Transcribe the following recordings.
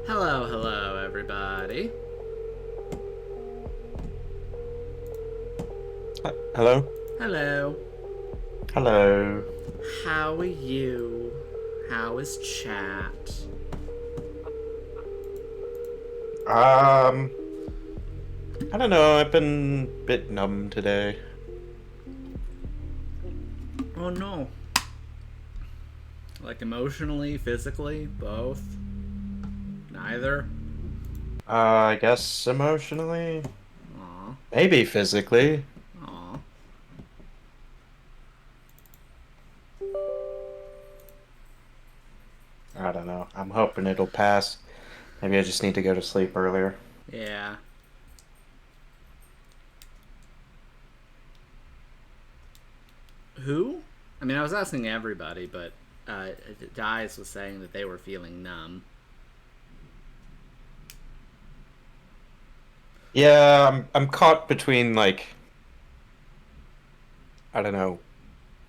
Hello, hello, everybody. Hello? Hello. Hello. How are you? How is chat? Um, I don't know. I've been a bit numb today. Oh no. Like emotionally, physically, both? Neither? I guess emotionally, Aw. maybe physically. Aw. I don't know. I'm hoping it'll pass. Maybe I just need to go to sleep earlier. Yeah. Who? I mean, I was asking everybody, but Dice was saying that they were feeling numb. Yeah, I'm caught between I don't know,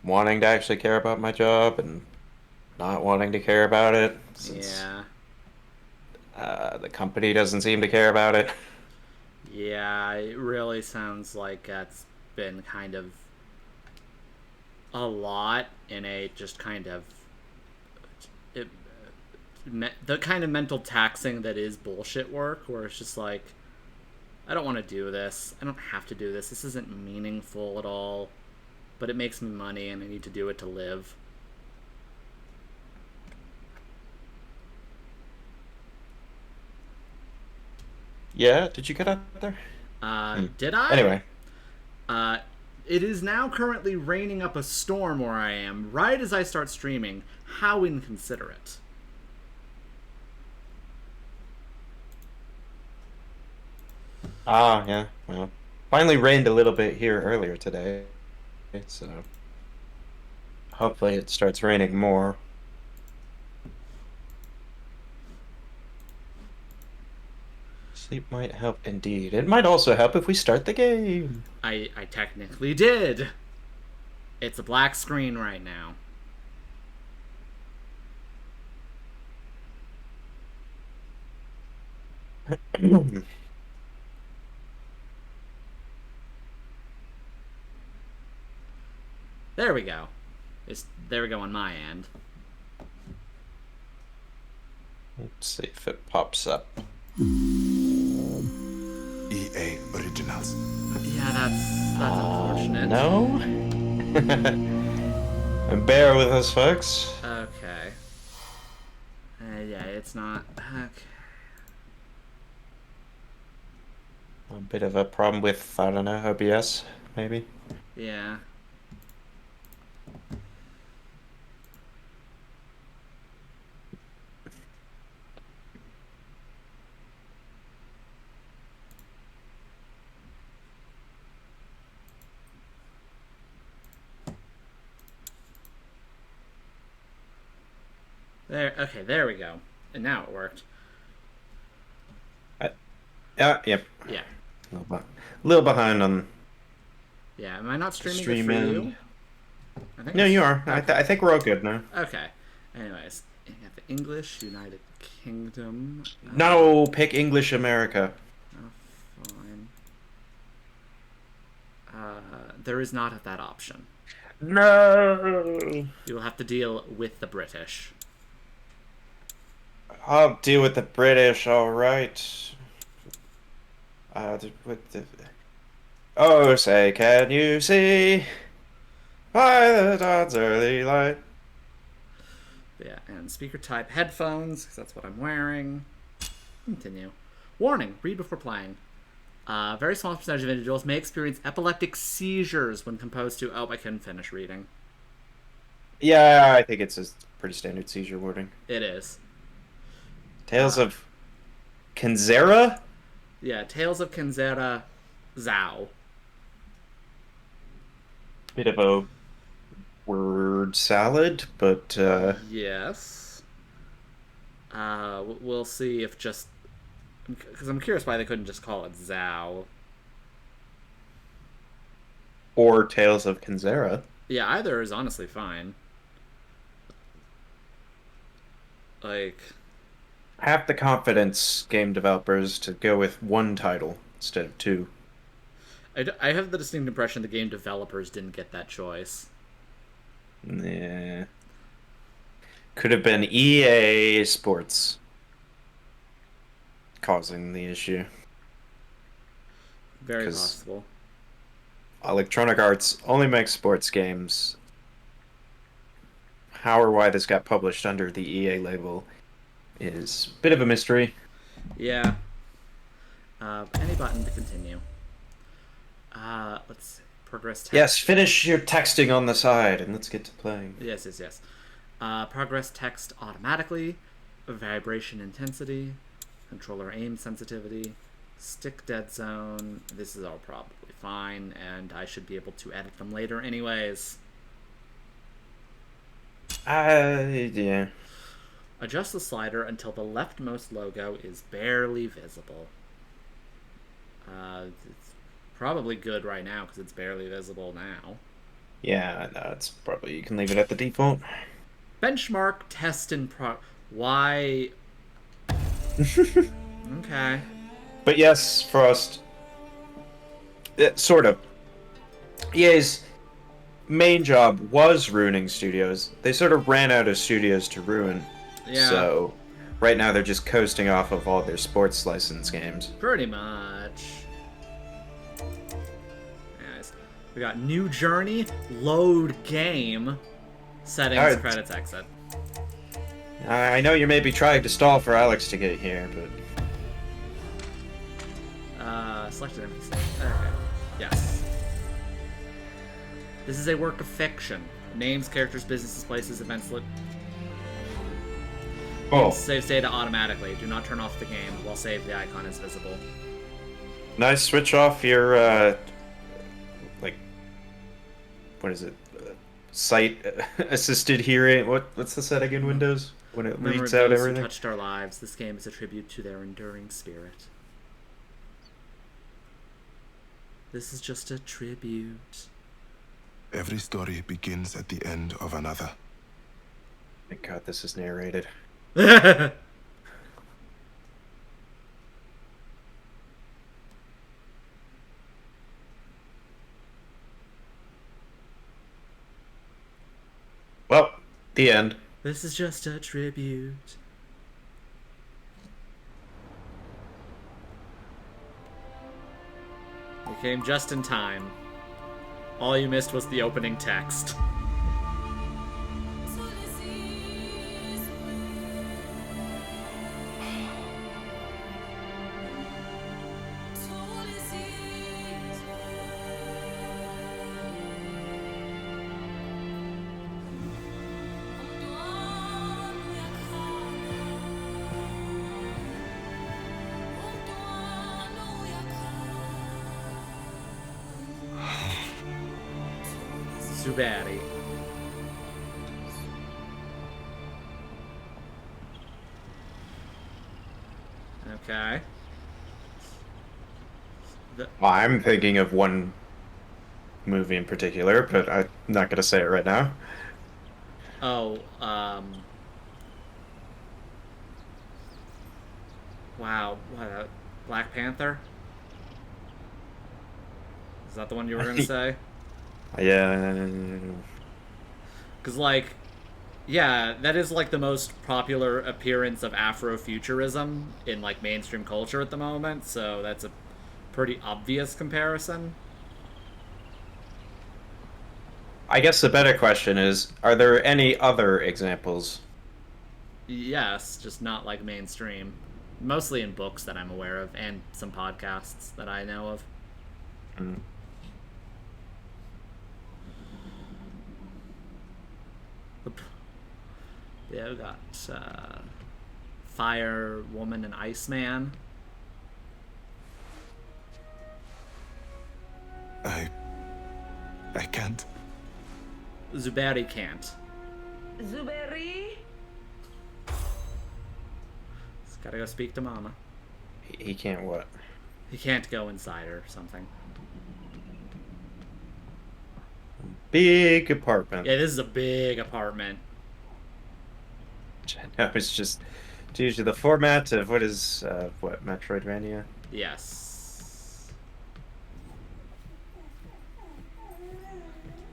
wanting to actually care about my job and not wanting to care about it since Yeah. the company doesn't seem to care about it. Yeah, it really sounds like that's been kind of a lot in a just kind of it, the kind of mental taxing that is bullshit work, where it's just like, I don't want to do this. I don't have to do this. This isn't meaningful at all, but it makes me money and I need to do it to live. Yeah, did you get out there? Hmm. Did I? Anyway. Uh, it is now currently raining up a storm where I am, right as I start streaming. How inconsiderate. Ah, yeah. Well, finally rained a little bit here earlier today, so hopefully it starts raining more. Sleep might help indeed. It might also help if we start the game. I technically did. It's a black screen right now. There we go. There we go on my end. Let's see if it pops up. EA Originals. Yeah, that's unfortunate. No? Bear with us, folks. Okay. Yeah, it's not. Okay. A bit of a problem with, I don't know, OBS, maybe. Yeah. There. Okay, there we go. And now it worked. I, yeah, yep. Yeah. A little behind on Yeah. Am I not the streaming good stream for end. you? I think No, it's you are. okay. I think we're all good now. Okay. Anyways, you got the English United Kingdom. No, pick English America. Fine. There is not that option. No. You will have to deal with the British. I'll deal with the British, all right. With the... Oh, say, can you see by the dawn's early light? Yeah, and speaker type headphones, because that's what I'm wearing. Continue. Warning, read before playing. Very small percentage of individuals may experience epileptic seizures when composed to. Oh, I couldn't finish reading. Yeah, I think it's a pretty standard seizure wording. It is. Tales of Kenzera? Yeah, Tales of Kenzera, ZAU. Bit of a word salad, but Yes. We'll see if just. Because I'm curious why they couldn't just call it ZAU. or Tales of Kenzera. Yeah, either is honestly fine. Like, have the confidence, game developers, to go with one title instead of two. I have the distinct impression the game developers didn't get that choice. Yeah. Could have been EA Sports causing the issue. Very 'Cause possible. Electronic Arts only makes sports games. How or why this got published under the EA label is a bit of a mystery. Yeah. Any button to continue. Let's see. Progress text. Yes, finish your texting on the side and let's get to playing. Yes. Progress text automatically. Vibration intensity. Controller aim sensitivity. Stick dead zone. This is all probably fine, and I should be able to edit them later anyways. Yeah. Adjust the slider until the leftmost logo is barely visible. It's probably good right now because it's barely visible now. Yeah, no, it's probably, you can leave it at the default. Benchmark test in Why? Okay. But yes, Frost, sort of. EA's main job was ruining studios. They sort of ran out of studios to ruin. Yeah. So right now they're just coasting off of all their sports license games. Pretty much. Anyways, we got new journey, load game, settings, Alright. credits, exit. I know you may be trying to stall for Alex to get here, but Selected NPC. Okay. Yes. This is a work of fiction. Names, characters, businesses, places, events. oh, Save data automatically. Do not turn off the game while save the icon is visible. nice. Switch off your like, what is it? Sight assisted hearing. What's the setting in Windows when it Remember reads out those who everything? touched our lives. This game is a tribute to their enduring spirit. This is just a tribute. Every story begins at the end of another. Thank God this is narrated. Well, the end. This is just a tribute. We came just in time. All you missed was the opening text. Zubatti. Okay. Well, I'm thinking of one movie in particular, but I'm not gonna say it right now. Oh, wow, what, Black Panther? Is that the one you were gonna say? Yeah. Because, like, yeah, that is, like, the most popular appearance of Afrofuturism in, like, mainstream culture at the moment, so that's a pretty obvious comparison. I guess the better question is, are there any other examples? Yes, just not, like, mainstream. Mostly in books that I'm aware of, and some podcasts that I know of. Mm. Yeah, we got Fire Woman and Iceman. I can't. Zubatti can't. Zuberi? He's gotta go speak to Mama. He can't what? He can't go inside or something. Big apartment. Yeah, this is a big apartment. No, it's just It's usually the format of what Metroidvania? Yes.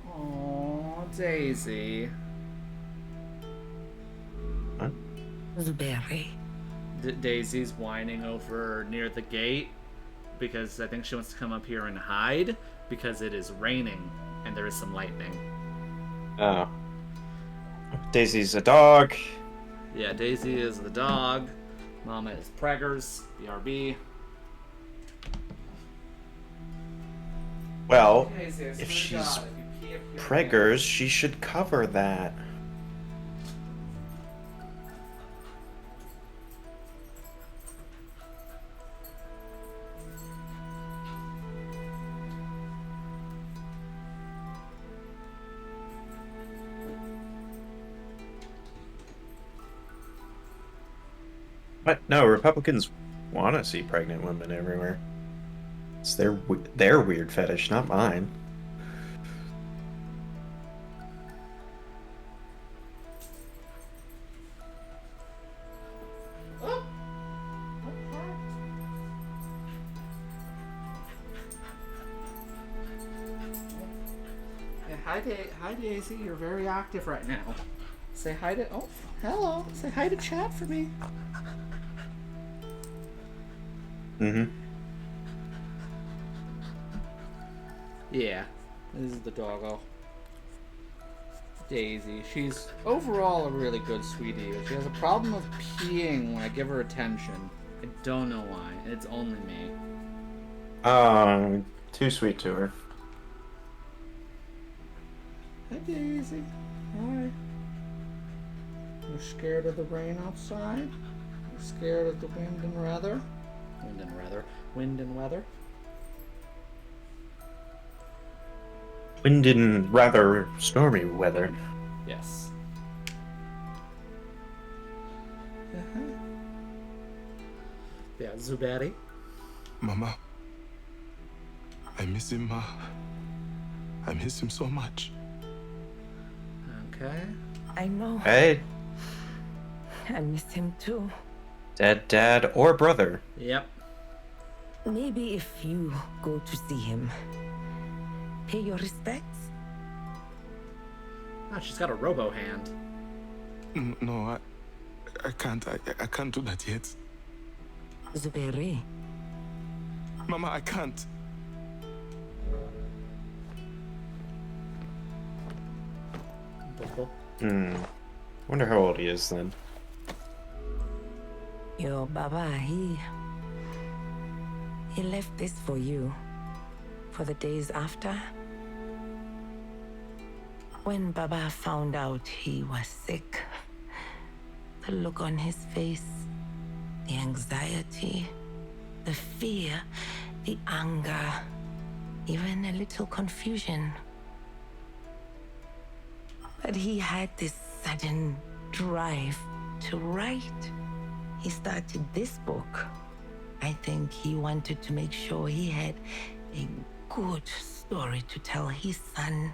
Oh, Daisy. Huh? Zubairi. Daisy's whining over near the gate because I think she wants to come up here and hide because it is raining and there is some lightning. Oh. Daisy's a dog. Yeah, Daisy is the dog. Mama is Preggers, BRB. Well, Daisy, I swear if to she's God, if you pee up your preggers, she should cover that. What? No, Republicans want to see pregnant women everywhere. It's their weird fetish, not mine. Yeah, hi Daisy, you're very active right now. Say hi to hello. Say hi to chat for me. Mm-hmm. Yeah, this is the doggo. Daisy. She's overall a really good sweetie, but she has a problem of peeing when I give her attention. I don't know why. It's only me. Too sweet to her. Hi Daisy. Hi. You're scared of the rain outside? You're scared of the wind and weather? Wind and weather. Wind and weather? Wind in rather stormy weather. Yes. Yeah, Zuberi. Mama, I miss him, Ma. I miss him so much. Okay. I know. Hey, I miss him too. dead dad or brother. Yep. Maybe if you go to see him, pay your respects. Oh, she's got a robo hand. No, I can't. I can't do that yet. Zubairi. Mama, I can't. Wonder how old he is then. Your Baba, he left this for you. For the days after. When Baba found out he was sick, the look on his face, the anxiety, the fear, the anger, even a little confusion. But he had this sudden drive to write. He started this book. I think he wanted to make sure he had a good story to tell his son.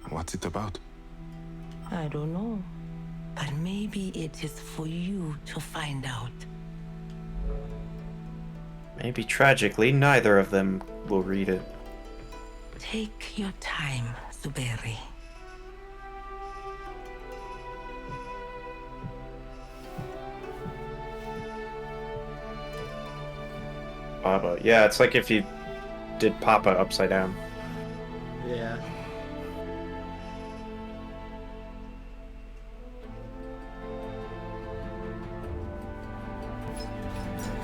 What's it about? I don't know. But maybe it is for you to find out. Maybe tragically, neither of them will read it. Take your time, Zubairi. Baba. Yeah, it's like if you did Papa upside down. Yeah.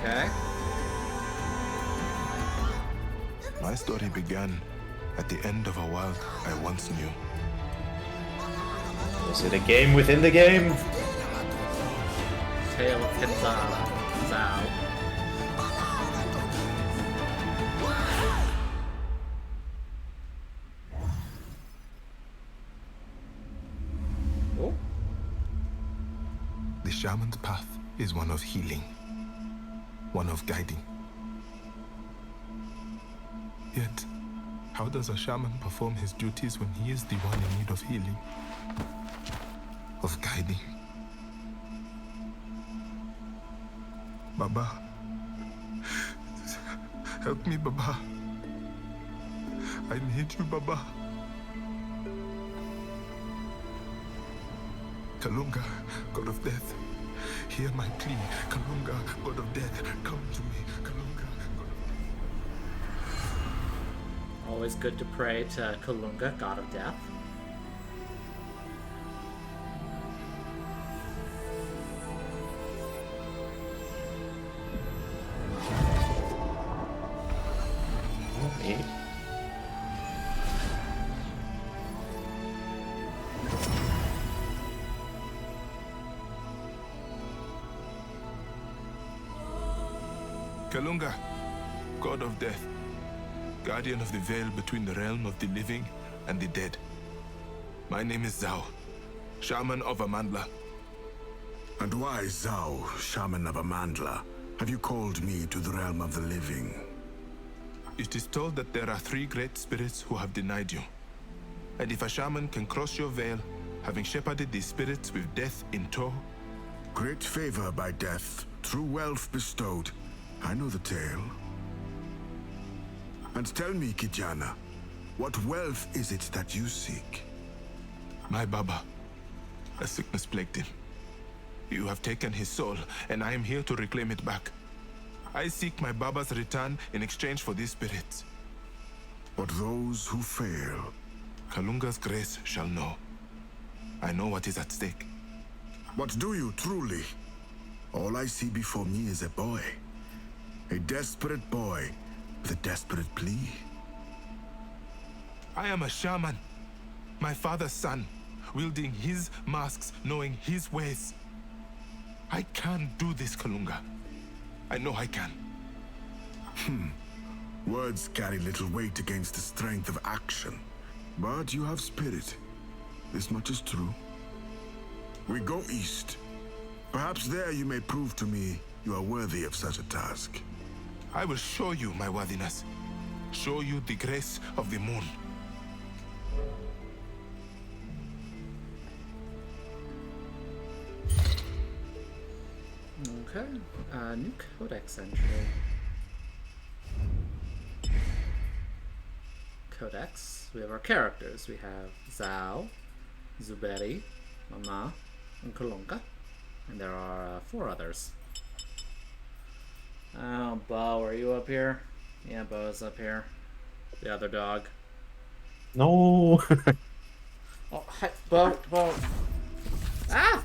Okay. My story began at the end of a world I once knew. Is it a game within the game? Tale of Kenzera. ZAU. Oh. The shaman's path is one of healing, one of guiding. Yet, how does a shaman perform his duties when he is the one in need of healing, of guiding? Baba. Help me, Baba. I need you, Baba. Kalunga, God of Death, hear my plea. Kalunga, God of Death, come to me. Kalunga, God of... Always good to pray to Kalunga, God of Death. Neat. Kalunga, God of Death, guardian of the veil between the realm of the living and the dead. My name is ZAU, shaman of Amandla. And why, ZAU, shaman of Amandla, have you called me to the realm of the living? It is told that there are 3 great spirits who have denied you. And if a shaman can cross your veil, having shepherded these spirits with death in tow... Great favor by death, true wealth bestowed. I know the tale. And tell me, Kijana, what wealth is it that you seek? My Baba, a sickness plagued him. You have taken his soul, and I am here to reclaim it back. I seek my Baba's return in exchange for these spirits. But those who fail... Kalunga's grace shall know. I know what is at stake. What do you truly? All I see before me is a boy. A desperate boy with a desperate plea. I am a shaman. My father's son, wielding his masks, knowing his ways. I can do this, Kalunga. I know I can. Words carry little weight against the strength of action. But you have spirit. This much is true. We go east. Perhaps there you may prove to me you are worthy of such a task. I will show you my worthiness. Show you the grace of the moon. Okay. New codex entry. Codex. We have our characters. We have ZAU, Zuberi, Mama, and Kalunga. And there are 4 others. Oh, Bo, are you up here? Yeah, Bo's up here. The other dog. No. Oh, hi, Bo. Ah!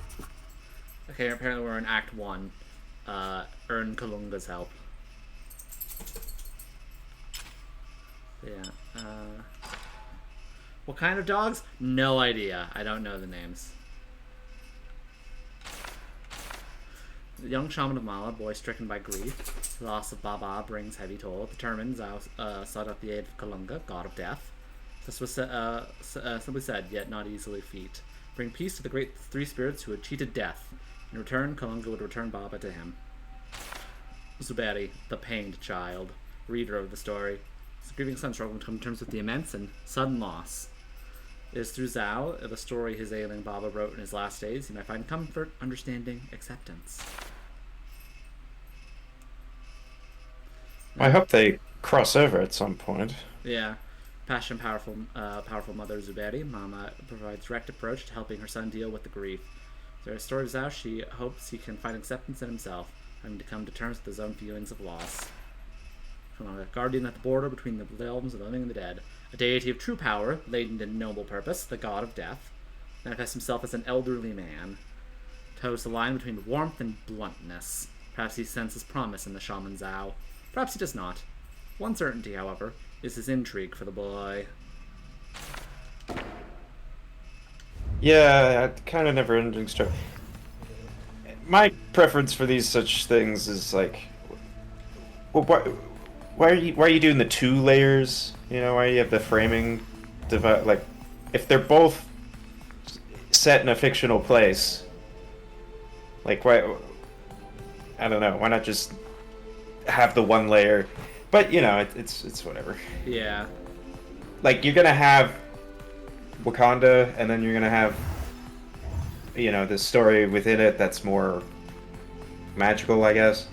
Okay, apparently we're in Act 1. Earn Kalunga's help. Yeah. What kind of dogs? No idea. I don't know the names. The young shaman of Mala, boy stricken by grief, the loss of Baba brings heavy toll. Determined, Zao sought out the aid of Kalunga, god of death. This was simply said, yet not easily feat. Bring peace to the great 3 spirits who had cheated death. In return, Kalunga would return Baba to him. Zuberi, the pained child, reader of the story. His grieving son struggling to come to terms with the immense and sudden loss. It is through Zao, the story his ailing Baba wrote in his last days, he might find comfort, understanding, acceptance. I hope they cross over at some point. Yeah. Passionate, powerful mother Zuberi, Mama provides direct approach to helping her son deal with the grief. Through her story of Zao, she hopes he can find acceptance in himself, having to come to terms with his own feelings of loss. A guardian at the border between the realms of the living and the dead, a deity of true power, laden in noble purpose, the god of death, manifests himself as an elderly man, toes the line between warmth and bluntness. Perhaps he senses promise in the shaman Zao. Perhaps he does not. One certainty, however, is his intrigue for the boy. Yeah, kind of never-ending story. My preference for these such things is like, well, why are you doing the 2 layers? You know, why do you have the framing divide? Like, if they're both set in a fictional place, like why? I don't know. Why not just have the 1 layer? But you know, it's whatever. Yeah. Like, you're gonna have Wakanda, and then you're gonna have, you know, the story within it that's more magical, I guess.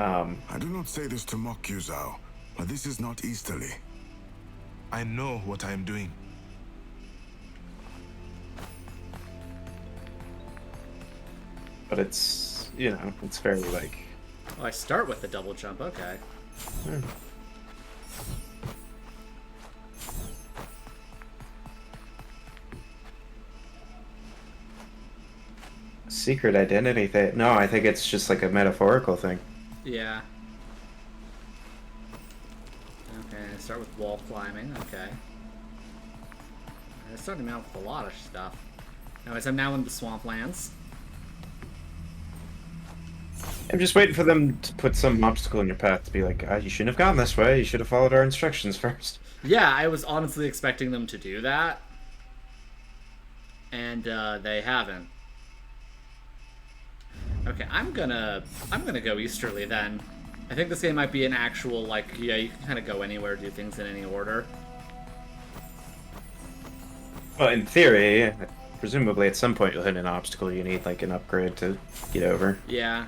I do not say this to mock you, ZAU, but this is not Easterly. I know what I am doing. But it's, you know, it's very like... Oh, I start with the double jump, okay. Secret identity thing. No, I think it's just like a metaphorical thing. Yeah. Okay, start with wall climbing, okay. I'm starting out with a lot of stuff. Anyways, I'm now in the swamplands. I'm just waiting for them to put some obstacle in your path to be like, you shouldn't have gone this way. You should have followed our instructions first. Yeah, I was honestly expecting them to do that. And they haven't. Okay, I'm gonna go easterly then. I think this game might be an actual, like, yeah, you can kind of go anywhere, do things in any order. Well, in theory, presumably at some point you'll hit an obstacle you need like an upgrade to get over. Yeah.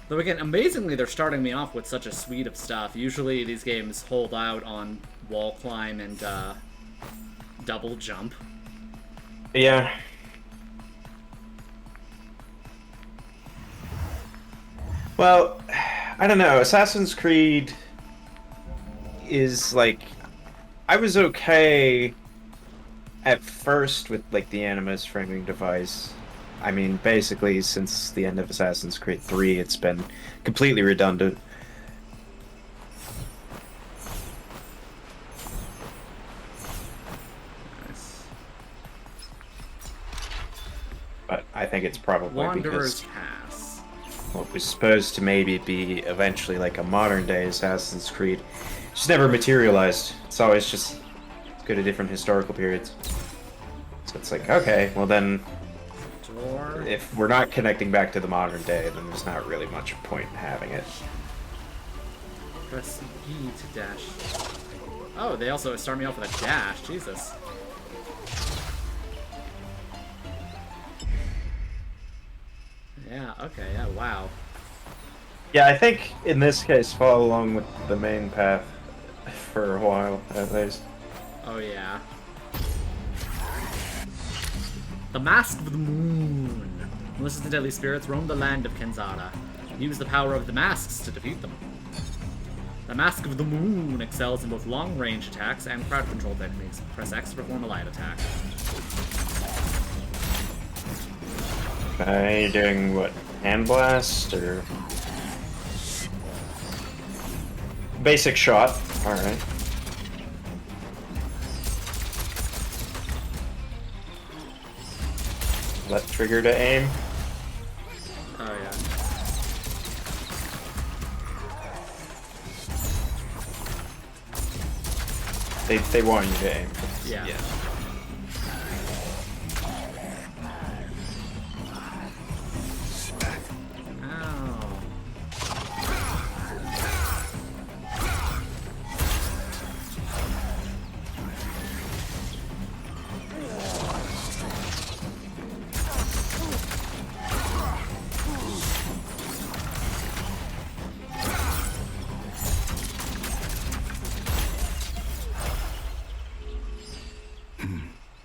Though again, amazingly, they're starting me off with such a suite of stuff. Usually these games hold out on wall climb and double jump. Yeah. Well, I don't know. Assassin's Creed is like... I was okay at first with like the Animus framing device. I mean, basically, since the end of Assassin's Creed 3, it's been completely redundant. Nice. But I think it's probably Wanderer's because Pass. what was supposed to maybe be eventually like a modern-day Assassin's Creed just never materialized. It's always just go to different historical periods. So it's like, okay, well then... Door. If we're not connecting back to the modern day, then there's not really much point in having it. Press E to dash. Oh, they also start me off with a dash. Jesus. Yeah, okay, yeah, wow. Yeah, I think in this case follow along with the main path for a while, at least. Oh, yeah. The Mask of the Moon. Malicious and deadly spirits roam the land of Kenzera. Use the power of the masks to defeat them. The Mask of the Moon excels in both long-range attacks and crowd control techniques. Press X to perform a light attack. Okay, doing what? Hand blast or basic shot? Alright. Left trigger to aim. Oh, yeah. They want you to aim. Yeah. Ow.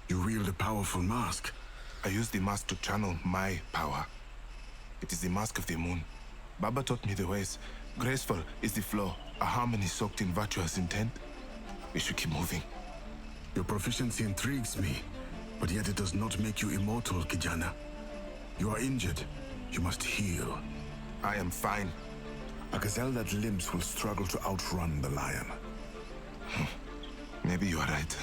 You wield a powerful mask. I use the mask to channel my power. It is the mask of the moon. Baba taught me the ways. Graceful is the flow, a harmony soaked in virtuous intent. We should keep moving. Your proficiency intrigues me, but yet it does not make you immortal, Kijana. You are injured. You must heal. I am fine. A gazelle that limps will struggle to outrun the lion. Maybe you are right.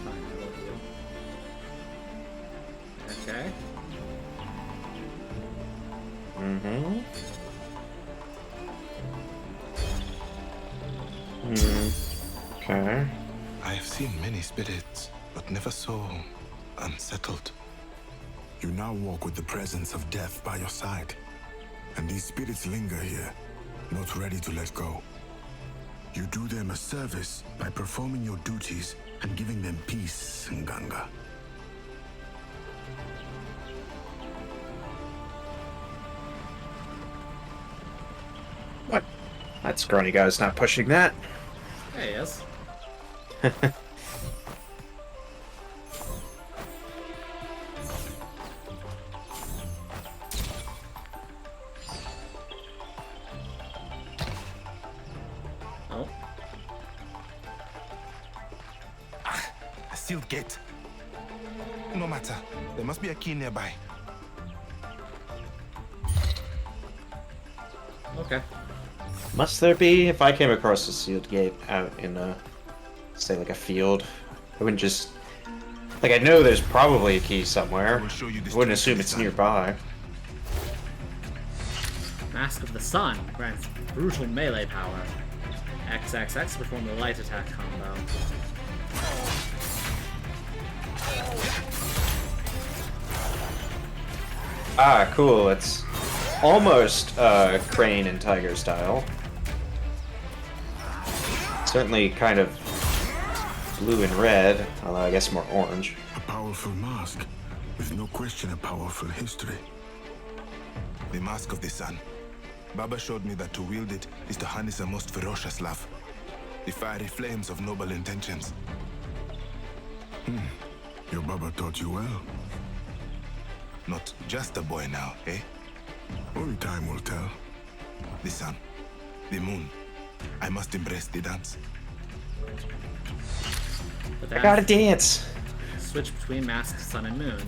Fine, I will heal. Okay. Mm-hmm. Okay. I have seen many spirits, but never so unsettled. You now walk with the presence of death by your side. And these spirits linger here, not ready to let go. You do them a service by performing your duties and giving them peace, Nganga. What? That scrawny guy's not pushing that. There he is. Oh. A sealed gate. No matter. There must be a key nearby. Okay. Must there be? If I came across a sealed gate out in say like a field, I wouldn't just like I know there's probably a key somewhere. I will show you this I wouldn't strength assume of it's the sun. nearby. Mask of the Sun grants brutal melee power. XXX perform the light attack combo. Ah, cool. It's almost Crane and Tiger style. Certainly kind of blue and red, although I guess more orange. A powerful mask, with no question a powerful history. The Mask of the Sun. Baba showed me that to wield it is to harness a most ferocious love. The fiery flames of noble intentions. Your Baba taught you well. Not just a boy now, eh? Only time will tell. The sun. The moon. I must embrace the dance. The I gotta dance. dance. Switch between Mask, Sun, and Moon.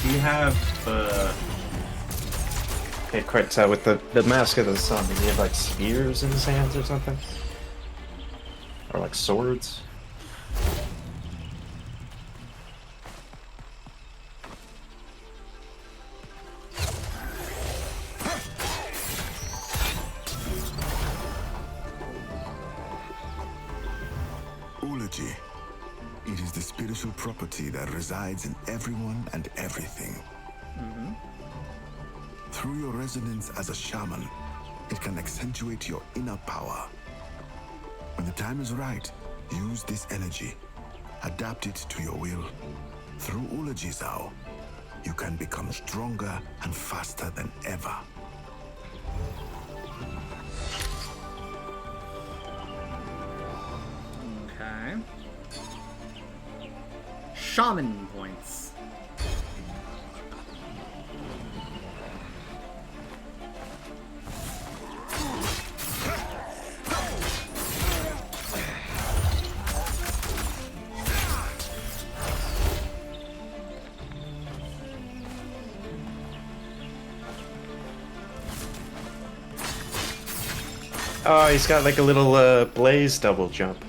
Do you have okay, quite with the Mask of the Sun, do you have like spears in his hands or something? Or like swords? Eulogy. It is the spiritual property that resides in everyone and everything. Through your resonance as a shaman, it can accentuate your inner power. When the time is right, use this energy. Adapt it to your will. Through Eulogy, ZAU, you can become stronger and faster than ever. Okay. Shaman points. Oh, he's got like a little blaze double jump.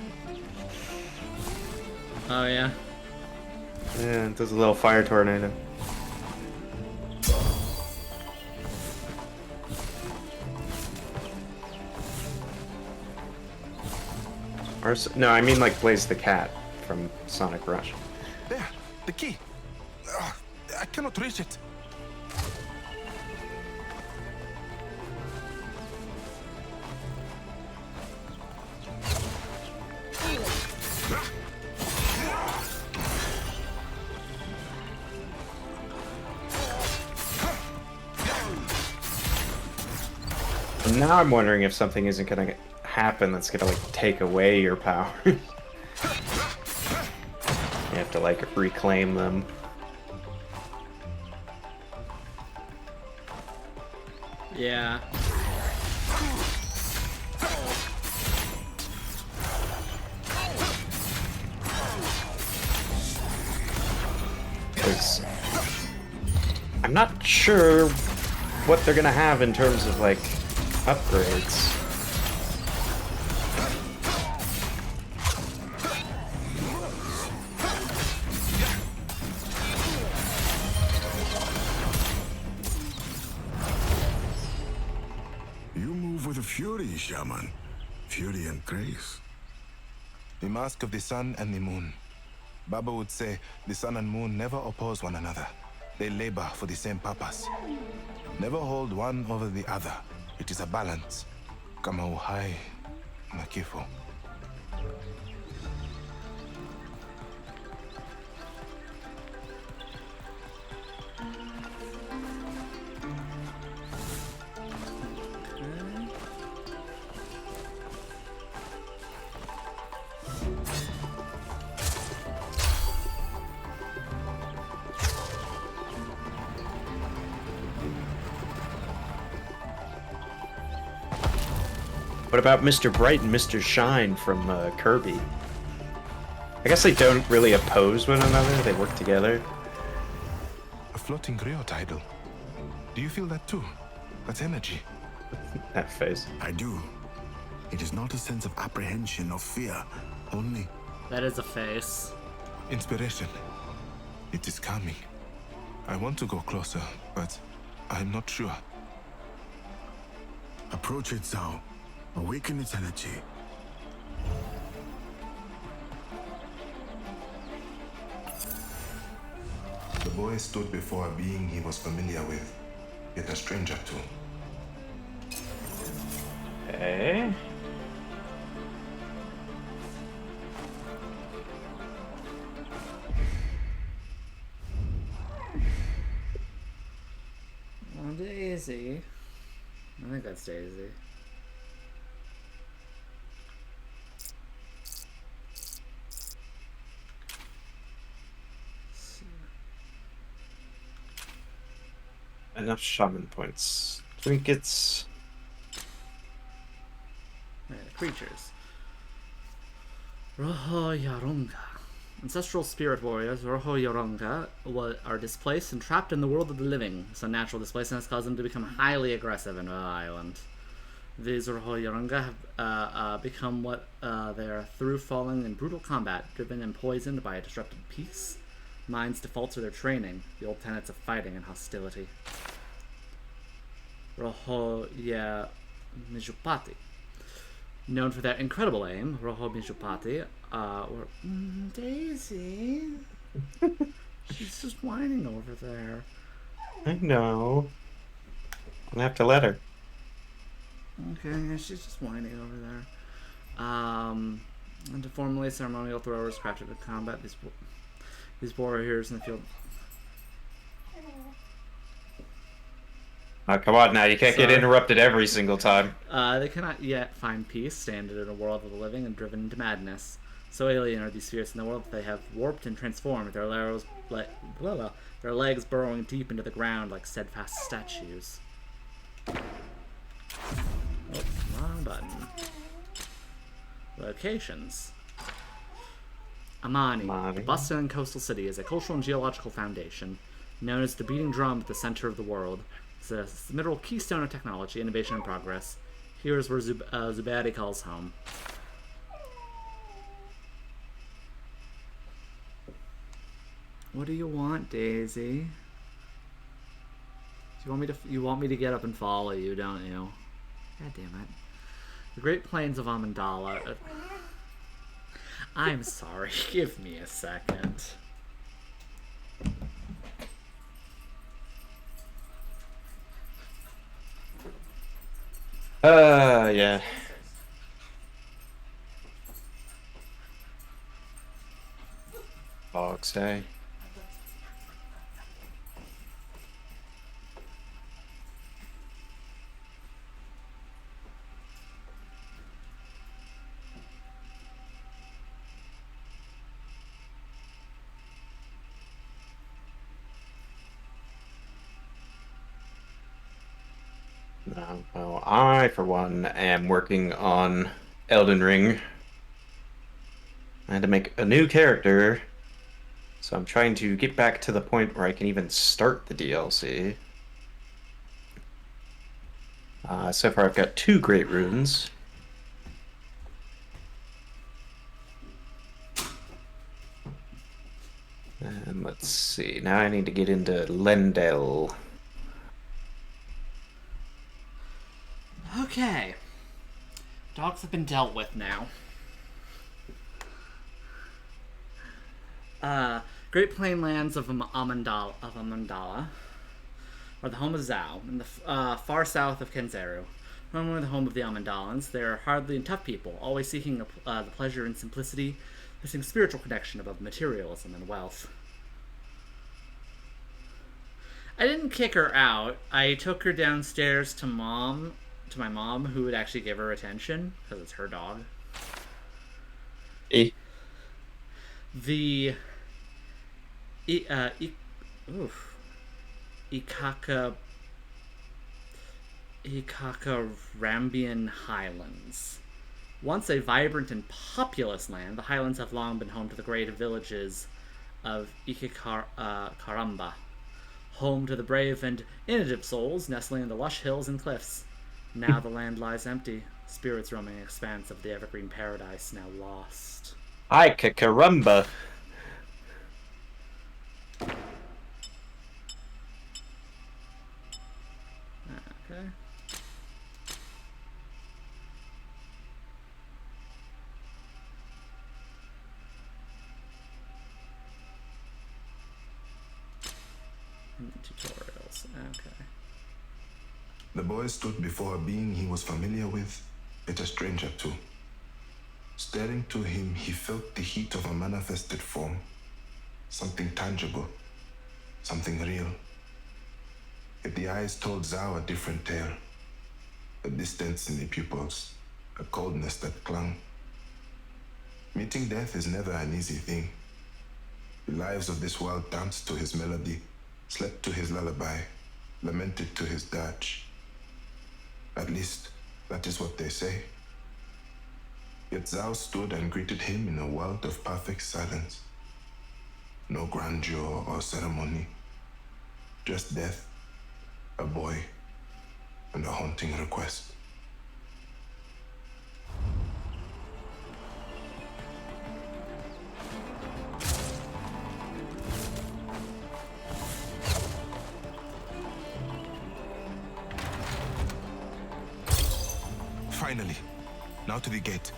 Oh yeah. Yeah, it does a little fire tornado. No, I mean like Blaze the Cat from Sonic Rush. There, the key. I cannot reach it. And now I'm wondering if something isn't gonna happen that's gonna like take away your power. You have to like reclaim them. Yeah. Because I'm not sure what they're gonna have in terms of like upgrades. You move with a fury, shaman. Fury and grace. The Mask of the Sun and the Moon. Baba would say the sun and moon never oppose one another. They labor for the same purpose. Never hold one over the other. It is a balance. Kama uhai na kifo. What about Mr. Bright and Mr. Shine from Kirby? I guess they don't really oppose one another, they work together. A floating Griot idol. Do you feel that too? That's energy. That face. I do. It is not a sense of apprehension or fear, only That is a face. Inspiration. It is calming. I want to go closer, but I'm not sure. approach it, ZAU. Awaken its energy. The boy stood before a being he was familiar with, yet a stranger to. Okay. Daisy. I think that's Daisy. Enough shaman points. Trinkets. Creatures. Roho Yaronga. Ancestral spirit warriors, Roho Yaronga, are displaced and trapped in the world of the living. Some natural displacement has caused them to become highly aggressive in the island. These Roho Yaronga have become what they are through falling in brutal combat, driven and poisoned by a disrupted peace. Minds default to their training, the old tenets of fighting and hostility. Roho Mijupati. Known for their incredible aim, Roho Mijupati, Daisy. She's just whining over there. I know. I'm gonna have to let her. Okay, yeah, she's just whining over there. And to formulate ceremonial throwers crafted in combat, these warriors in the field. Oh, come on now, you can't get interrupted every single time. They cannot yet find peace, standing in a world of the living and driven into madness. So alien are these spirits in the world that they have warped and transformed, their legs burrowing deep into the ground like steadfast statues. Oh, wrong button. Locations. Amani, the bustling coastal city, is a cultural and geological foundation, known as the beating drum at the center of the world. It's a mineral keystone of technology, innovation, and progress. Here is where Zubadi calls home. What do you want, Daisy? You want me to get up and follow you, don't you? God damn it. The Great Plains of Amandala. I'm sorry, give me a second. Yeah. Box day. Well, I, for one, am working on Elden Ring. I had to make a new character, so I'm trying to get back to the point where I can even start the DLC. So far I've got 2 great runes. And let's see, now I need to get into Lendel. Okay. Dogs have been dealt with now. Great plainlands of Amandala are the home of ZAU, in the far south of Kenzera. Normally the home of the Amandalans, they are hardly and tough people, always seeking the pleasure and simplicity, placing spiritual connection above materialism and wealth. I didn't kick her out. I took her downstairs to my mom, who would actually give her attention, because it's her dog. The Ikarambian Highlands. Once a vibrant and populous land, the Highlands have long been home to the great villages of Ikakaramba, home to the brave and innovative souls nestling in the lush hills and cliffs. Now the land lies empty, spirits roaming the expanse of the evergreen paradise now lost. Ikakaramba. Okay. Tutorials. Okay. The boy stood before a being he was familiar with, yet a stranger to. Staring to him, he felt the heat of a manifested form. Something tangible. Something real. Yet the eyes told ZAU a different tale. A distance in the pupils. A coldness that clung. Meeting death is never an easy thing. The lives of this world danced to his melody, slept to his lullaby, lamented to his dirge. At least, that is what they say. Yet ZAU stood and greeted him in a world of perfect silence. No grandeur or ceremony. Just death, a boy, and a haunting request. Finally, now to the gate.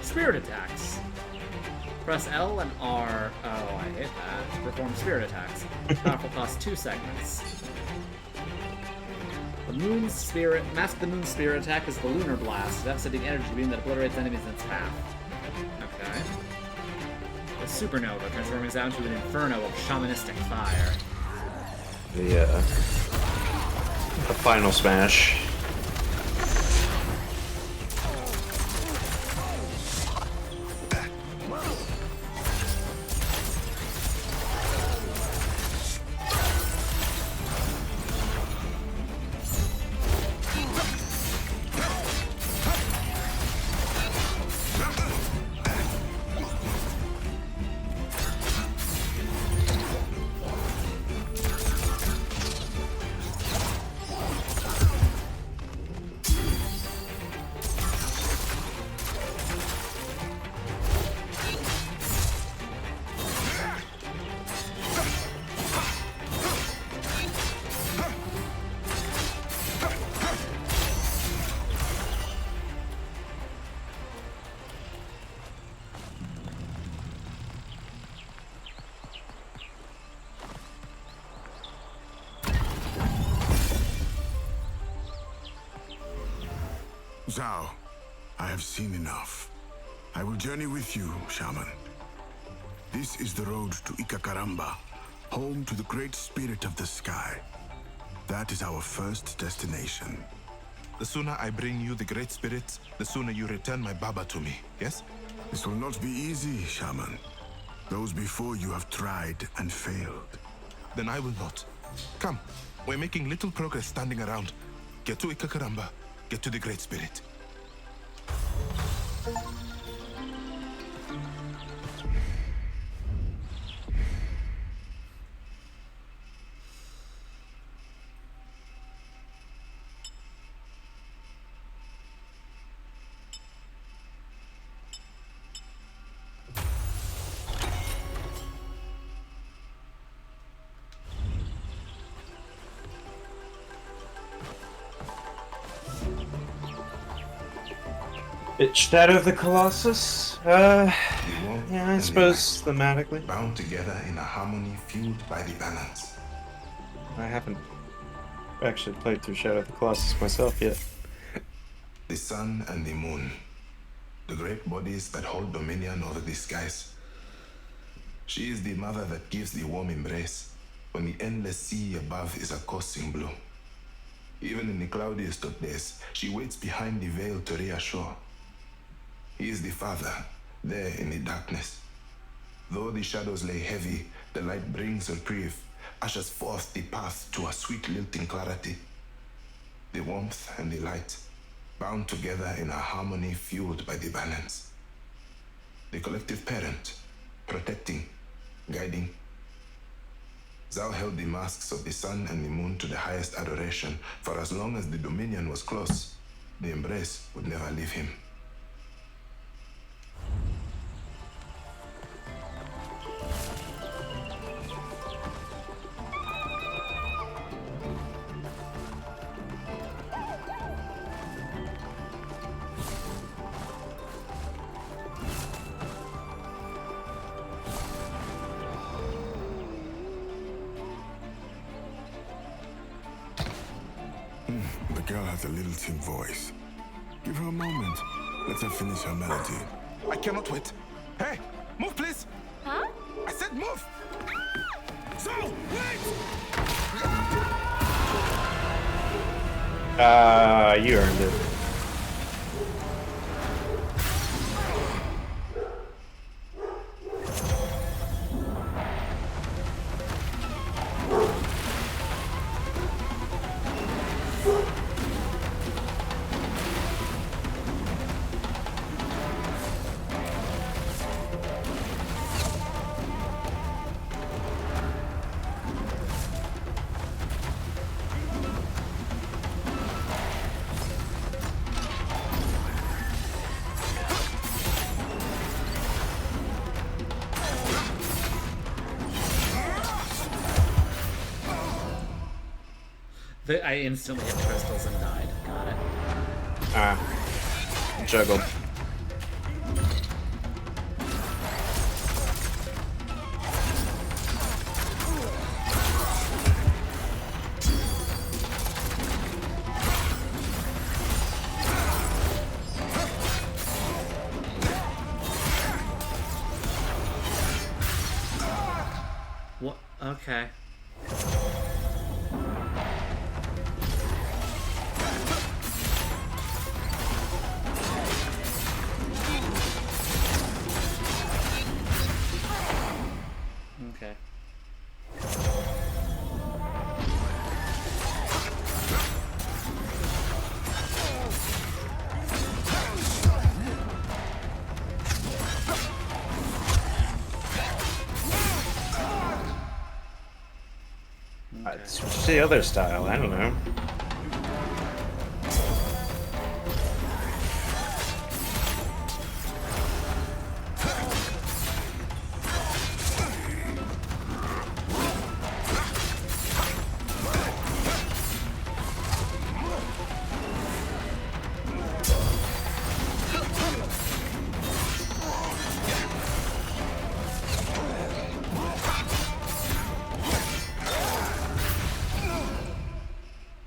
Spirit attacks. Press L and R. Oh, I hate that. To perform spirit attacks. Powerful cost 2 segments. The Moon's Spirit. Mask the Moon's Spirit attack is the Lunar Blast, a devastating energy beam that obliterates enemies in its path. Okay. The Supernova, transforming ZAU into an inferno of shamanistic fire. The final smash. ZAU, I have seen enough. I will journey with you, shaman. This is the road to Ikakaramba, home to the great spirit of the sky. That is our first destination. The sooner I bring you the great spirits, the sooner you return my Baba to me, yes? This will not be easy, shaman. Those before you have tried and failed. Then I will not. Come, we're making little progress standing around. Get to Ikakaramba, get to the great spirit. It's Shadow of the Colossus? The warmth Yeah, I and the suppose light, thematically. bound together in a harmony fueled by the balance. I haven't actually played through Shadow of the Colossus myself yet. The sun and the moon, the great bodies that hold dominion over the skies. She is the mother that gives the warm embrace when the endless sea above is a coursing blue. Even in the cloudiest of days, she waits behind the veil to reassure. He is the father, there in the darkness. Though the shadows lay heavy, the light brings reprieve, ushers forth the path to a sweet lilting clarity. The warmth and the light, bound together in a harmony fueled by the balance. The collective parent, protecting, guiding. ZAU held the masks of the sun and the moon to the highest adoration, for as long as the dominion was close, the embrace would never leave him. The girl has a lilting voice. Give her a moment. Let her finish her melody. I cannot wait. Hey, move please. Huh? I said move. So, wait! You earned it. I instantly hit crystals and died. Got it. Juggled. What? Okay. Okay. Switch to the other style, I don't know.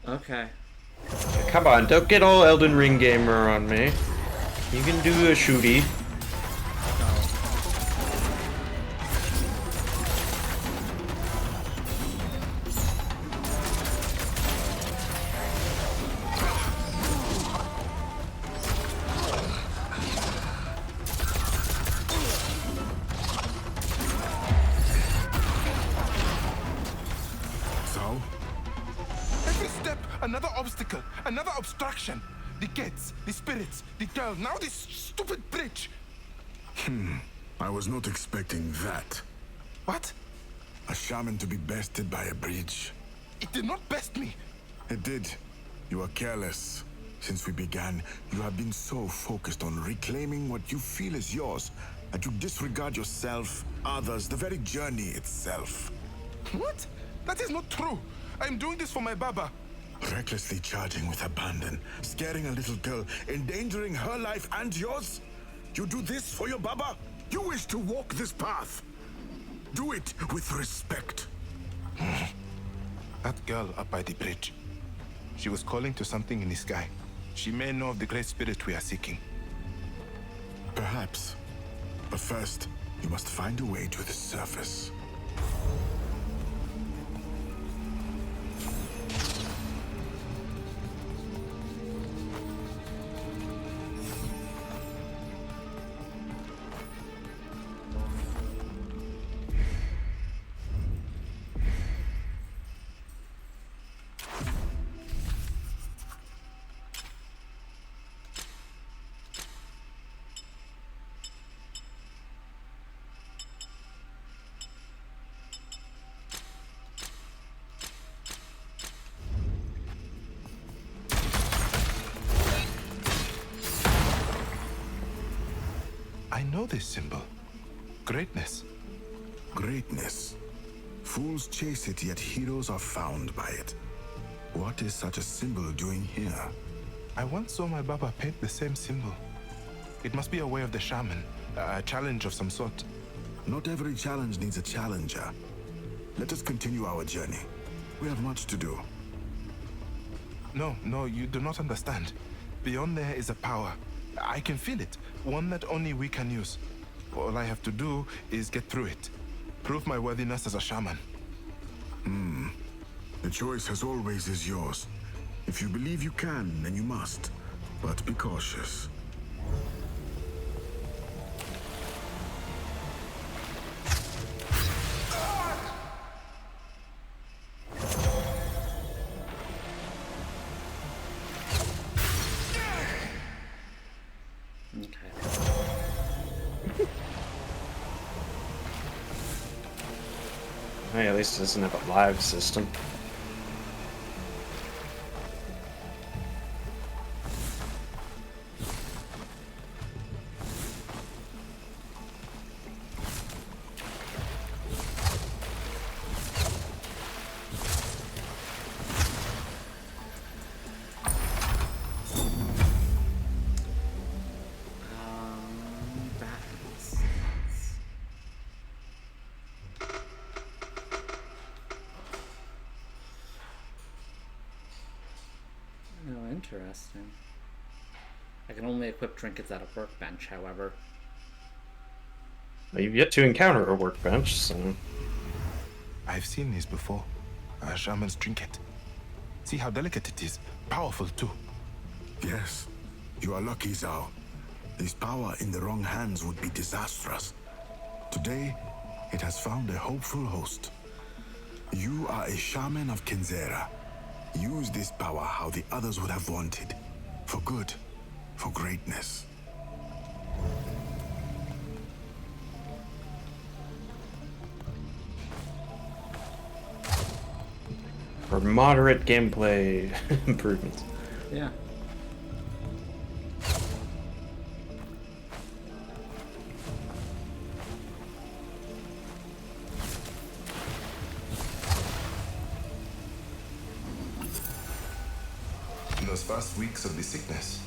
Okay. Come on, don't get all Elden Ring gamer on me. You can do a shooty. So? Every step, another obstacle, another obstruction. The gates, the spirits, the girl, now this stupid bridge. I was not expecting that. What? A shaman to be bested by a bridge. It did not best me. It did. You are careless. Since we began, you have been so focused on reclaiming what you feel is yours that you disregard yourself, others, the very journey itself. What? That is not true. I am doing this for my Baba. Recklessly charging with abandon, scaring a little girl, endangering her life and yours? You do this for your Baba? You wish to walk this path? Do it with respect. That girl up by the bridge. She was calling to something in the sky. She may know of the great spirit we are seeking. Perhaps. But first, you must find a way to the surface. I know this symbol. Greatness. Greatness. Fools chase it, yet heroes are found by it. What is such a symbol doing here? I once saw my Baba paint the same symbol. It must be a way of the shaman. A challenge of some sort. Not every challenge needs a challenger. Let us continue our journey. We have much to do. No, you do not understand. Beyond there is a power. I can feel it. One that only we can use. All I have to do is get through it. Prove my worthiness as a shaman. The choice as always is yours. If you believe you can, then you must. But be cautious. Hey, at least it doesn't have a live system. Oh, interesting. I can only equip trinkets at a workbench, however. Well, you've yet to encounter a workbench, so... I've seen these before. A shaman's trinket. See how delicate it is. Powerful, too. Yes, you are lucky, ZAU. This power in the wrong hands would be disastrous. Today, it has found a hopeful host. You are a shaman of Kenzera. Use this power how the others would have wanted. For good. For greatness. For moderate gameplay improvements. Yeah. In those first weeks of the sickness,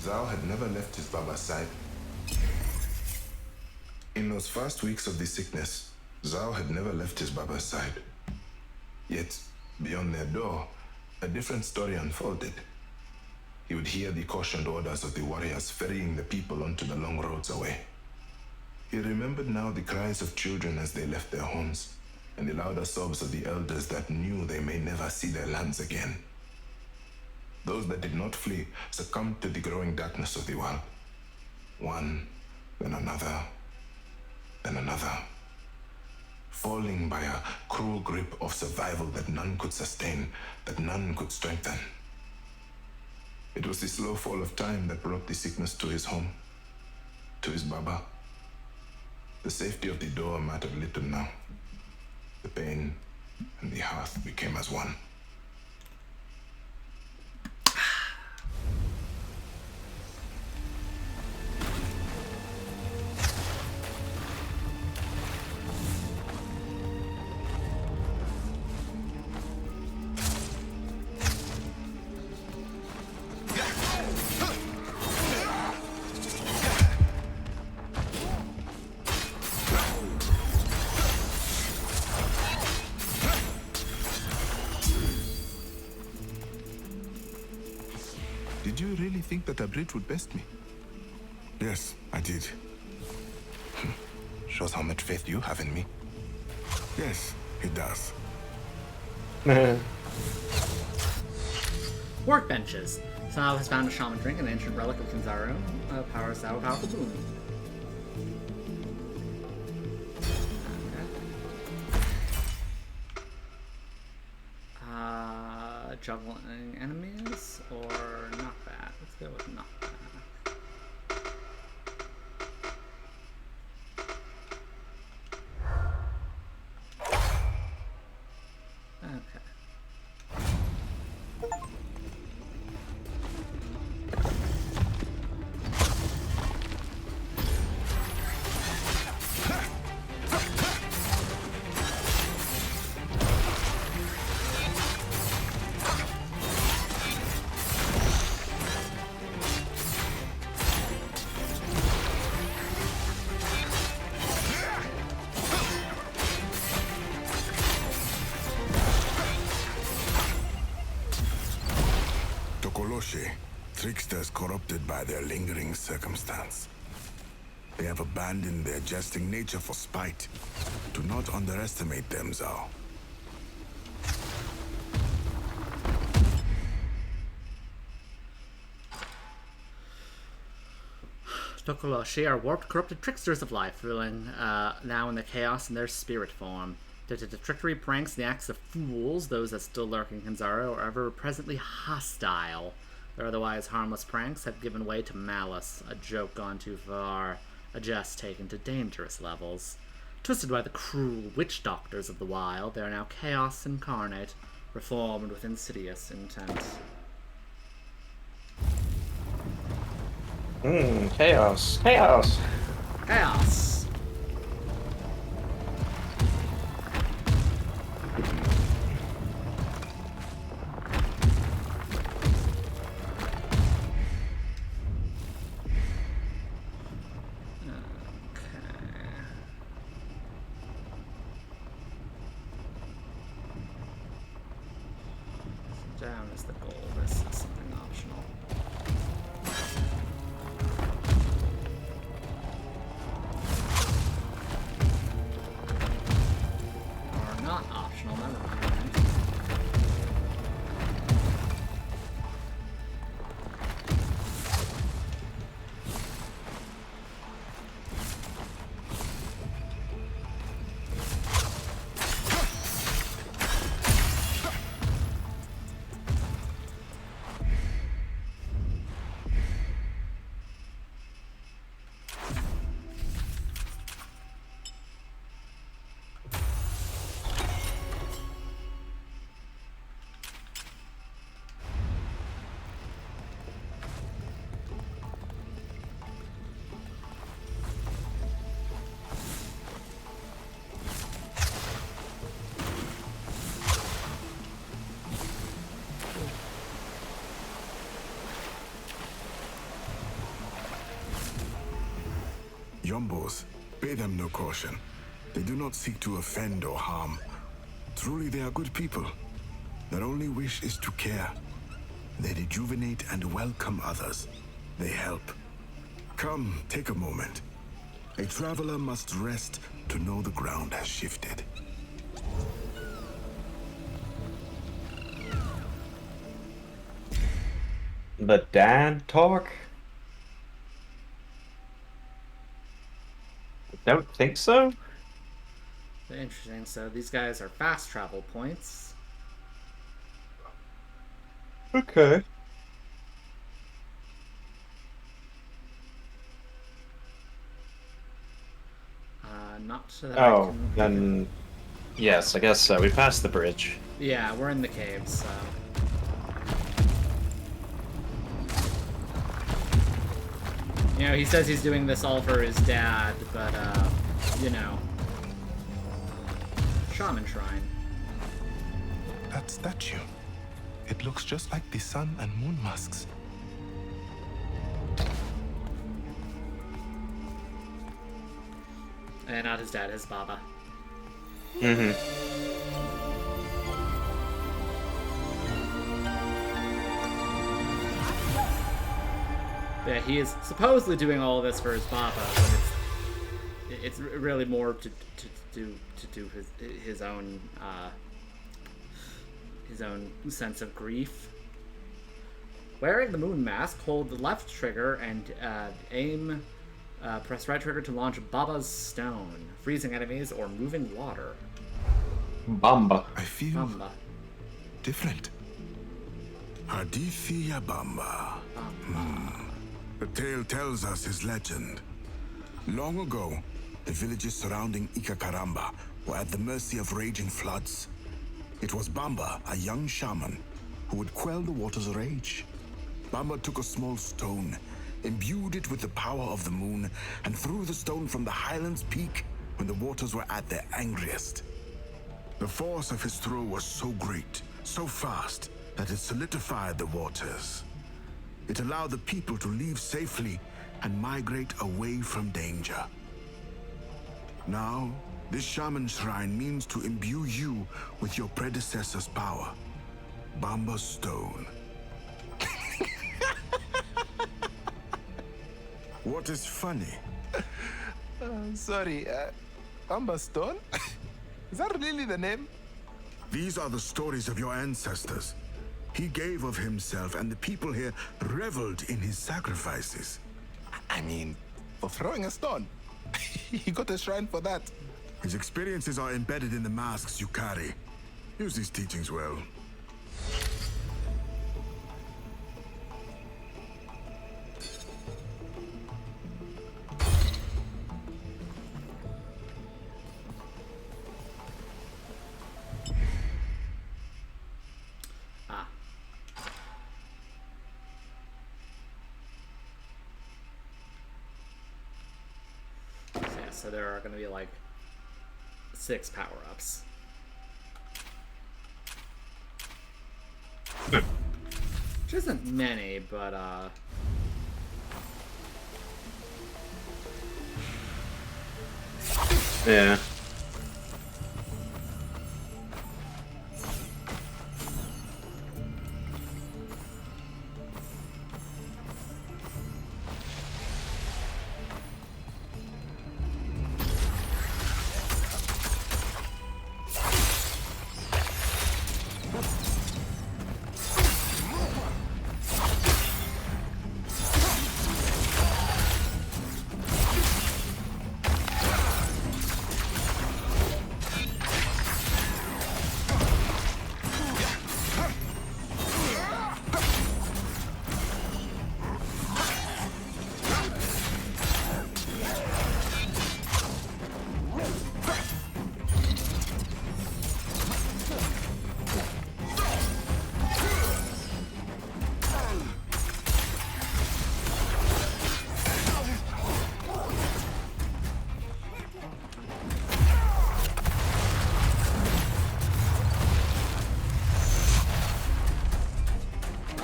ZAU had never left his Baba's side. In those first weeks of the sickness, ZAU had never left his Baba's side. Yet, beyond their door, a different story unfolded. He would hear the cautioned orders of the warriors ferrying the people onto the long roads away. He remembered now the cries of children as they left their homes, and the louder sobs of the elders that knew they may never see their lands again. Those that did not flee succumbed to the growing darkness of the world. One, then another, then another. Falling by a cruel grip of survival that none could sustain, that none could strengthen. It was the slow fall of time that brought the sickness to his home, to his Baba. The safety of the door mattered little now. The pain and the hearth became as one. Did you really think that a bridge would best me? Yes, I did. Shows how much faith you have in me. Yes, it does. Workbenches. ZAU has found a shaman drink, an ancient relic of Kenzera. Power ZAU powerful boon. Juggling enemies or knockback? Let's go with knockback. Okay. Tricksters corrupted by their lingering circumstance. They have abandoned their jesting nature for spite. Do not underestimate them, ZAU. Tokoloshi are warped, corrupted tricksters of life, ruling now in the chaos in their spirit form. Due to the trickery, pranks, and the acts of fools, those that still lurk in Kenzera are ever presently hostile. Their otherwise harmless pranks have given way to malice, a joke gone too far, a jest taken to dangerous levels. Twisted by the cruel witch doctors of the wild, they are now chaos incarnate, reformed with insidious intent. Chaos. Chaos. Chaos! Down is the goal. This is something optional. Or not optional, never mind. Yombos, pay them no caution. They do not seek to offend or harm. Truly, they are good people. Their only wish is to care. They rejuvenate and welcome others. They help. Come, take a moment. A traveler must rest to know the ground has shifted. The dad talk? Don't think so. Interesting. So these guys are fast travel points. Okay. Not so that I Oh, can... then yes, I guess so. We passed the bridge. Yeah, we're in the caves, so... You know, he says he's doing this all for his dad, but, you know... Shaman Shrine. That statue. It looks just like the sun and moon masks. And not his dad, his Baba. Yeah, he is supposedly doing all of this for his Baba, when it's really more to do his own sense of grief. Wearing the moon mask, hold the left trigger and aim. Press right trigger to launch Baba's stone, freezing enemies or moving water. Bamba. I feel Bamba. different. Hadithia Bamba. The tale tells us his legend. Long ago, the villages surrounding Ikakaramba were at the mercy of raging floods. It was Bamba, a young shaman, who would quell the water's rage. Bamba took a small stone, imbued it with the power of the moon, and threw the stone from the highland's peak when the waters were at their angriest. The force of his throw was so great, so fast, that it solidified the waters. It allowed the people to leave safely and migrate away from danger. Now, this shaman shrine means to imbue you with your predecessor's power. Bamba's stone. What is funny? Sorry, Amber Stone? Is that really the name? These are the stories of your ancestors. He gave of himself, and the people here reveled in his sacrifices. I mean, for throwing a stone. He got a shrine for that. His experiences are embedded in the masks you carry. Use these teachings well. So there are going to be like 6 power-ups. Which isn't many, but Yeah.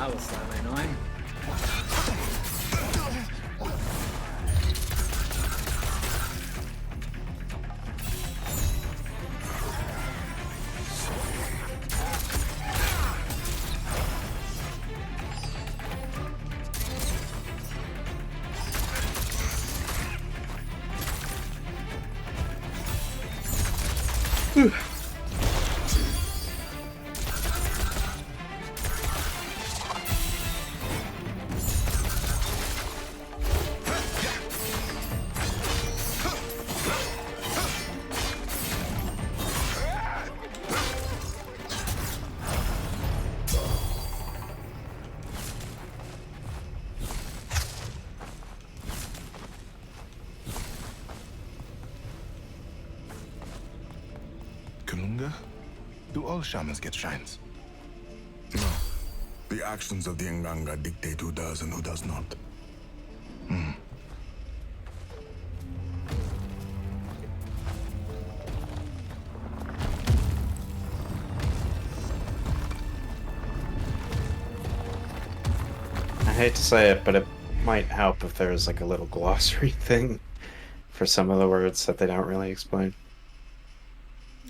that was slightly annoying. Kulunga? Do all shamans get shrines? No. The actions of the Nganga dictate who does and who does not. I hate to say it, but it might help if there was like a little glossary thing for some of the words that they don't really explain.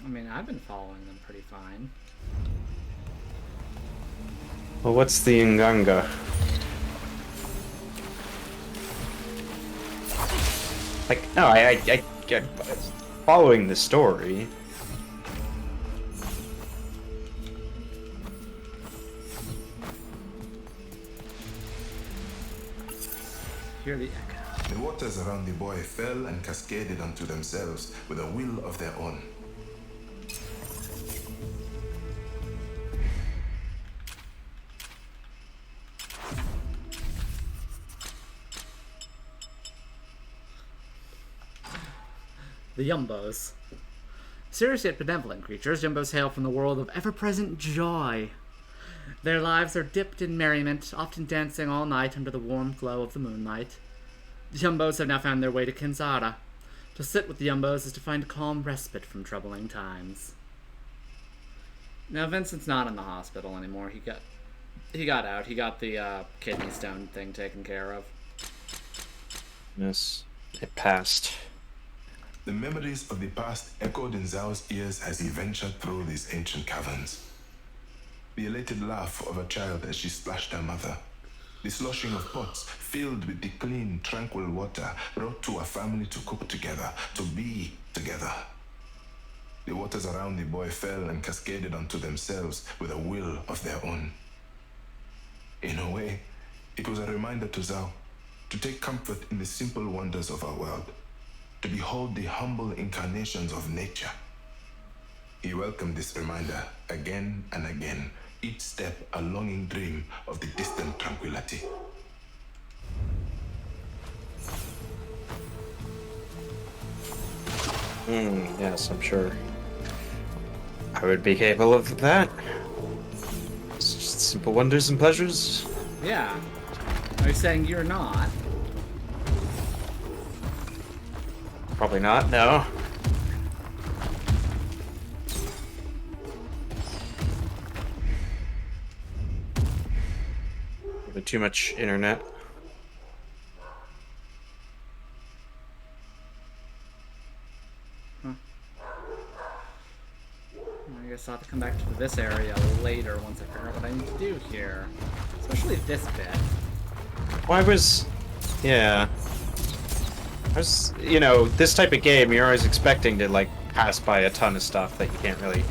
I mean, I've been following them pretty fine. Well, what's the Nganga? Like, no, I following the story. Hear the echo. The waters around the boy fell and cascaded onto themselves with a will of their own. The Yumbos. Serious yet benevolent creatures, Yumbos hail from the world of ever-present joy. Their lives are dipped in merriment, often dancing all night under the warm glow of the moonlight. The Yumbos have now found their way to Kenzera. To sit with the Yumbos is to find calm respite from troubling times. Now Vincent's not in the hospital anymore. He got out. He got the kidney stone thing taken care of. Yes, it passed. The memories of the past echoed in ZAU's ears as he ventured through these ancient caverns. The elated laugh of a child as she splashed her mother. The sloshing of pots filled with the clean, tranquil water brought to a family to cook together, to be together. The waters around the boy fell and cascaded onto themselves with a will of their own. In a way, it was a reminder to ZAU to take comfort in the simple wonders of our world, to behold the humble incarnations of nature. He welcomed this reminder again and again, each step a longing dream of the distant tranquility. Yes, I'm sure I would be capable of that. It's just simple wonders and pleasures. Yeah. Are you saying you're not? Probably not, no. Bit too much internet. I guess I'll have to come back to this area later once I figure out what I need to do here. Especially this bit. Well, yeah. You know, this type of game, you're always expecting to, like, pass by a ton of stuff that you can't really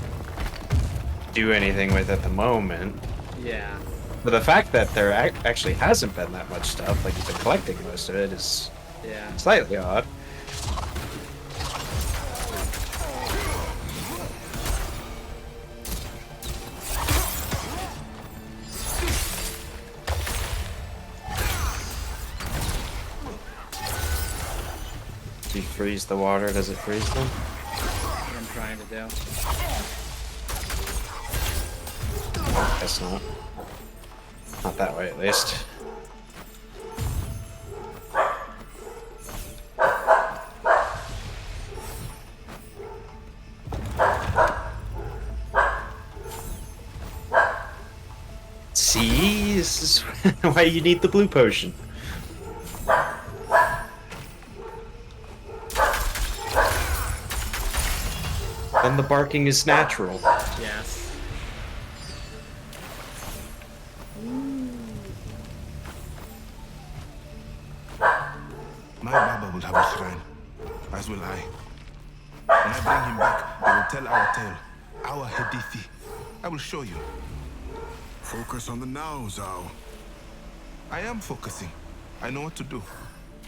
do anything with at the moment. Yeah. But the fact that there actually hasn't been that much stuff, like you've been collecting most of it, is slightly odd. If you freeze the water, does it freeze them? That's what I'm trying to do. Guess not. Not that way, at least. See? This is why you need the blue potion. Then the barking is natural. Yes. My Baba will have a shrine, as will I. When I bring him back, we will tell our tale, our Hedithi. I will show you. Focus on the now, ZAU. I am focusing. I know what to do.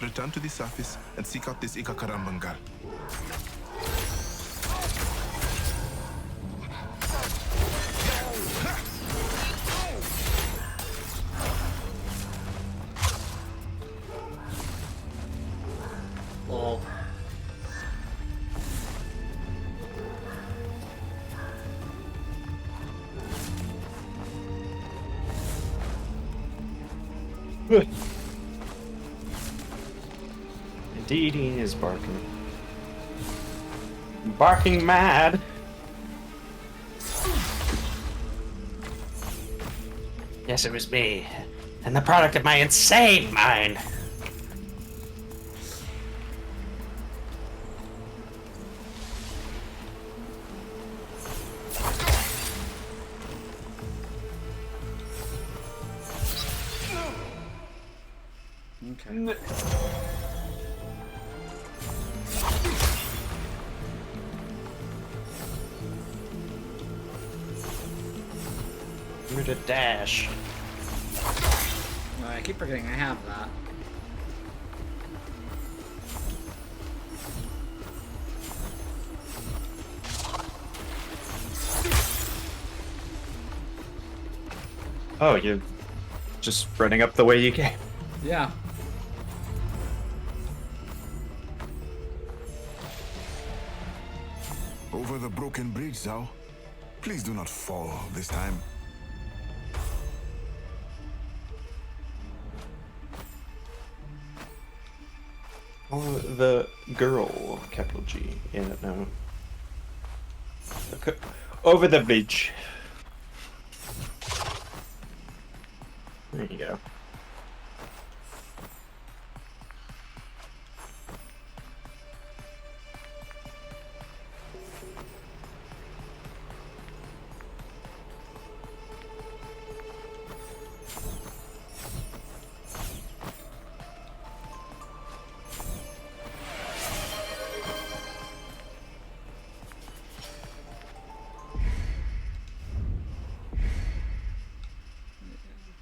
Return to the surface and seek out this Ikakarambangal. Lol. Indeed, he is barking. Barking mad. Yes, it was me. And the product of my insane mind. Okay. Remember to dash. Oh, I keep forgetting I have that. Oh, you're just running up the way you came. Yeah. Over the broken bridge, ZAU. Please do not fall this time. Oh, the girl, capital G. Yeah, no. Okay. Over the bridge. There you go.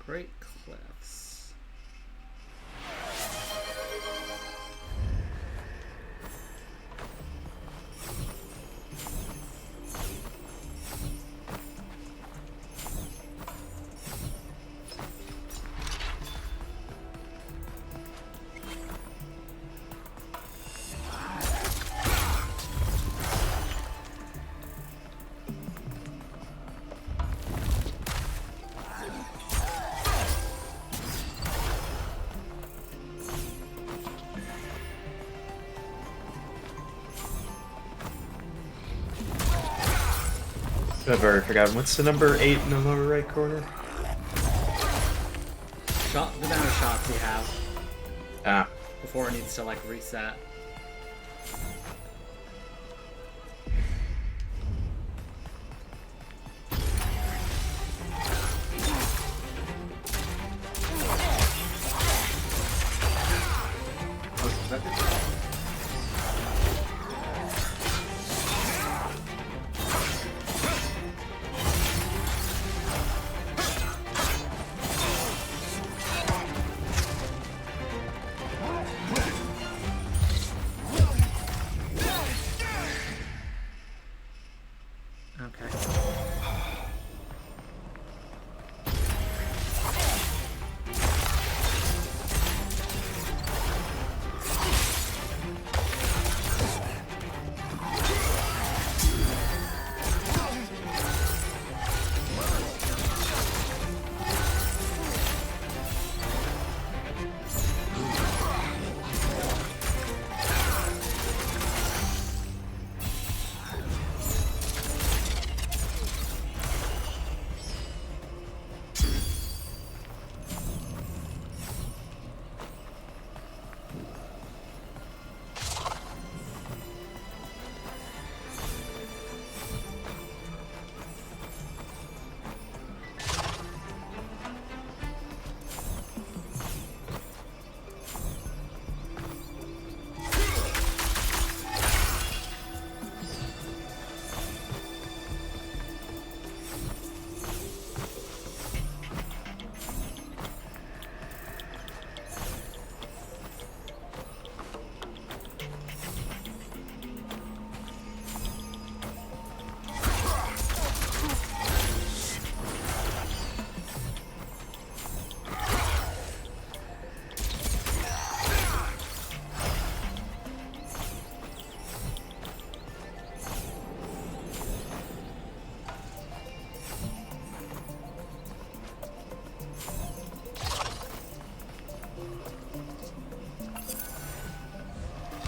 Great Cliffs. I've already forgotten. What's the number 8 in the lower right corner? Shot the amount of shots we have Ah. before it needs to like reset.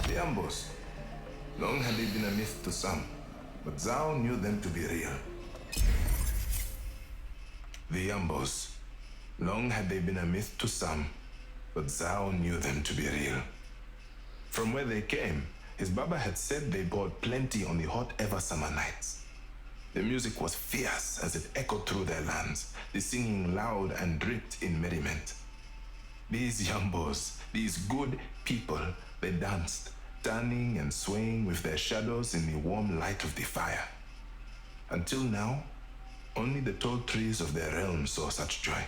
The Ambos. Long had they been a myth to some, but ZAU knew them to be real. The Ambos. Long had they been a myth to some, but ZAU knew them to be real. From where they came, his Baba had said they bought plenty on the hot ever summer nights. The music was fierce as it echoed through their lands, the singing loud and dripped in merriment. These Yambos, these good people, they danced, turning and swaying with their shadows in the warm light of the fire. Until now, Only the tall trees of their realm saw such joy.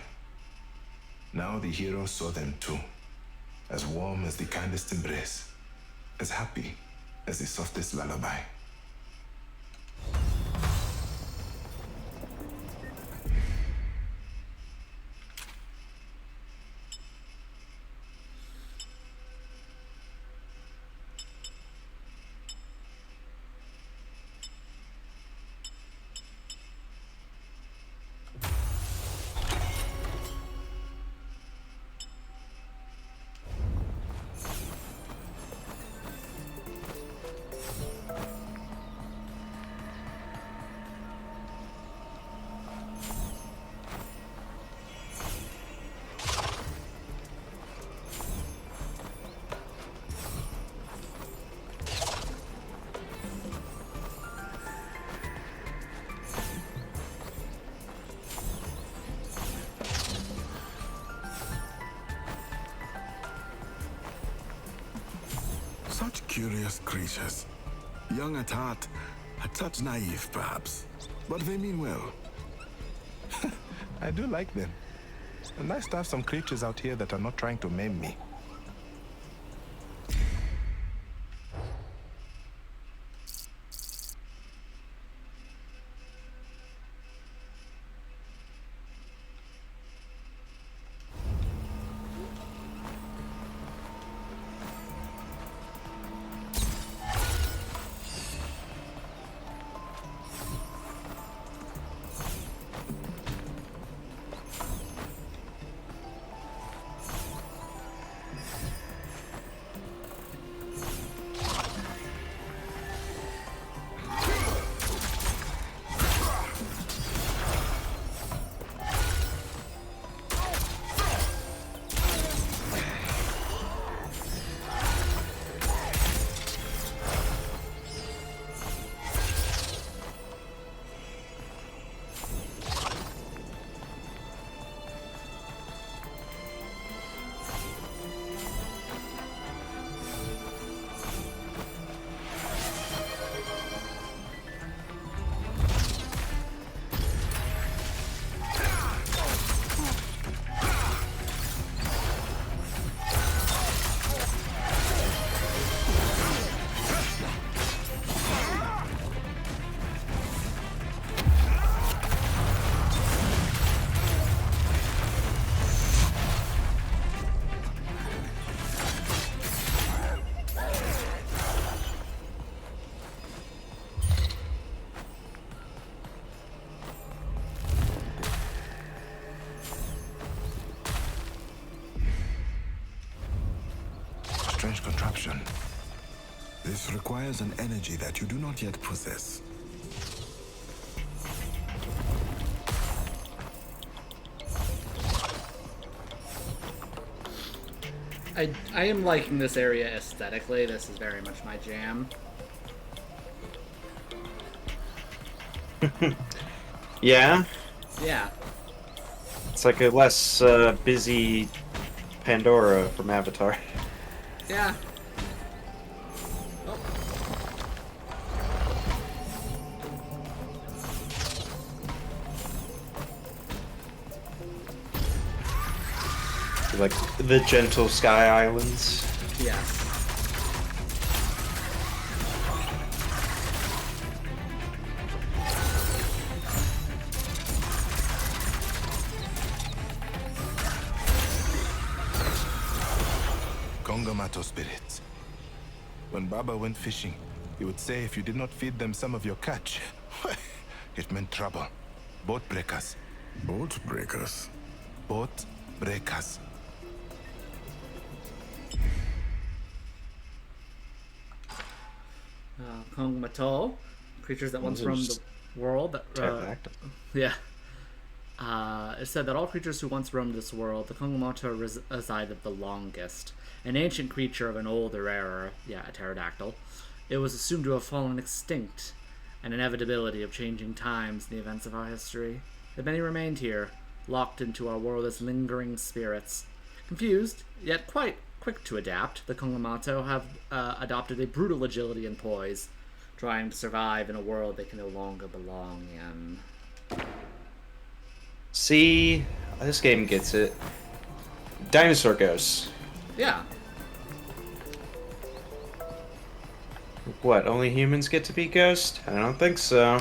Now the heroes saw them too, as warm as the kindest embrace, as happy as the softest lullaby. Such curious creatures. Young at heart, a touch naive perhaps, but they mean well. I do like them. Nice to have some creatures out here that are not trying to maim me. Strange contraption. This requires an energy that you do not yet possess. I am liking this area aesthetically. This is very much my jam. Yeah? Yeah. It's like a less busy Pandora from Avatar. Yeah. Oh. Like the gentle Sky Islands. Yes. Kongamato spirits. When Baba went fishing, he would say if you did not feed them some of your catch, it meant trouble. Boat breakers. Boat breakers. Boat breakers. Kong Matol, creatures that once Those are roamed just the world. That, pterodactyl. yeah. It said that all creatures who once roamed this world, the Kongamato resided the longest. An ancient creature of an older era, yeah, a pterodactyl. It was assumed to have fallen extinct, an inevitability of changing times in the events of our history. Yet many remained here, locked into our world as lingering spirits. Confused, yet quite quick to adapt, the Kongamato have adopted a brutal agility and poise, trying to survive in a world they can no longer belong in. See, this game gets it. Dinosaur ghosts. Yeah. What, only humans get to be ghost? I don't think so.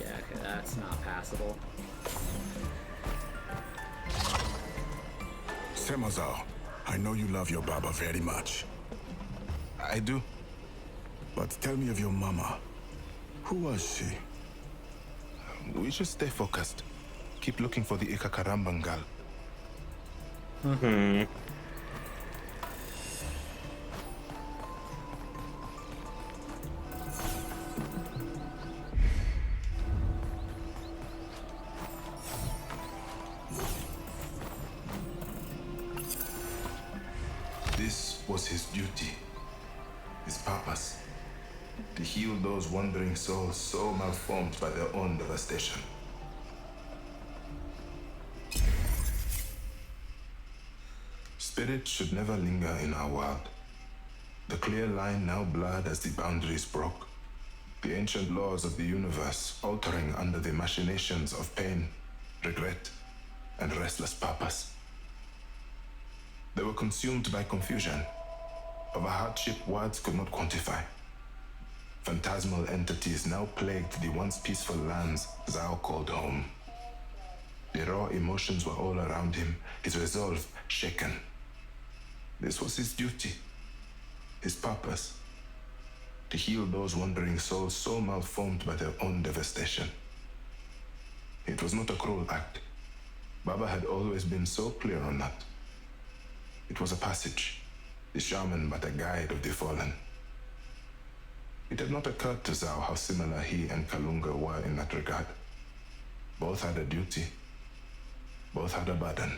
Yeah, okay, that's not passable. Semazao, I know you love your Baba very much. I do. But tell me of your mama. Who was she? We should stay focused. Keep looking for the Ikakarambangal. This was his duty, his purpose, to heal those wandering souls so malformed by their own devastation. Spirit should never linger in our world. The clear line now blurred as the boundaries broke. The ancient laws of the universe altering under the machinations of pain, regret, and restless purpose. They were consumed by confusion, of a hardship words could not quantify. Phantasmal entities now plagued the once peaceful lands ZAU called home. The raw emotions were all around him, his resolve shaken. This was his duty, his purpose, to heal those wandering souls so malformed by their own devastation. It was not a cruel act. Baba had always been so clear on that. It was a passage, the shaman but a guide of the fallen. It had not occurred to ZAU how similar he and Kalunga were in that regard. Both had a duty, both had a burden.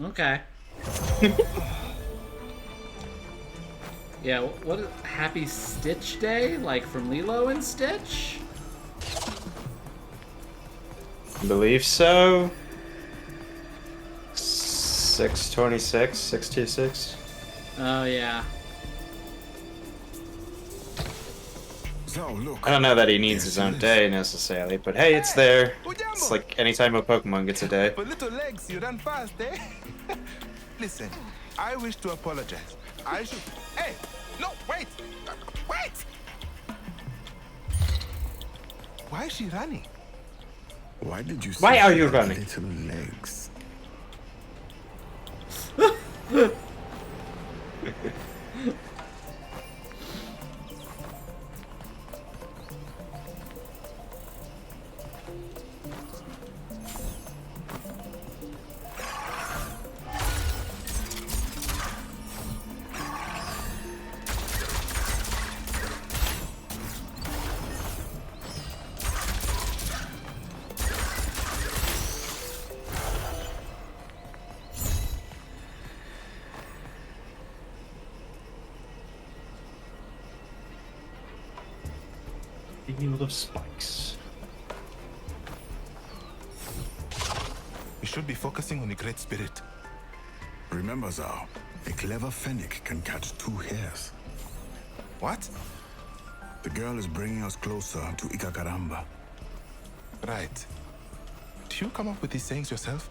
Okay. Yeah, what is Happy Stitch Day? Like from Lilo and Stitch? Believe so. 626, 626. Oh, yeah. Zao, look. I don't know that he needs his own day necessarily, but hey, it's there. It's like anytime a Pokemon gets a day. For little legs, you run fast, eh? Listen, I wish to apologize. I should... Hey! No, wait! Wait! Why is she running? Why did you Why say are she you had running? little legs? Field of Spikes. We should be focusing on the Great Spirit. Remember, Zao, a clever fennec can catch two hares. What? The girl is bringing us closer to Ikakaramba. Right. Do you come up with these sayings yourself?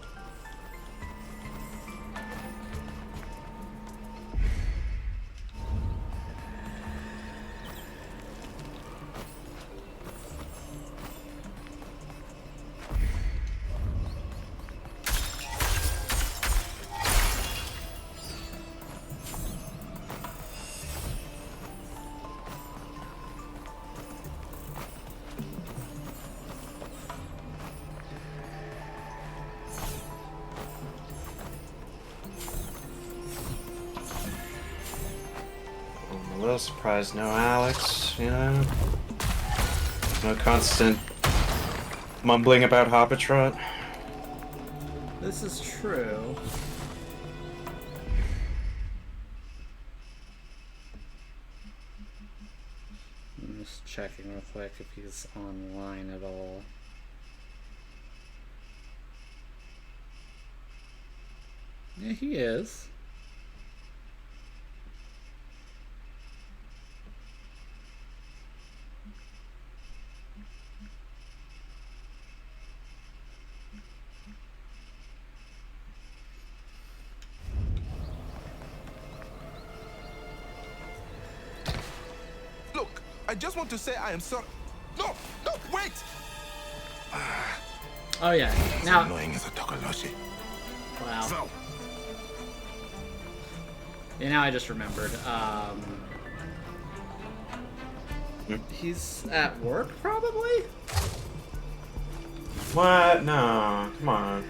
little surprised no Alex, you know? No constant mumbling about Hobbitrot. This is true. I'm just checking real quick if he's online at all. Yeah, he is. Look, I just want to say I am sorry. No, no, wait! Oh yeah. As Now, annoying as a Tokoloshi. wow. So, Yeah, now I just remembered. He's at work, probably? What? No, come on.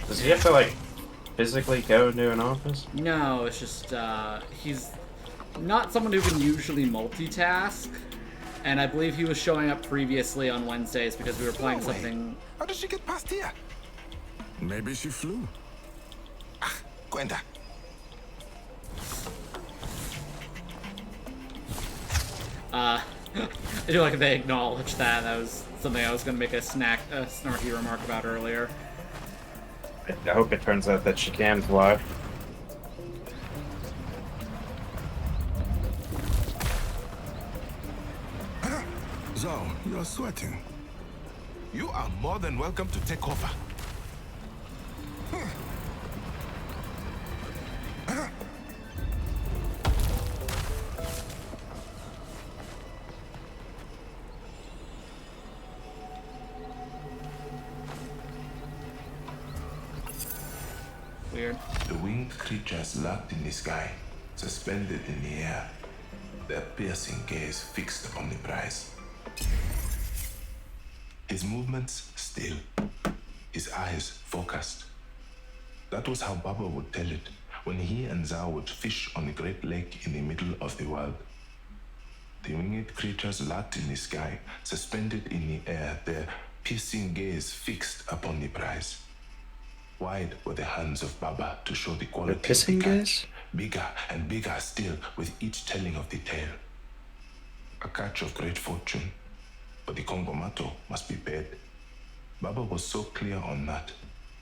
Does he have to, like, physically go into an office? No, it's just, he's not someone who can usually multitask. And I believe he was showing up previously on Wednesdays because we were playing No way. something. How did she get past here? maybe she flew. Gwenda. I do like they acknowledge that. That was something I was going to make a snarky remark about earlier. I hope it turns out that she can fly. ZAU, you're sweating. You are more than welcome to take over. Weird. The winged creatures locked in the sky, suspended in the air, their piercing gaze fixed upon the prize. His movements still, his eyes focused. That was how Baba would tell it when he and ZAU would fish on the great lake in the middle of the world. The winged creatures locked in the sky, suspended in the air, their piercing gaze fixed upon the prize. Wide were the hands of Baba to show the quality of the pissing catch, gaze? bigger and bigger still with each telling of the tale. A catch of great fortune, but the Kongomato must be paid. Baba was so clear on that,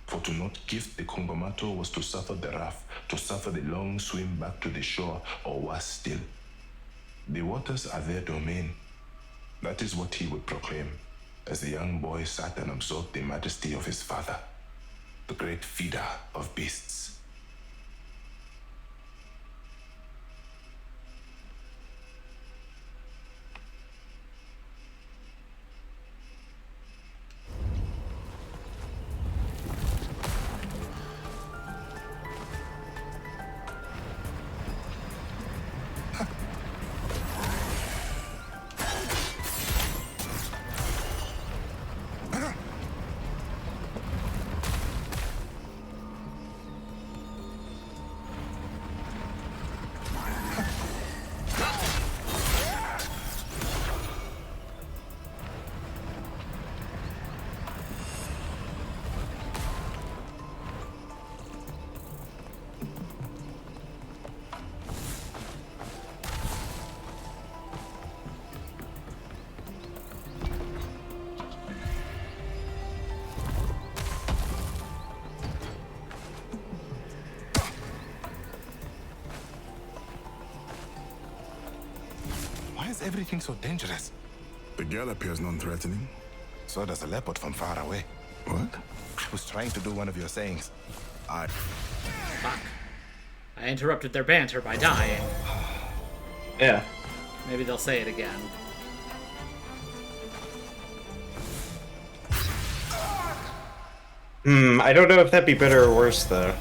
for to not gift the Kongomato was to suffer the wrath, to suffer the long swim back to the shore, or worse still. The waters are their domain. That is what he would proclaim, as the young boy sat and absorbed the majesty of his father, the great feeder of beasts. Why is everything so dangerous? The girl appears non-threatening. So does a leopard from far away. What? I was trying to do one of your sayings. Fuck. I interrupted their banter by dying. Yeah. Maybe they'll say it again. I don't know if that'd be better or worse, though.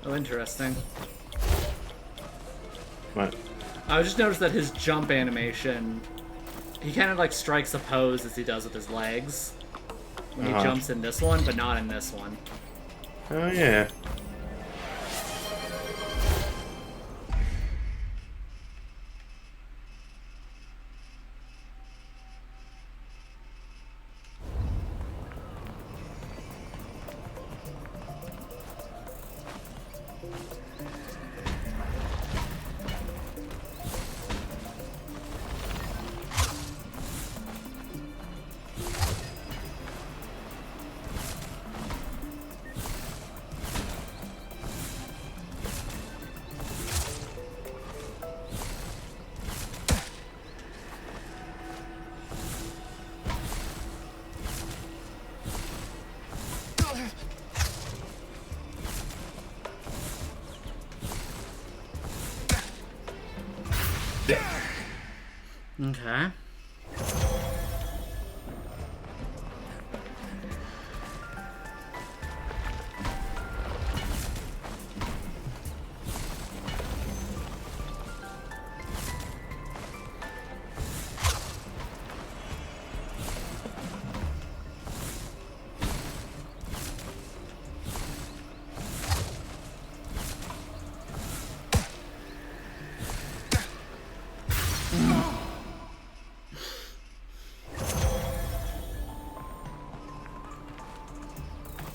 Oh, interesting. What? I just noticed that his jump animation, he kind of like strikes a pose as he does with his legs when he jumps in this one, but not in this one. Oh yeah. Okay.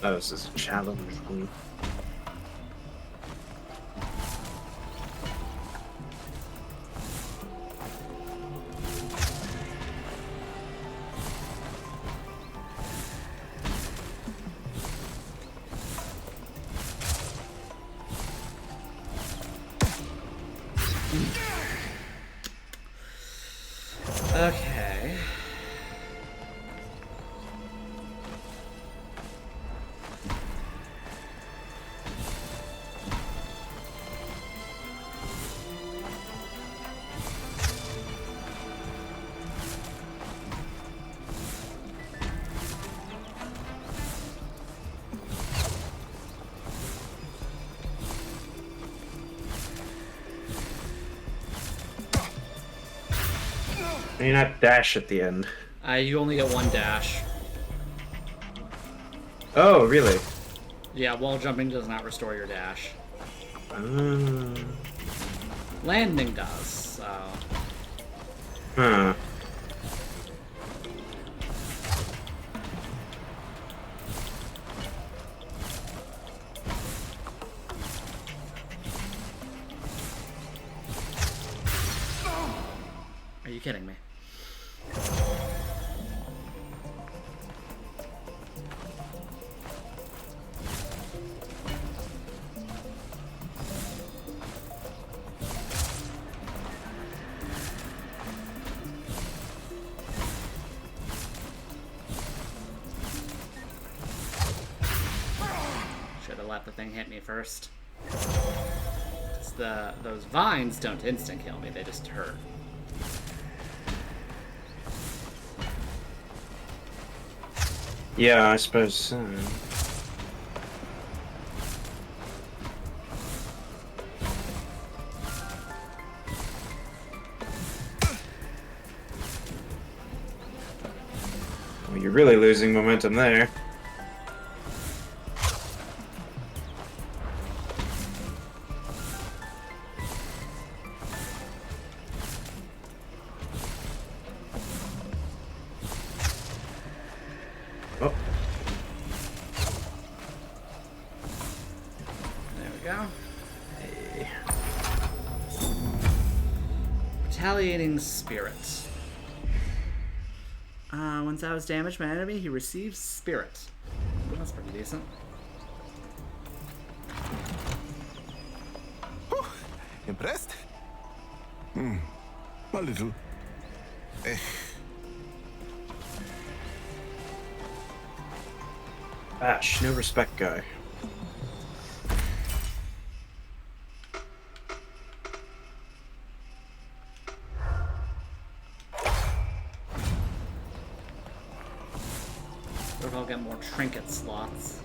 Oh, this is a challenge. Okay. Can you not dash at the end? You only get one dash. Oh, really? Yeah, wall jumping does not restore your dash. Uh, Landing does, so... huh. Are you kidding me? Should have let the thing hit me first. 'Cause those vines don't instant kill me, they just hurt. Yeah, I suppose so. Well, you're really losing momentum there. Oh. There we go. Retaliating Spirit. When ZAU is damaged by an enemy, he receives Spirit. That's pretty decent. Whew. Impressed? A little. Ash, no respect guy. What if I'll get more trinket slots?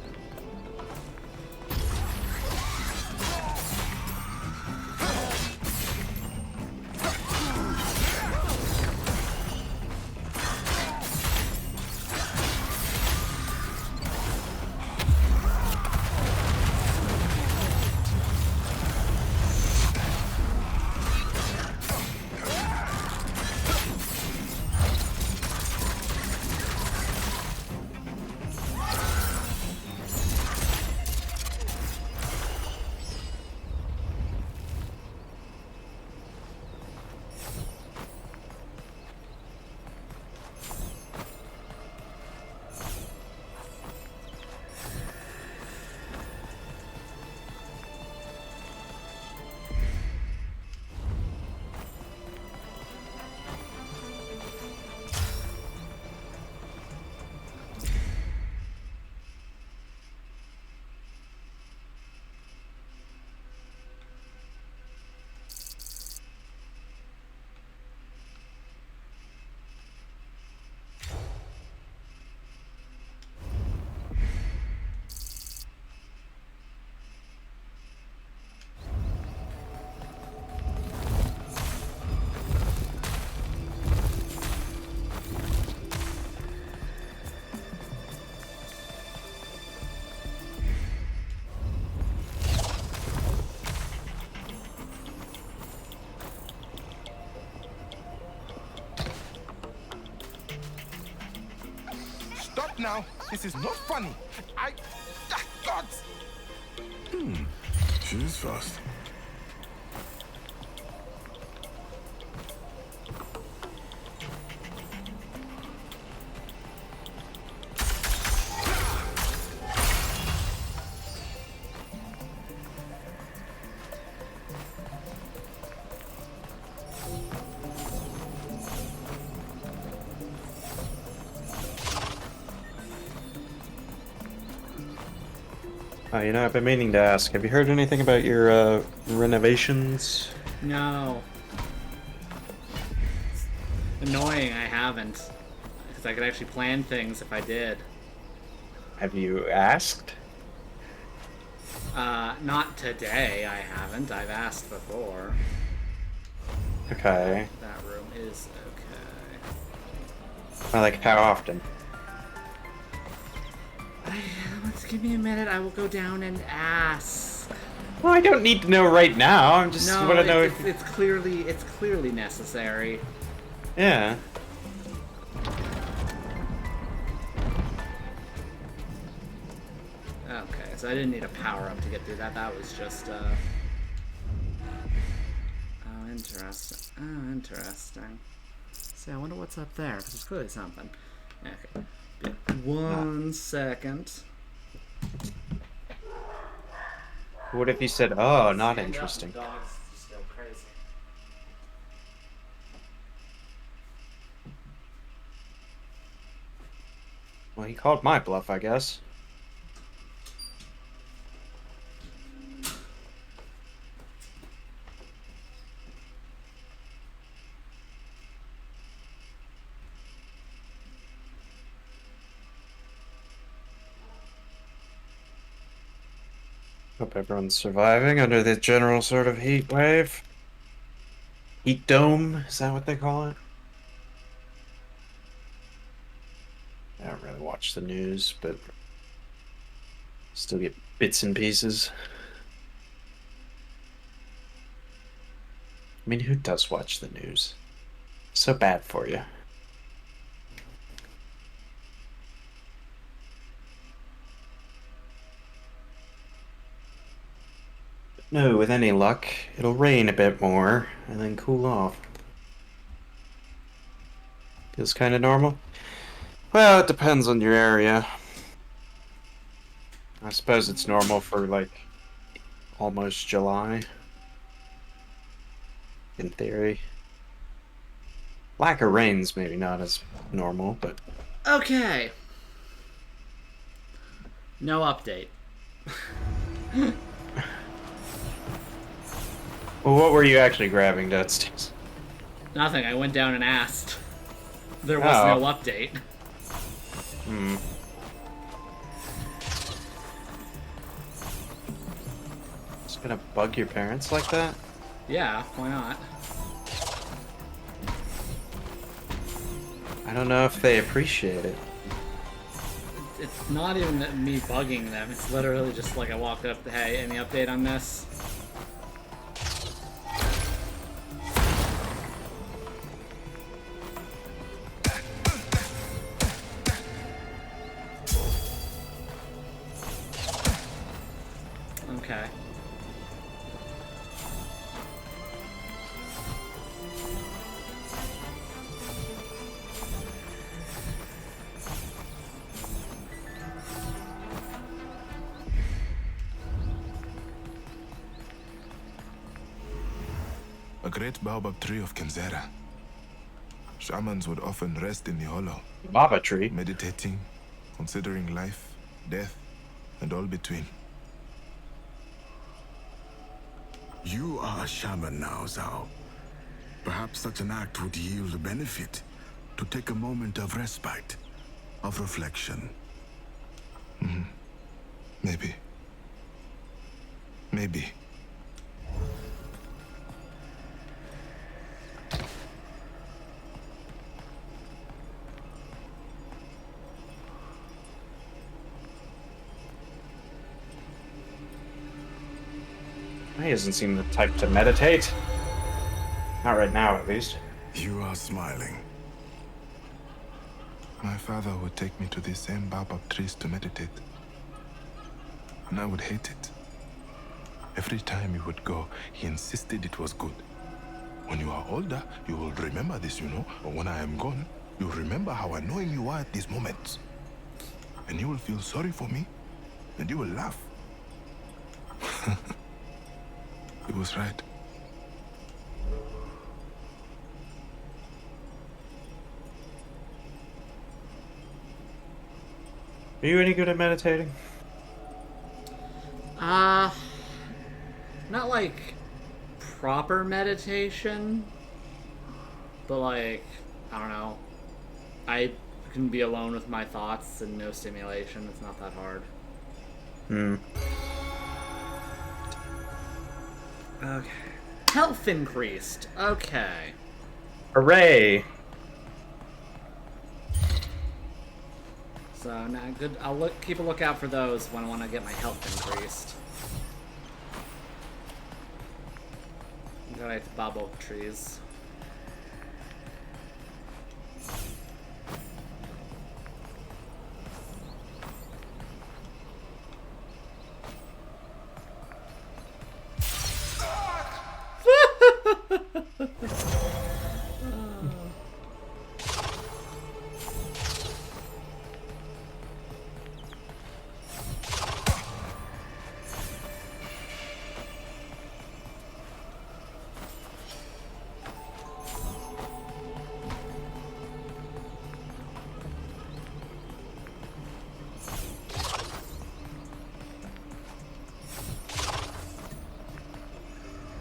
Stop now. This is not funny. God. She is fast. You know, I've been meaning to ask. Have you heard anything about your renovations? No. Annoying, I haven't. Because I could actually plan things if I did. Have you asked? Not today, I haven't. I've asked before. Okay. That room is okay. Like, how often? Let's give me a minute. I will go down and ask. Well, I don't need to know right now. I'm just No, want to know it's clearly necessary. Yeah. Okay, so I didn't need a power up to get through that. That was just Oh, interesting. Oh, interesting. See, I wonder what's up there. Because there's clearly something. Okay. One second. What if you said, "Oh, not interesting"? Dog's still crazy. Well, he called my bluff, I guess. Hope everyone's surviving under the general sort of heat wave. Heat dome, is that what they call it? I don't really watch the news, but still get bits and pieces. I mean, who does watch the news? So bad for you. No, with any luck, it'll rain a bit more and then cool off. Feels kind of normal? Well, it depends on your area. I suppose it's normal for, like, almost July. In theory. Lack of rain's maybe not as normal, but... Okay. No update. Well, what were you actually grabbing, Deadsteins? Nothing. I went down and asked. There was Oh. no update. Hmm. Just gonna bug your parents like that? Yeah, why not? I don't know if they appreciate it. It's not even me bugging them. It's literally just like I walked up to, hey, any update on this? Okay. A great baobab tree of Kenzera. Shamans would often rest in the hollow, Baba tree. meditating, considering life, death, and all between. You are a shaman now, ZAU. Perhaps such an act would yield a benefit. To take a moment of respite, of reflection. Maybe. Maybe. He doesn't seem the type to meditate. Not right now, at least. You are smiling. My father would take me to the same baobab trees to meditate. And I would hate it. Every time he would go, he insisted it was good. When you are older, you will remember this, you know. But when I am gone, you'll remember how annoying you are at these moments. And you will feel sorry for me, and you will laugh. He was right. Are you any good at meditating? Not like proper meditation, but like, I don't know. I can be alone with my thoughts and no stimulation. It's not that hard. Okay. Health increased. Okay. Hooray! So now good. I'll keep a lookout for those when I want to get my health increased. Go back to bubble trees.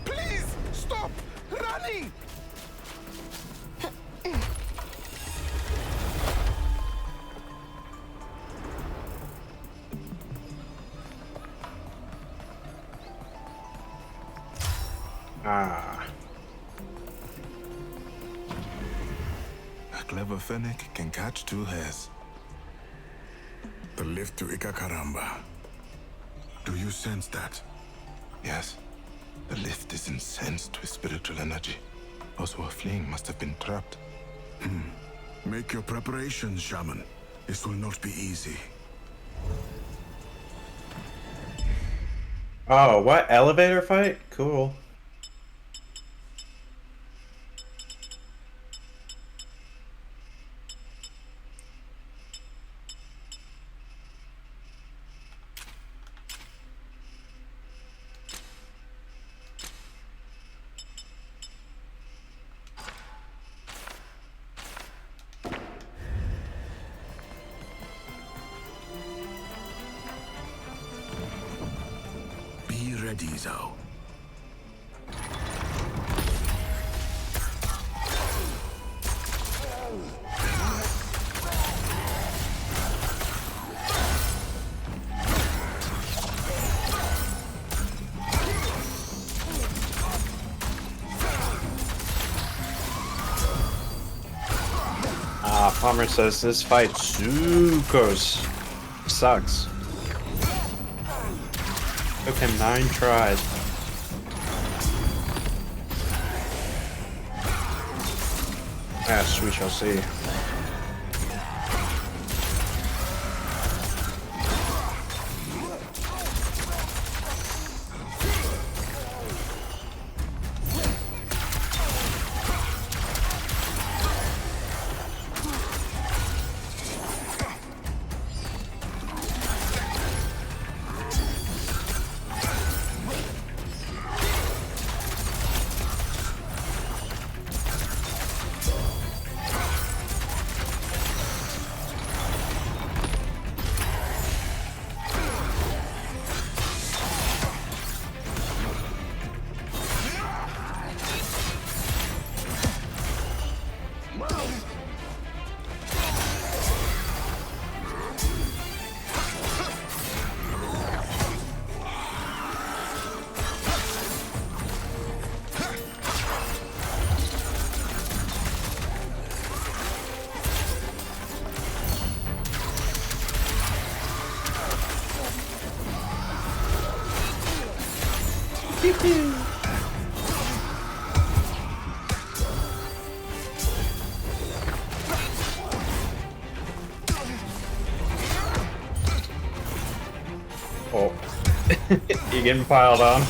Please, stop running! Ah. A clever fennec can catch two hares. The lift to Ikakaramba. Do you sense that? Yes, the lift is incensed with spiritual energy. Those who are fleeing must have been trapped. Make your preparations, shaman. This will not be easy. Oh, what? Elevator fight? Cool. Be ready, ZAU. Palmer says this fight sucks. Sucks. Took him 9 tries. Yes, we shall see. getting piled on.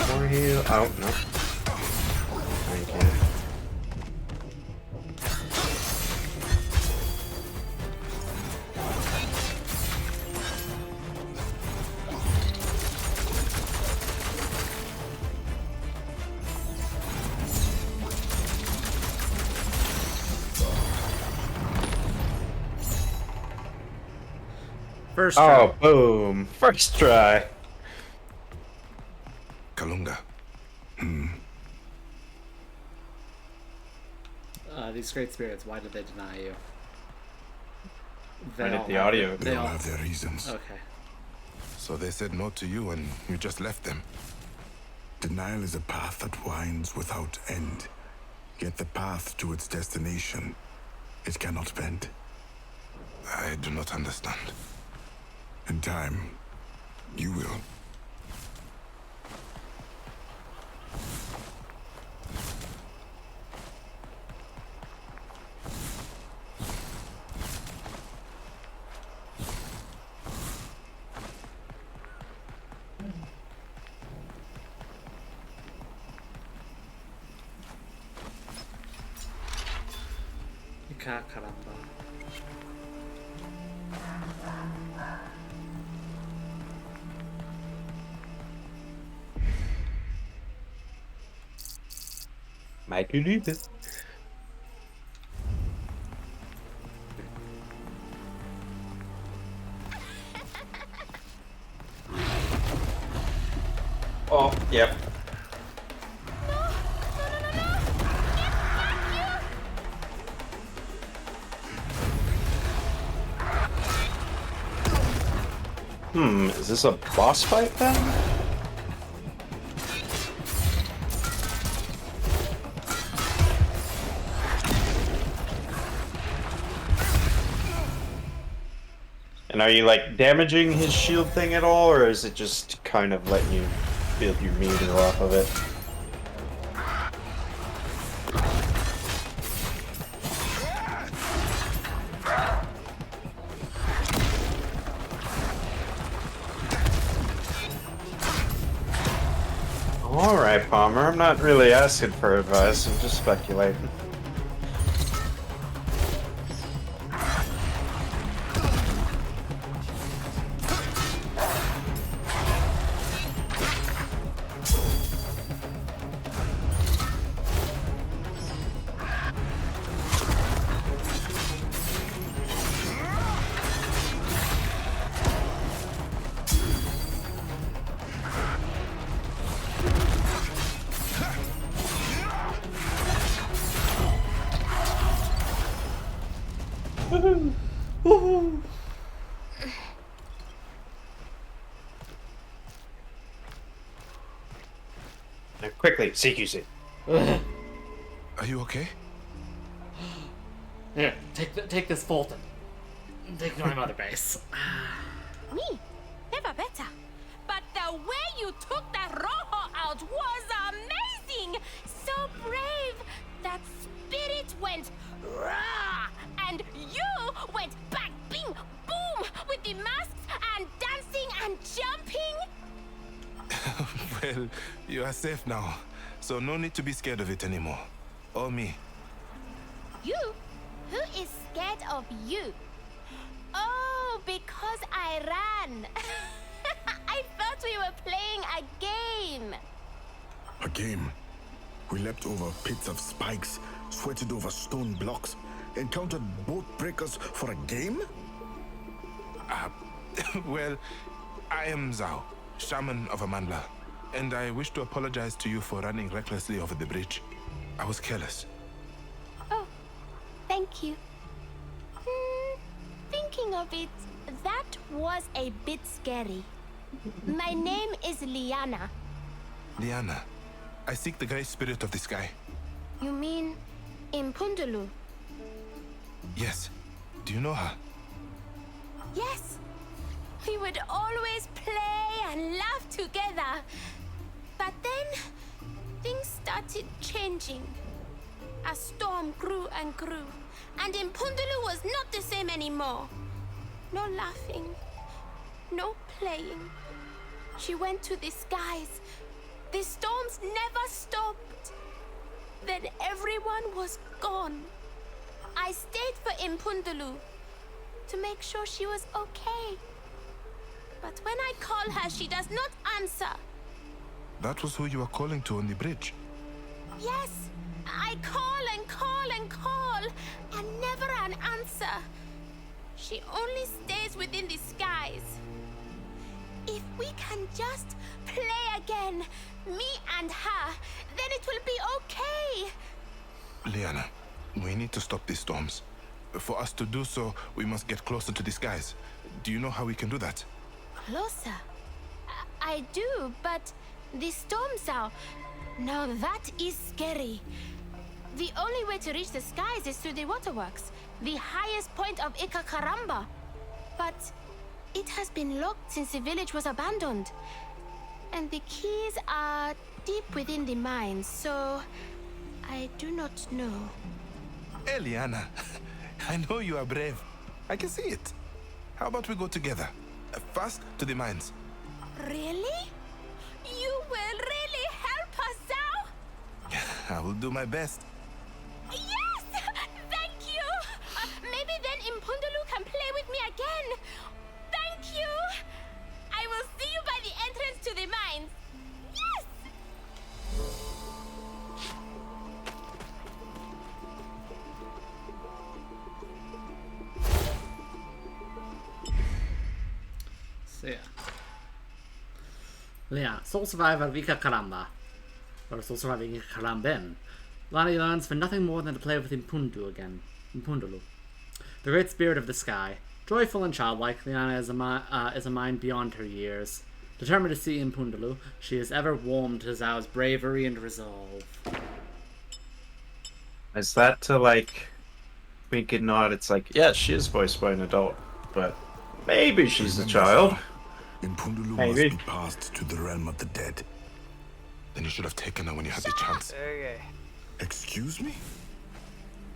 More heal. Oh, no. Thank you. First try. Oh, boom. First try. Kalunga. These great spirits, why did they deny you? Why did all the have- audio- They all have their reasons. Okay. So they said no to you and you just left them. Denial is a path that winds without end. Yet the path to its destination, it cannot bend. I do not understand. In time, you will. Caramba. Michael Lübe. Oh, yep. Is this a boss fight then? And are you like damaging his shield thing at all, or is it just kind of letting you build your meter off of it? Alright, Palmer, I'm not really asking for advice, I'm just speculating. Now, quickly, CQC. Are you okay? Here, take this Fulton. Take it to my mother base. Me? Never better. But the way you took that Rojo out was amazing! So brave! That spirit went rah! And you went bang, bing, boom! With the masks and dancing and jumping! Well, you are safe now, so no need to be scared of it anymore. Or me. You? Who is scared of you? Oh, because I ran. I thought we were playing a game. A game. We leapt over pits of spikes, sweated over stone blocks, encountered boat breakers for a game? Well, I am ZAU, shaman of Amandla, and I wish to apologize to you for running recklessly over the bridge. I was careless. Oh, thank you. Thinking of it, that was a bit scary. My name is Liana. Liana, I seek the great spirit of the sky. You mean Impundulu? Yes. Do you know her? Yes. We would always play and laugh together. But then started changing. A storm grew and grew, and Impundulu was not the same anymore. No laughing, no playing. She went to the skies. The storms never stopped. Then everyone was gone. I stayed for Impundulu to make sure she was okay. But when I call her, she does not answer. That was who you were calling to on the bridge. Yes, I call and call and call, and never an answer. She only stays within the skies. If we can just play again, me and her, then it will be okay. Liana, we need to stop these storms. For us to do so, we must get closer to the skies. Do you know how we can do that? Closer? I do, but the storm ZAU. Now that is scary. The only way to reach the skies is through the waterworks, the highest point of Ikakaramba. But it has been locked since the village was abandoned. And the keys are deep within the mines, so I do not know. Eliana, I know you are brave. I can see it. How about we go together? Fast to the mines. Really? You will really help us, ZAU? I will do my best. Yes! Thank you! Maybe then Impundulu can play with me again. Thank you! I will see you by the entrance to the mines. Yes! So yeah. Yeah, Soul Survivor Vika Karamba. Or Soul Survivor Vika Karamben. Lani learns for nothing more than to play with Impundulu. The great spirit of the sky. Joyful and childlike, Liana is a mind beyond her years. Determined to see Impundulu, she is ever warm to ZAU's bravery and resolve. Is that to, like, wink and nod? It's like, yes, she is voiced by an adult, but maybe she's a child. Impundulu Maybe. must be passed to the realm of the dead. Then you should have taken her when you had the chance. Okay. Excuse me?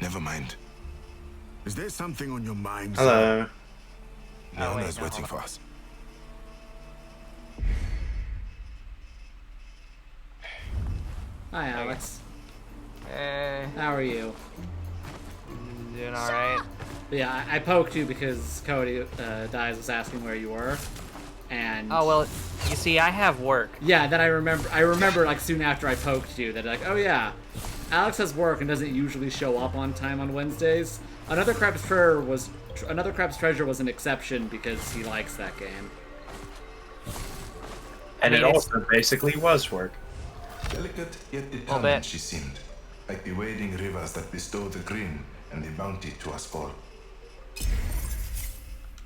Never mind. Is there something on your mind? Hello. Liana wait, is no, waiting hold for on. us. Hi, Alex. Eh, How are you? doing alright. But yeah, I poked you because Cody Dies was asking where you were, and Oh, well, you see, I have work. yeah, then I remember like soon after I poked you that like, oh yeah, Alex has work and doesn't usually show up on time on Wednesdays. Another Crab's Treasure was an exception because he likes that game. And I mean, it it's- also basically was work. Delicate yet bit. determined she seemed, like the wading rivers that bestow the green and the bounty to us all.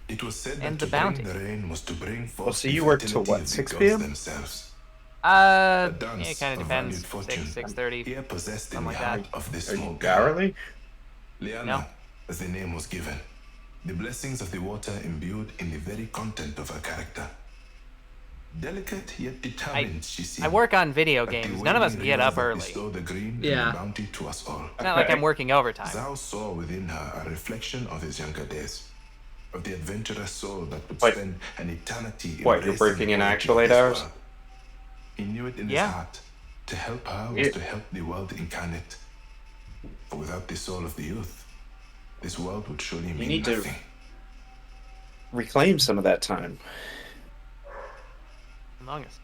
It was said And that the to bounty. bring the rain was to bring forth so the you work till fertility what, of the 6 gods p.m.? themselves. A Yeah, dance it kind of depends. valued fortune, 6:30. here possessed in something the like heart that. of this Are small you girl. hourly? Liana, No. as the name was given, the blessings of the water imbued in the very content of her character. Delicate yet determined, she seemed. I work on video like the games. None of us wading get up rivers that early. bestow the green Yeah. and the bounty to us all. It's not like I'm working overtime. ZAU saw within her a reflection of his younger days, of the adventurous soul that would Wait. spend an eternity. What, you're embracing working the in quality actual of 8 this hours? world. He knew it in Yeah. his heart. To help her was Yeah. to help the world incarnate. For without the soul of the youth, this world would surely mean need to- nothing. Reclaim some of that time. Among Us.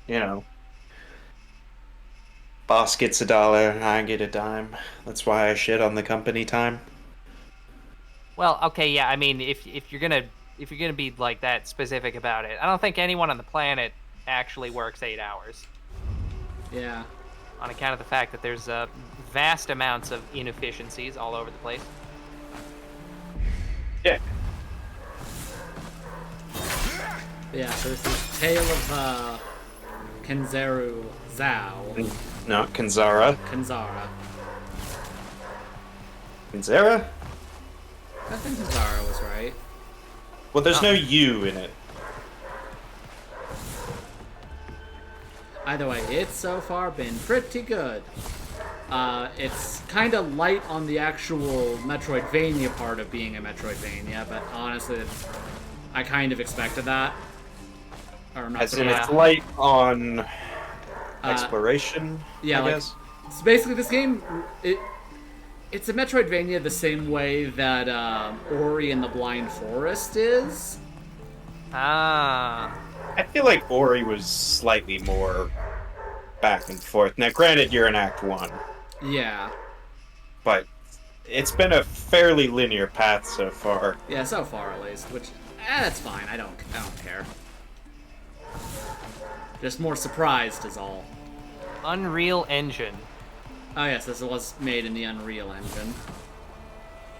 You know. Boss gets $1, I get a dime. That's why I shit on the company time. Well, okay, yeah. I mean, if you're gonna be like that specific about it, I don't think anyone on the planet actually works 8 hours. Yeah. On account of the fact that there's vast amounts of inefficiencies all over the place. Yeah. Yeah, so this is Tale of Kenzera ZAU. No, Kenzera. Kenzara. Kenzera? I think Kenzara was right. Well, there's no U in it. Either way, it's so far been pretty good. It's kind of light on the actual Metroidvania part of being a Metroidvania, but honestly, I kind of expected that. Or not As in, that- it's light on exploration, yeah, I like, guess. so basically this game, it's a Metroidvania the same way that Ori and the Blind Forest is. Ah. I feel like Ori was slightly more back and forth. Now, granted, you're in Act 1, Yeah. but it's been a fairly linear path so far. Yeah, so far at least, which, that's fine, I don't care. Just more surprised is all. Unreal Engine. Oh yes, this was made in the Unreal Engine.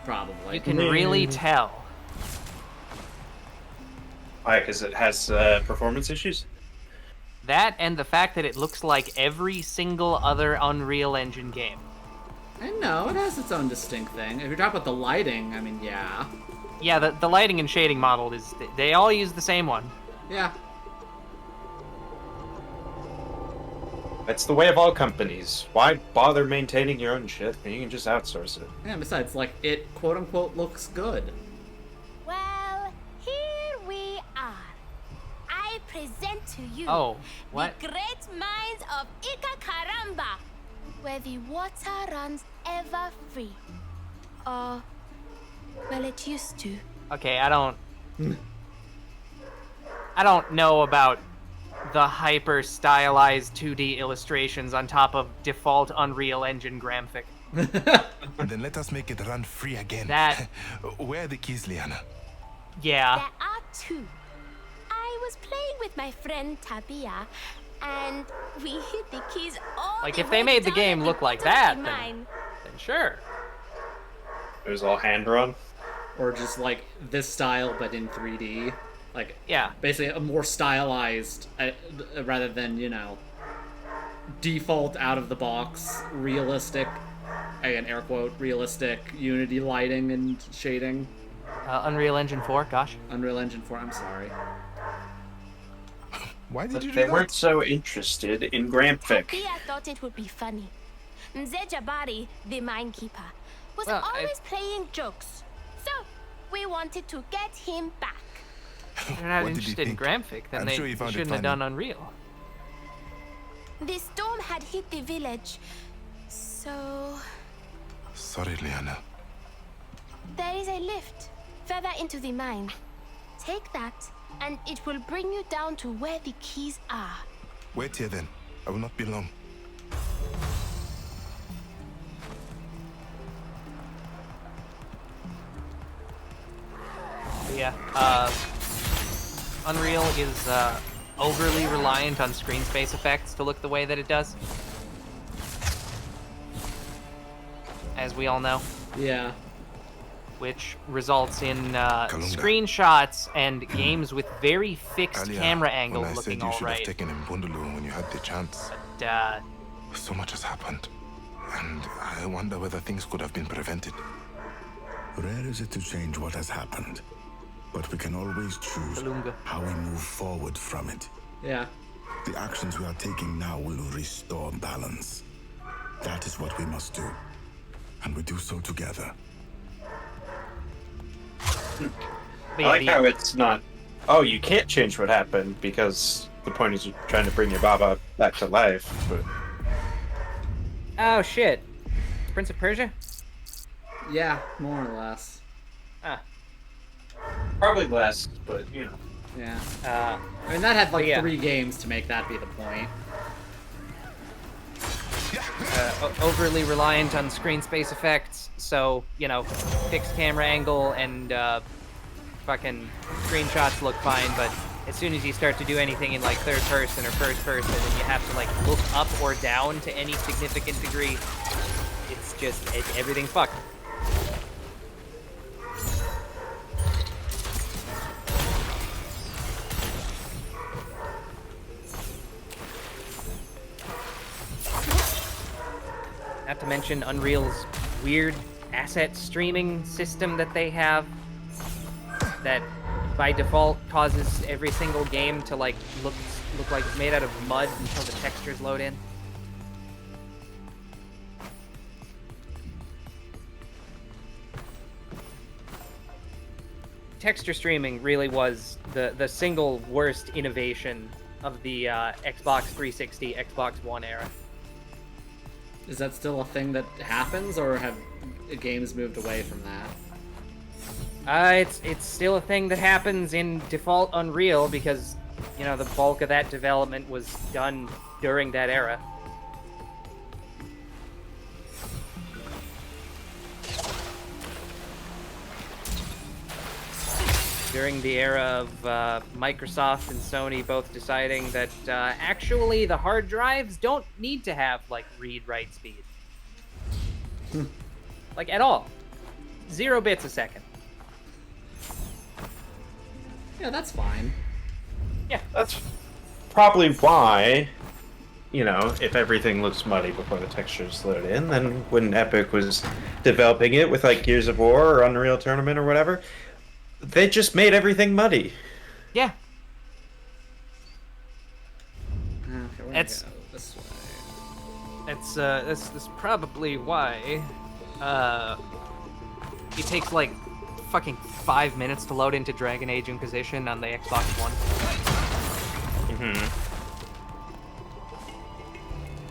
Probably. You can really tell. Why? Because it has performance issues? That and the fact that it looks like every single other Unreal Engine game. And no, it has its own distinct thing. If you're talking about the lighting, I mean, yeah. Yeah, the lighting and shading model is... They all use the same one. Yeah. That's the way of all companies. Why bother maintaining your own shit? You can just outsource it. Yeah, besides, like, it quote-unquote looks good. Well, here we are. I present to you what? the great minds of Ika Karamba, where the water runs ever free. Or, well, it used to. Okay, I don't know about the hyper stylized 2D illustrations on top of default Unreal Engine graphic. Then let us make it run free again. That- Where are the keys, Liana? Yeah. There are two. I was playing with my friend Tabia, and we hid the keys all Like, the if they way made the down game at look like bottom that, of the then- mine. Then sure. It was all hand-drawn? Or just, like, this style, but in 3D. Like, Yeah. basically a more stylized, rather than, you know, default out-of-the-box, realistic, again, air quote, realistic Unity lighting and shading. Unreal Engine 4, gosh. Unreal Engine 4, I'm sorry. Why did But you do they that? weren't so interested in Gramfic. Tabia thought it would be funny. Mzejabari, the minekeeper, was Well, always playing jokes. So, we wanted to get him back. They're not What did he interested in think? graphic, then I'm they sure he found it shouldn't have funny. done Unreal. The storm had hit the village. So, Sorry, Liana. there is a lift further into the mine. Take that, and it will bring you down to where the keys are. Wait here then. I will not be long. But yeah, Unreal is overly reliant on screen space effects to look the way that it does. As we all know. Yeah. Which results in screenshots and games with very fixed Alia, camera when angles I looking said you should have alright. taken Mbundulu when you had the chance. But, So much has happened. And I wonder whether things could have been prevented. Rare is it to change what has happened, but we can always choose Balunga. how we move forward from it. Yeah. The actions we are taking now will restore balance. That is what we must do. And we do so together. but I yeah, like how it's not, oh, you can't change what happened because the point is you're trying to bring your Baba back to life. But Oh shit. Prince of Persia? Yeah, more or less. Ah. probably less, but you know. Yeah. I mean, that had like yeah. 3 games to make that be the point. Overly reliant on screen space effects, so, you know, fixed camera angle and fucking screenshots look fine, but as soon as you start to do anything in like third person or first person and you have to like look up or down to any significant degree, it's just, everything's fucked. Not to mention Unreal's weird asset streaming system that they have that by default causes every single game to like look look like it's made out of mud until the textures load in. Texture streaming really was the single worst innovation of the Xbox 360, Xbox One era. Is that still a thing that happens, or have games moved away from that? It's still a thing that happens in default Unreal because, you know, the bulk of that development was done during that era. During the era of Microsoft and Sony both deciding that actually the hard drives don't need to have, like, read-write speed. Like, at all. 0 bits a second. Yeah, that's fine. Yeah. That's probably why, you know, if everything looks muddy before the textures load in, then when Epic was developing it with, like, Gears of War or Unreal Tournament or whatever, they just made everything muddy. Yeah. Okay, we're That's- gonna go this way. That's probably why it takes like fucking 5 minutes to load into Dragon Age Inquisition on the Xbox One.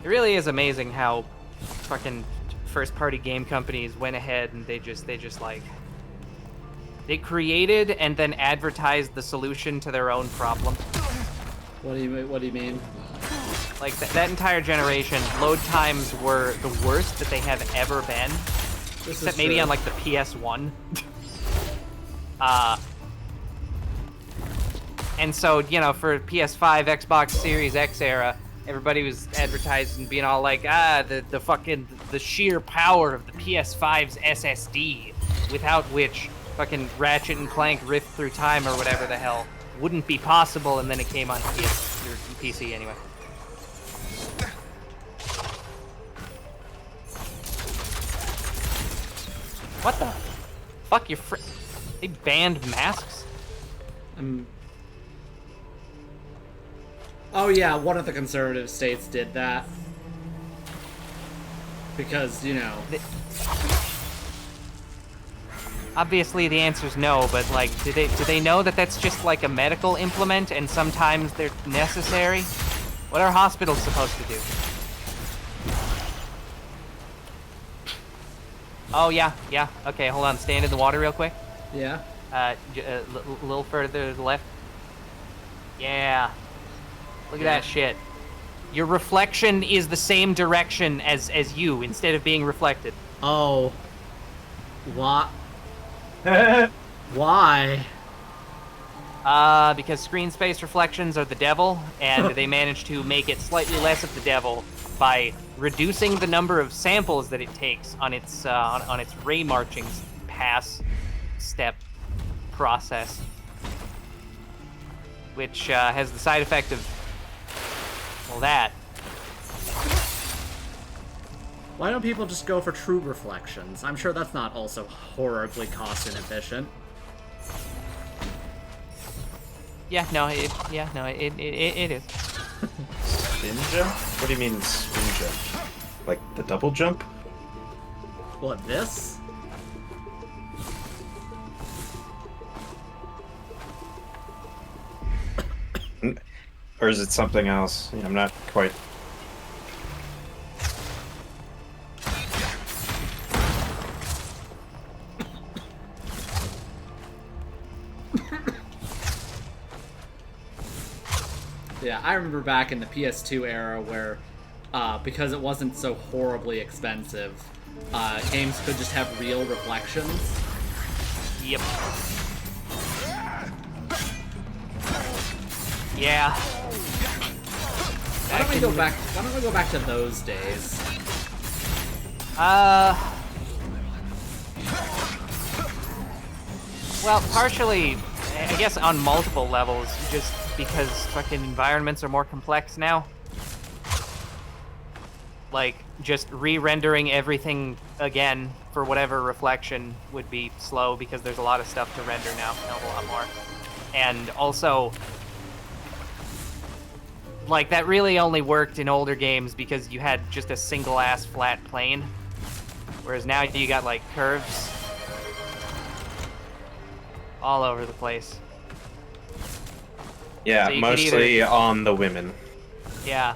It really is amazing how fucking first-party game companies went ahead and they just like they created and then advertised the solution to their own problem. What do you mean? Like that entire generation, load times were the worst that they have ever been. Except maybe on like the PS1. And so, you know, for PS5, Xbox Series X era, everybody was advertised and being all like, the sheer power of the PS5's SSD, without which fucking Ratchet and Clank Rift Through Time or whatever the hell wouldn't be possible, and then it came on PC anyway. What the fuck? They banned masks? Oh yeah, one of the conservative states did that. Because, you know... Obviously the answer's no, but like, do they know that that's just like a medical implement and sometimes they're necessary? What are hospitals supposed to do? Oh yeah, okay, hold on, stand in the water real quick. Yeah? A little further to the left. Yeah. Look at that shit. Your reflection is the same direction as you, instead of being reflected. Oh. What? Why? Because screen space reflections are the devil, and they managed to make it slightly less of the devil by reducing the number of samples that it takes on its ray marching pass step process, which has the side effect of, well, that. Why don't people just go for true reflections? I'm sure that's not also horribly cost inefficient. Yeah, no, it is. Spin jump? What do you mean spin jump? Like the double jump? What, this? Or is it something else? Yeah, I'm not quite... Yeah, I remember back in the PS2 era where, because it wasn't so horribly expensive, games could just have real reflections. Yep. Yeah. Why don't we go back to those days? Well, partially, I guess on multiple levels, just because fucking environments are more complex now. Like, just re-rendering everything again for whatever reflection would be slow because there's a lot of stuff to render now, a lot more. And also, like that really only worked in older games because you had just a single ass flat plane, whereas now you got like curves all over the place. Yeah, So you could mostly on the women. Yeah.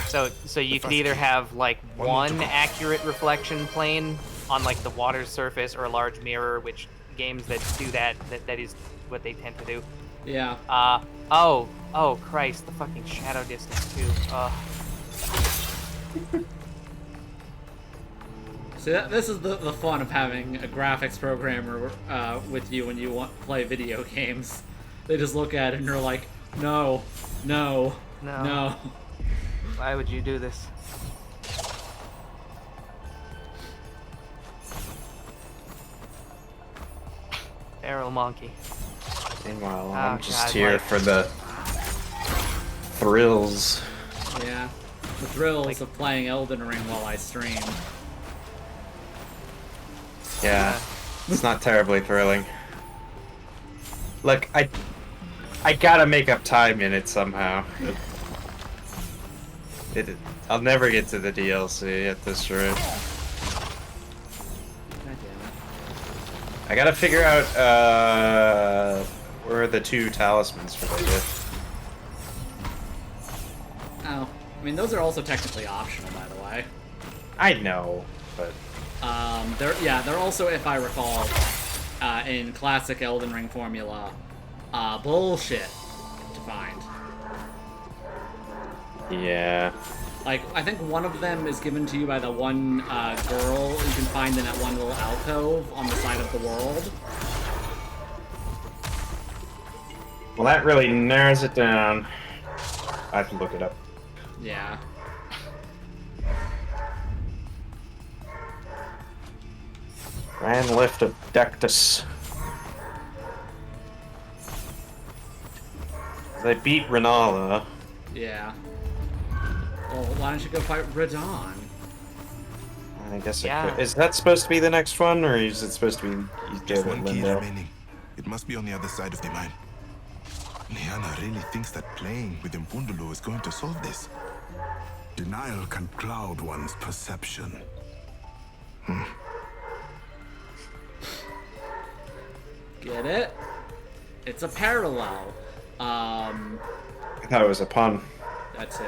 So you could either have like one accurate reflection plane on like the water's surface or a large mirror, which games that do that is what they tend to do. Yeah. Oh Christ, the fucking shadow distance too. See, this is the fun of having a graphics programmer with you when you want to play video games. They just look at it and you're like, no. Why would you do this? Arrow monkey. Meanwhile, Oh, I'm just God, here like- for the thrills. Yeah. The thrills of playing Elden Ring while I stream. Yeah, it's not terribly thrilling. Look, I gotta make up time in it somehow. I'll never get to the DLC at this rate. God damn it. I gotta figure out where are the 2 talismans for later. Oh. I mean, those are also technically optional, by the way. I know, but they're also, if I recall, in classic Elden Ring formula, bullshit to find. yeah. Like, I think one of them is given to you by the one girl you can find in that one little alcove on the side of the world. Well, that really narrows it down. I have to look it up. Yeah. Grand Lift of Dectus. They beat Renala. Yeah. Well, why don't you go fight Radon? I guess Yeah. I could. Is that supposed to be the next one, or is it supposed to be Just David one key Lindo? remaining. It must be on the other side of the mine. Liana really thinks that playing with Impundulu is going to solve this. Denial can cloud one's perception. Get it? It's a parallel. I thought it was a pun. That too.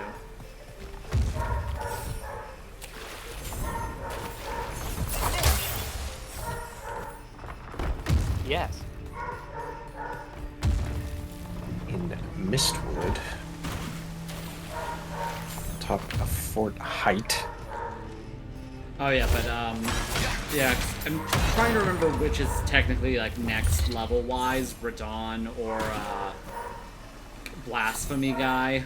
Yes. In Mistwood. Top of Fort Height. Oh yeah, but yeah, I'm trying to remember which is technically like next level wise, Radon or Blasphemy guy.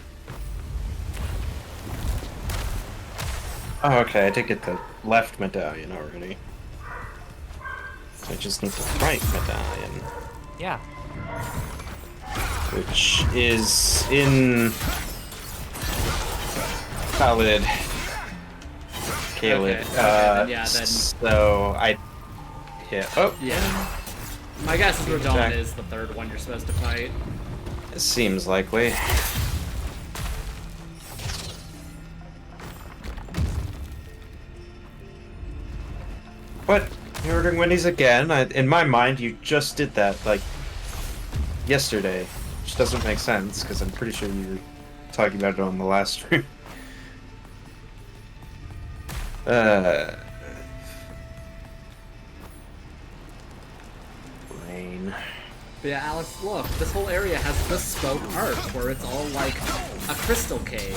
Oh, okay, I did get the left medallion already. So I just need the right medallion, Yeah. which is in Khalid. Okay, then, yeah, then- So yeah. Oh, Yeah. My guess is Radon Jack. is the third one you're supposed to fight. it seems likely. But you're ordering Wendy's again. In my mind, you just did that like yesterday, which doesn't make sense because I'm pretty sure you were talking about it on the last stream. Rain. But yeah, Alex, look, this whole area has bespoke art where it's all like a crystal cave,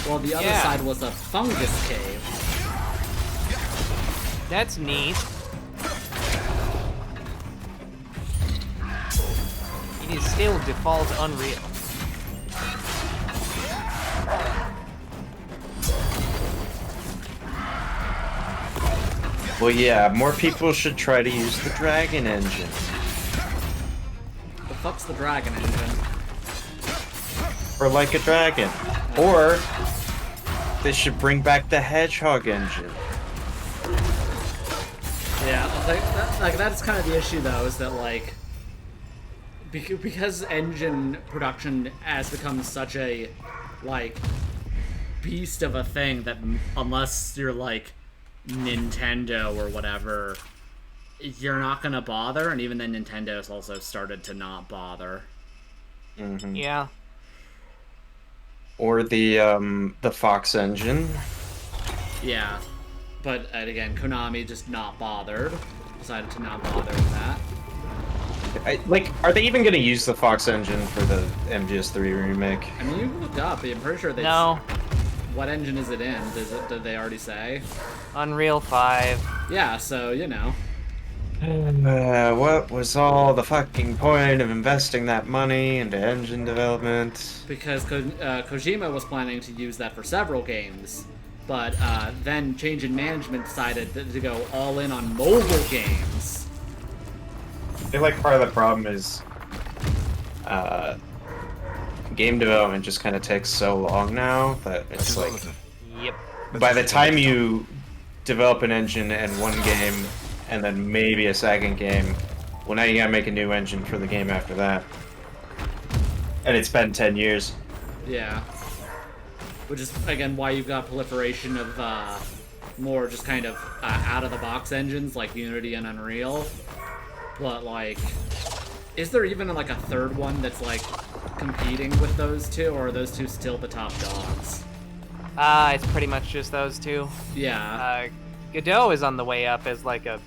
while the other Yeah. side was a fungus cave. That's neat. It is still default Unreal. Well, yeah, more people should try to use the Dragon Engine. The fuck's the dragon engine? Or like a dragon. Or they should bring back the Hedgehog Engine. Yeah, that's kind of the issue though, is that like because engine production has become such a like beast of a thing that unless you're like Nintendo or whatever, you're not gonna bother. And even then, Nintendo's also started to not bother. Mm-hmm. Yeah. Or the Fox engine. Yeah, but again, Konami just not bothered. Decided to not bother with that. Are they even going to use the Fox engine for the MGS3 remake? I mean, you looked up. I'm pretty sure they. No. What engine is it in? Did they already say? Unreal 5. Yeah, so you know. What was all the fucking point of investing that money into engine development? Because Kojima was planning to use that for several games, but then change in management decided to go all in on mobile games. I feel like part of the problem is game development just kind of takes so long now that it's like Yep. by the time you develop an engine and one game and then maybe a second game, well, now you gotta make a new engine for the game after that. And it's been 10 years. Yeah. Which is, again, why you've got proliferation of more just kind of out-of-the-box engines like Unity and Unreal. But, like, is there even, like, a third one that's, like, competing with those two, or are those two still the top dogs? It's pretty much just those two. Yeah. Godot is on the way up as, like, a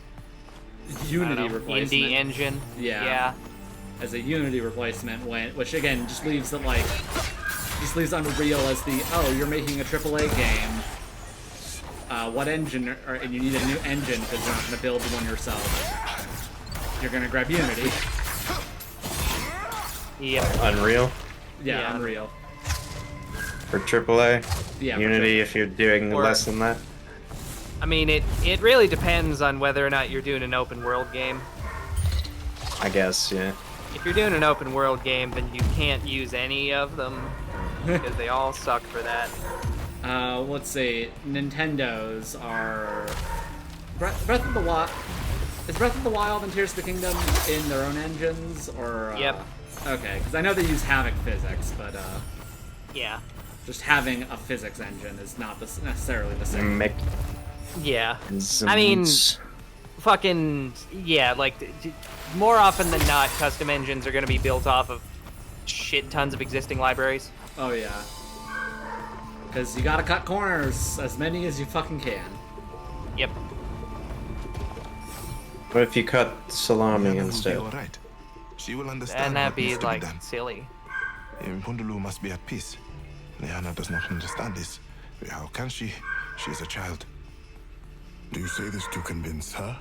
Unity replacement. indie engine. Yeah. As a Unity replacement, which again just leaves it like, just leaves Unreal as the, oh, you're making a AAA game. What engine? And you need a new engine because you're not going to build one yourself. You're going to grab Unity. Yep. Unreal Yeah, Unreal. for AAA. Yeah. Unity if you're doing Or- less than that. I mean, it really depends on whether or not you're doing an open world game. I guess, yeah. If you're doing an open world game, then you can't use any of them because they all suck for that. Let's see. Nintendo's are Breath of the Wild. Is Breath of the Wild and Tears of the Kingdom in their own engines, or? Yep. Okay, because I know they use Havoc physics, but Yeah. just having a physics engine is not necessarily the same. Yeah. I mean, fucking, yeah, like, more often than not, custom engines are going to be built off of shit tons of existing libraries. Oh yeah. Because you gotta cut corners, as many as you fucking can. Yep. What if you cut salami Liana will instead? be all right. She will understand And that'd what be, needs to like, done. silly. Pundulu must be at peace. Liana does not understand this. How can she? She is a child. Do you say this to convince her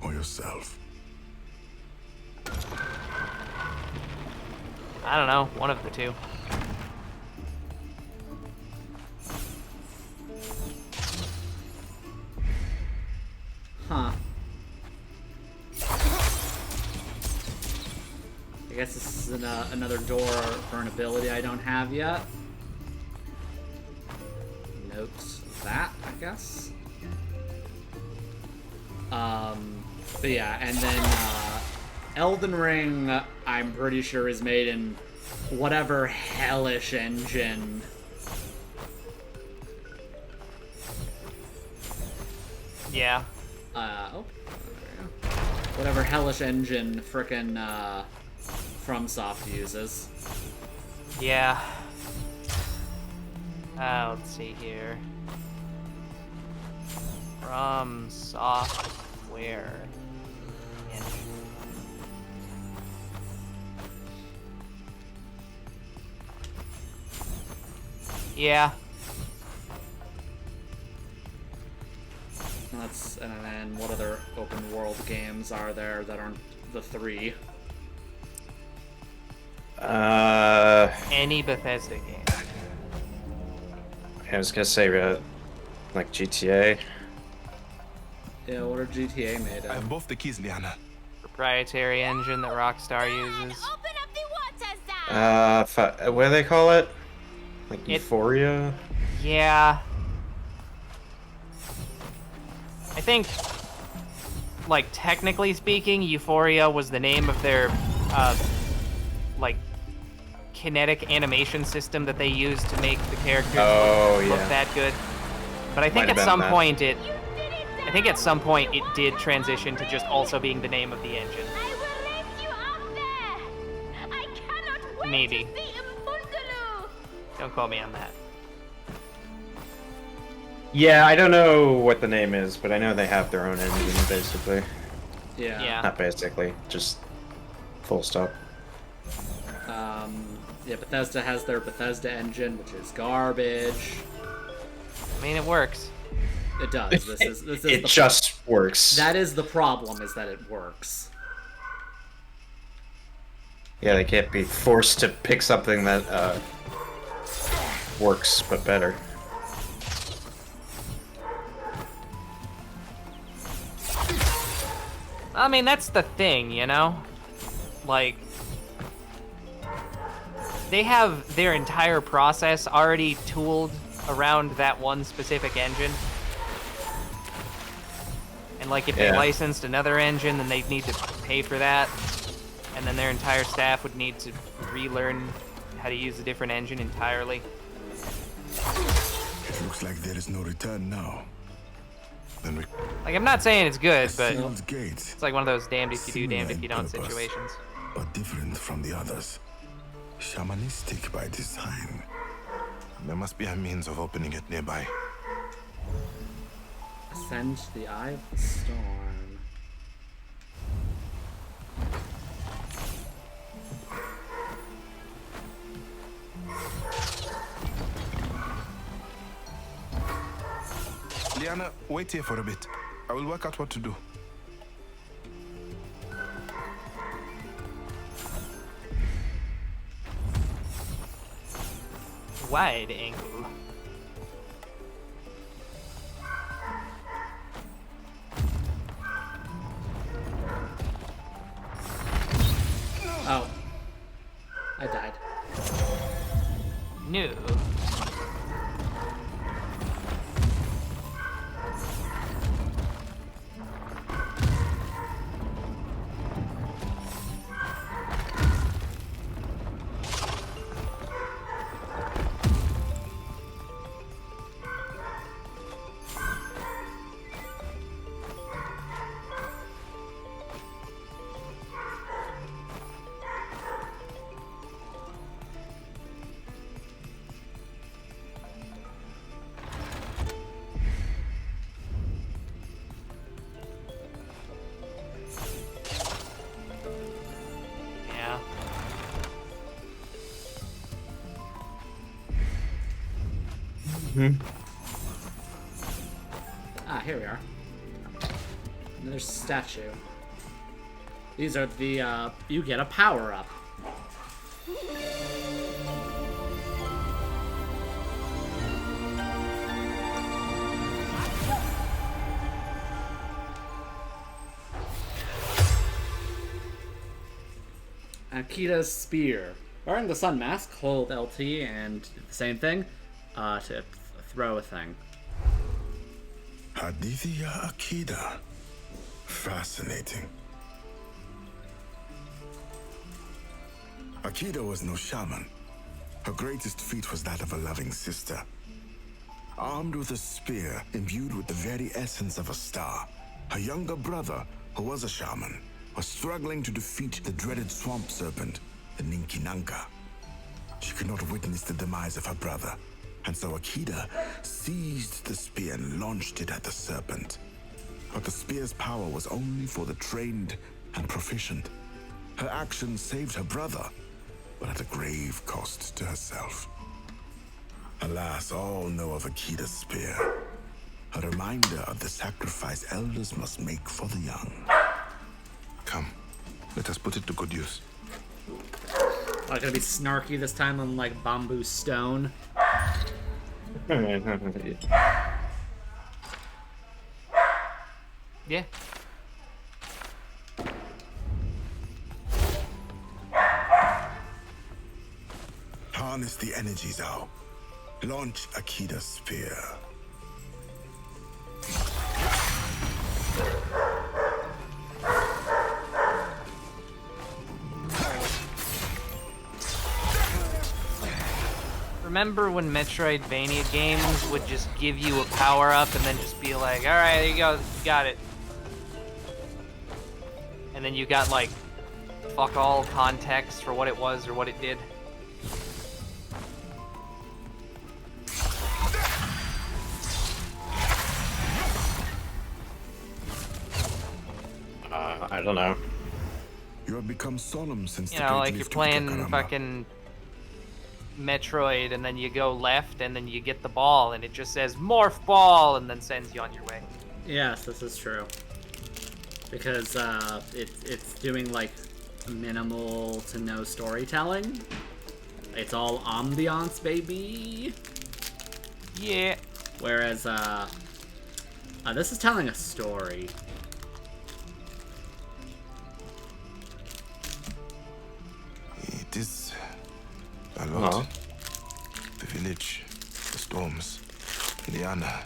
or yourself? I don't know, one of the two. Huh. I guess this is another door for an ability I don't have yet. Note that, I guess. But yeah, and then Elden Ring, I'm pretty sure is made in whatever hellish engine. Yeah. Oh, there we go. Whatever hellish engine frickin' FromSoft uses. Yeah. Let's see here. From software. Yeah. And then what other open world games are there that aren't the three? Any Bethesda game. I was gonna say, like GTA. Yeah, what are GTA made I of? have both the keys, Liana. Proprietary engine that Rockstar uses. Open up the water, ZAU! What do they call it? Like It- Euphoria? Yeah. I think, like, technically speaking, Euphoria was the name of their, like, kinetic animation system that they use to make the characters look that good. But I think at some point it did transition to just also being the name of the engine. I will raise you up there. I cannot wait Maybe. to see Mbungaloo. Don't quote me on that. Yeah, I don't know what the name is, but I know they have their own engine, basically. Yeah. Not basically, just full stop. Yeah, Bethesda has their Bethesda engine, which is garbage. I mean, it works. It does. This is It the just works. That is the problem, is that it works. Yeah, they can't be forced to pick something that works but better. I mean, that's the thing, you know? Like, they have their entire process already tooled around that one specific engine. And, like, if they licensed another engine, then they'd need to pay for that. And then their entire staff would need to relearn how to use a different engine entirely. It looks like there is no return now. Then we Like, I'm not saying it's good, but sealed gate, it's like one of those damned if you do, damned if you don't Similar in purpose. situations. but different from the others. Shamanistic by design. There must be a means of opening it nearby. Ascend to the Eye of the Storm. Liana, wait here for a bit. I will work out what to do. Wide angle. Oh. I died. No. Yeah. Ah, here we are. Another statue. These are the, you get a power-up. Akita's Spear. Wearing the Sun Mask, hold LT and the same thing to throw a thing. Hadithia Akida. Fascinating. Akida was no shaman. Her greatest feat was that of a loving sister. Armed with a spear imbued with the very essence of a star, her younger brother, who was a shaman, was struggling to defeat the dreaded swamp serpent, the Ninkinanka. She could not witness the demise of her brother, and so Akida seized the spear and launched it at the serpent. But the spear's power was only for the trained and proficient. Her action saved her brother, but at a grave cost to herself. Alas, all know of Akida's spear, a reminder of the sacrifice elders must make for the young. Come, let us put it to good use. Am I gonna be snarky this time on like bamboo stone? Yeah. Harness the energy, ZAU. Launch Akida's spear. Remember when Metroidvania games would just give you a power-up and then just be like, alright, there you go, you got it. And then you got, like, fuck all context for what it was or what it did. I don't know. You have become solemn since You the know, great like you're lift of playing Tekarama. fucking Metroid and then you go left and then you get the ball and it just says morph ball and then sends you on your way. Yes, this is true. Because it's doing like minimal to no storytelling. It's all ambiance, baby. Yeah. Whereas this is telling a story. It is a lot. Uh-huh. The village, the storms, Liana.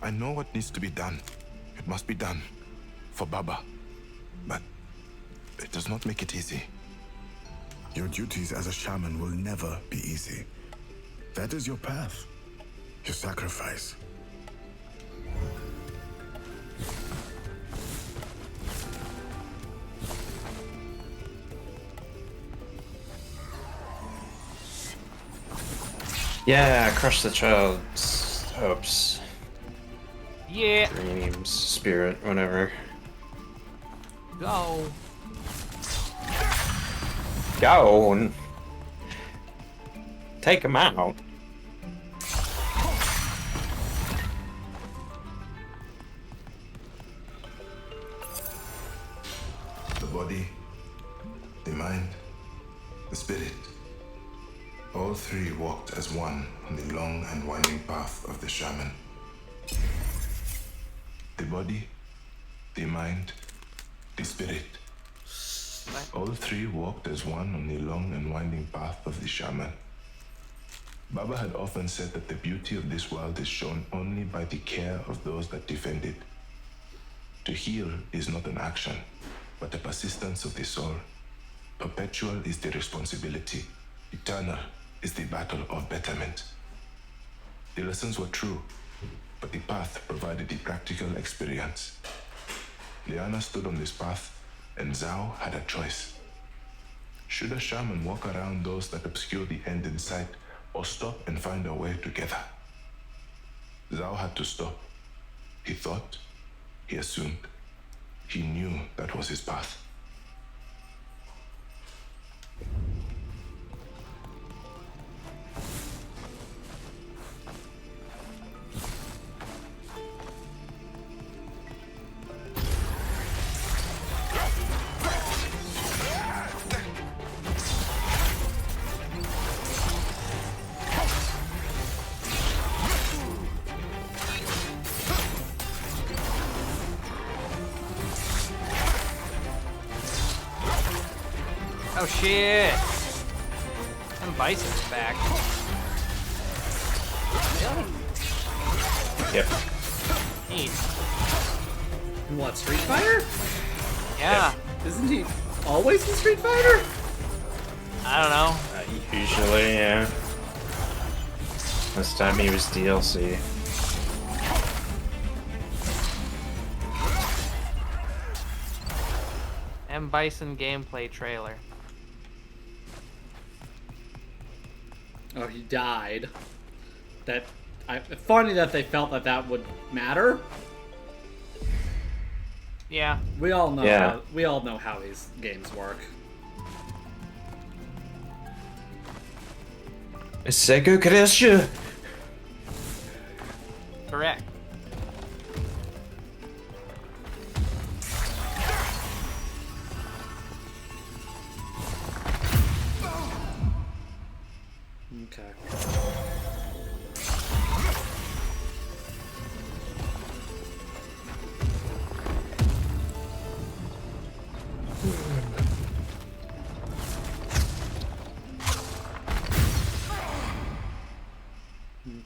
I know what needs to be done. It must be done for Baba. But it does not make it easy. Your duties as a shaman will never be easy. That is your path, your sacrifice. Yeah, crush the child's hopes, Yeah. dreams, spirit, whatever. Go. Go and take him out. The body, the mind, the spirit. All three walked as one on the long and winding path of the shaman. The body, the mind, the spirit. All three walked as one on the long and winding path of the shaman. Baba had often said that the beauty of this world is shown only by the care of those that defend it. To heal is not an action, but a persistence of the soul. Perpetual is the responsibility. Eternal is the battle of betterment. The lessons were true, but the path provided the practical experience. Liana stood on this path, and ZAU had a choice. Should a shaman walk around those that obscure the end in sight, or stop and find a way together? ZAU had to stop. He thought, he assumed, he knew that was his path. Oh shit! And Bison's back. Really? Yep. Neat. In what, Street Fighter? Yeah. Isn't he always in Street Fighter? I don't know. Usually, yeah. This time he was DLC. M. Bison gameplay trailer. Oh, he died. Funny that they felt that that would matter. Yeah. We all know. Yeah. We all know how these games work. Sego Kresha. Correct. Okay.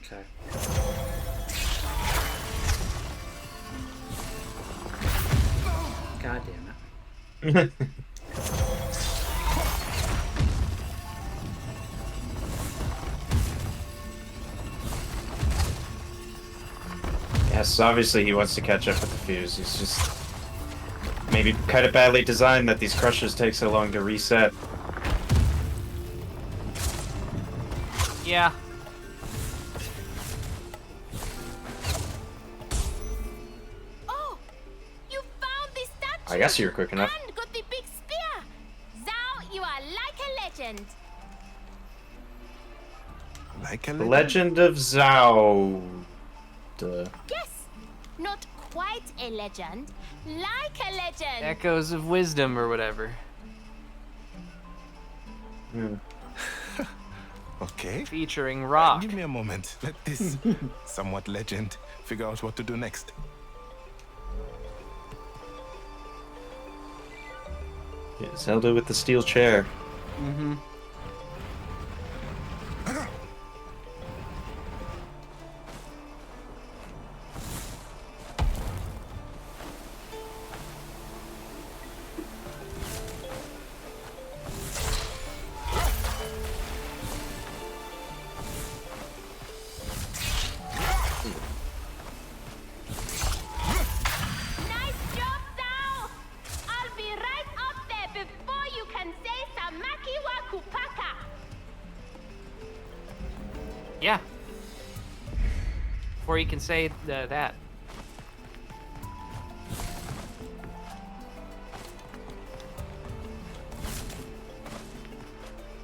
Okay. God damn it. Yes, obviously he wants to catch up with the fuse. He's just maybe kind of badly designed that these crushers take so long to reset. Yeah. Oh, you found the statue. I guess you're quick enough. And got the big spear. ZAU, you are like a legend. Like a The legend. Legend of ZAU. Yes, not quite a legend, like a legend. Echoes of wisdom or whatever. Okay. Featuring rock. Give me a moment. Let this somewhat legend figure out what to do next. Yeah, Zelda with the steel chair. Mm-hmm. Nice job, ZAU. I'll be right up there before you can say Samaki wa Kupaka. Yeah. Before you can say that.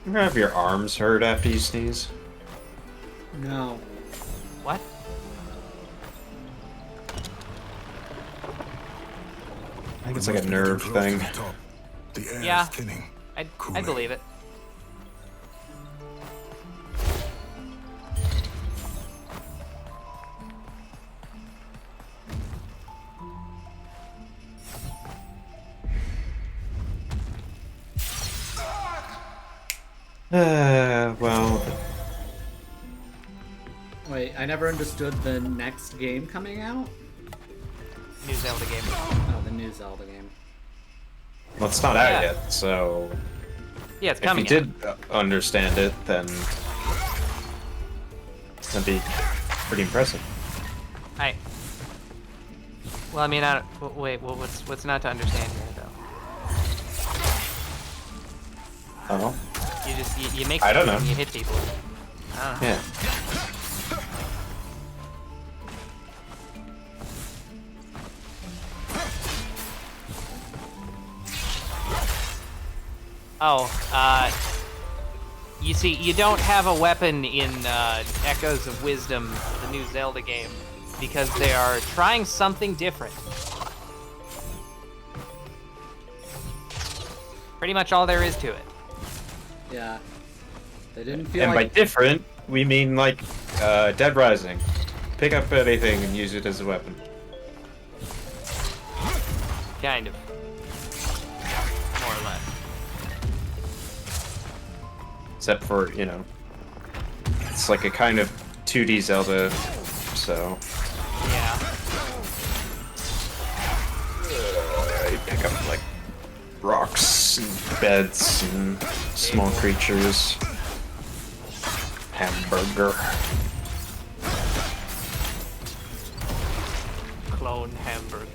You ever have your arms hurt after you sneeze? No. What? I think it's We like a must be getting nerve close to thing. the top. The air Yeah. is thinning. I Cooling. believe it. Well, Wait, I never understood the next game coming out. New Zelda game. Oh, the new Zelda game. well, it's not out Yeah. yet, so Yeah, it's if you coming. did understand it, then that'd be pretty impressive. I. Well, I mean, I don't. Wait, what's not to understand here, though? Oh, You just you make I don't things and know. you hit people. I don't know. yeah. Oh, you see, you don't have a weapon in Echoes of Wisdom, the new Zelda game, because they are trying something different. Pretty much all there is to it. Yeah. They didn't feel And by like different, we mean like Dead Rising. Pick up anything and use it as a weapon. Kind of. More or less. Except for, you know, it's like a kind of 2D Zelda, so Yeah. you pick up like rocks and beds and small creatures. Hamburger. Clone hamburger.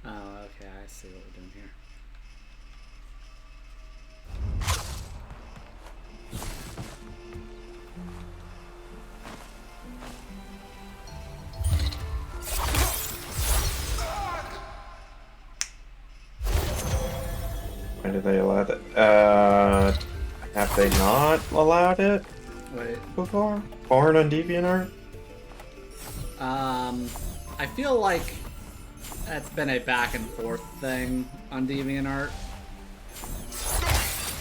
Oh, okay, I see what we're doing here. Why did they allow that? Have they not allowed it Wait. before? Porn on DeviantArt? I feel like that's been a back and forth thing on DeviantArt.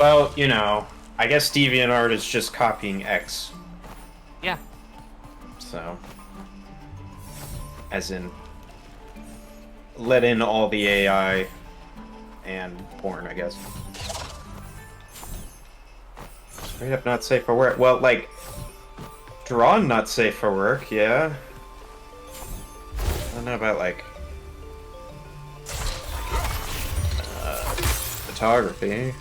Well, you know, I guess DeviantArt is just copying X, Yeah. so. As in let in all the AI and porn, I guess. Straight up not safe for work. Well, like, drawn not safe for work, yeah. I don't know about, like, photography.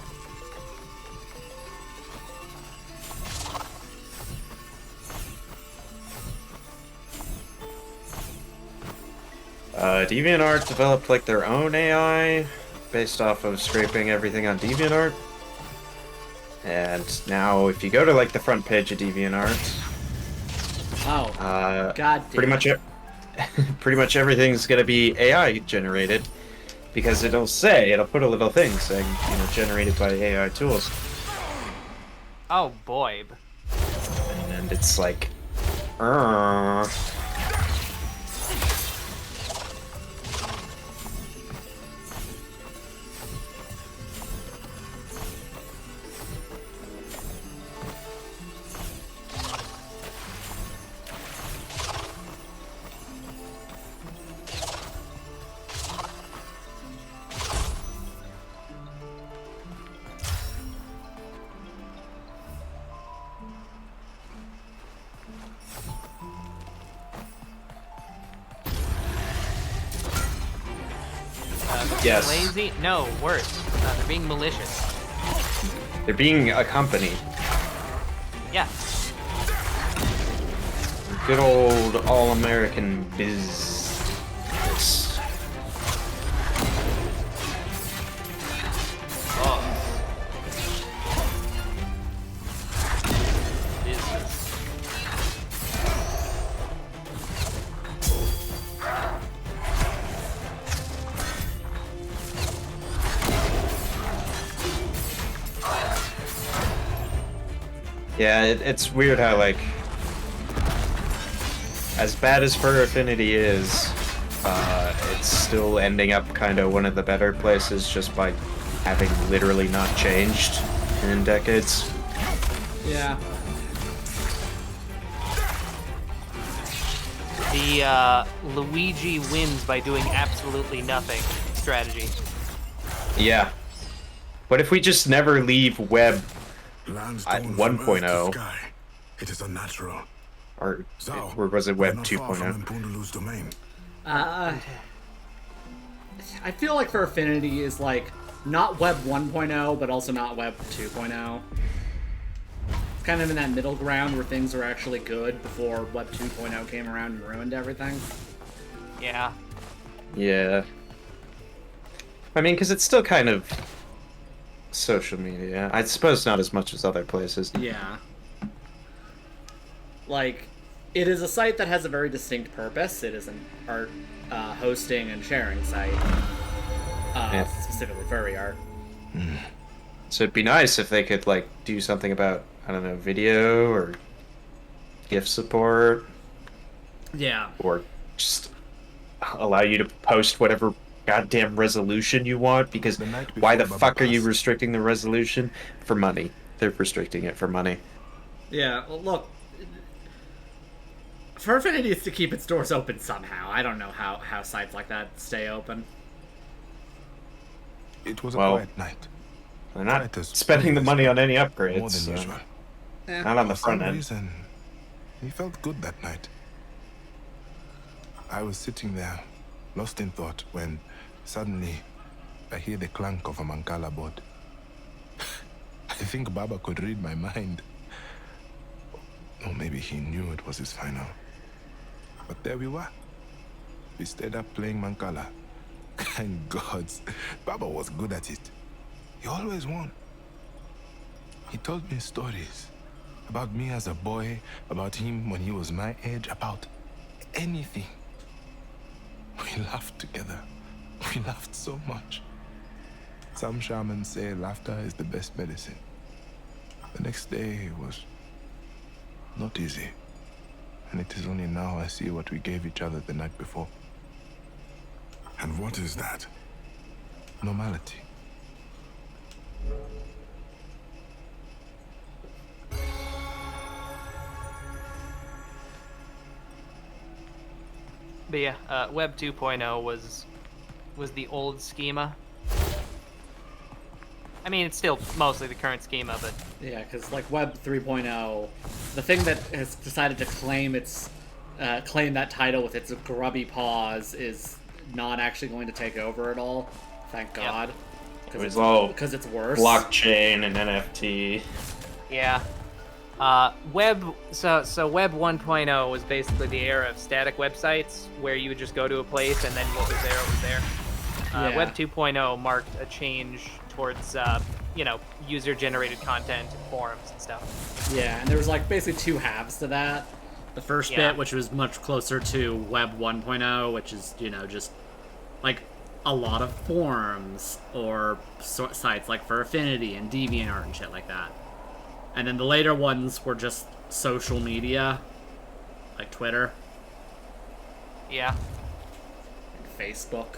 DeviantArt developed like their own AI based off of scraping everything on DeviantArt. And now if you go to like the front page of DeviantArt, God damn. pretty much everything's gonna be AI generated because it'll put a little thing saying, you know, generated by AI tools. Oh boy. And it's like, yes. Lazy? No, worse. They're being malicious. They're being a company. Yeah. Good old all-American business. Yeah, it's weird how, like, as bad as Fur Affinity is, it's still ending up kind of one of the better places just by having literally not changed in decades. Yeah. The Luigi wins by doing absolutely nothing strategy. Yeah. But if we just never leave web Lands at torn from earth to 1.0, sky. It is unnatural. or ZAU, was it we're web not far from 2.0? Mpundulu's domain. I feel like for Affinity is like not Web 1.0, but also not Web 2.0. It's kind of in that middle ground where things are actually good before Web 2.0 came around and ruined everything. Yeah. Yeah. I mean, because it's still kind of social media. I suppose not as much as other places. Yeah. Like, it is a site that has a very distinct purpose. It is an art hosting and sharing site. Specifically furry art. So it'd be nice if they could, like, do something about, I don't know, video or GIF support. Yeah. Or just allow you to post whatever goddamn resolution you want, because why the fuck are you restricting the resolution? For money. They're restricting it for money. Yeah, well, look, for Affinity is to keep its doors open somehow. I don't know how sites like that stay open. It was a Well, quiet night. They're not spending the money on any upgrades. More than usual. Not on the For some front end. reason, he felt good that night. I was sitting there, lost in thought, when suddenly I hear the clank of a Mancala board. I think Baba could read my mind. Or maybe he knew it was his final. But there we were. We stayed up playing Mancala. And gods, Baba was good at it. He always won. He told me stories about me as a boy, about him when he was my age, about anything. We laughed together. We laughed so much. Some shamans say laughter is the best medicine. The next day was not easy. And it is only now I see what we gave each other the night before. And what is that? Normality. But yeah, Web 2.0 was was the old schema. I mean, it's still mostly the current schema, but Yeah, because like Web 3.0, the thing that has decided to claim claim that title with its grubby paws is not actually going to take over at all. Thank God. It was all because it's worse. blockchain and NFT. yeah. Web 1.0 was basically the era of static websites where you would just go to a place and then what was there was there. Yeah. Web 2.0 marked a change towards user-generated content and forums and stuff. Yeah, and there was like basically two halves to that. The first Yeah. bit, which was much closer to Web 1.0, which is, just like a lot of forums or sites like for Affinity and DeviantArt and shit like that. And then the later ones were just social media, like Twitter Yeah. and Facebook.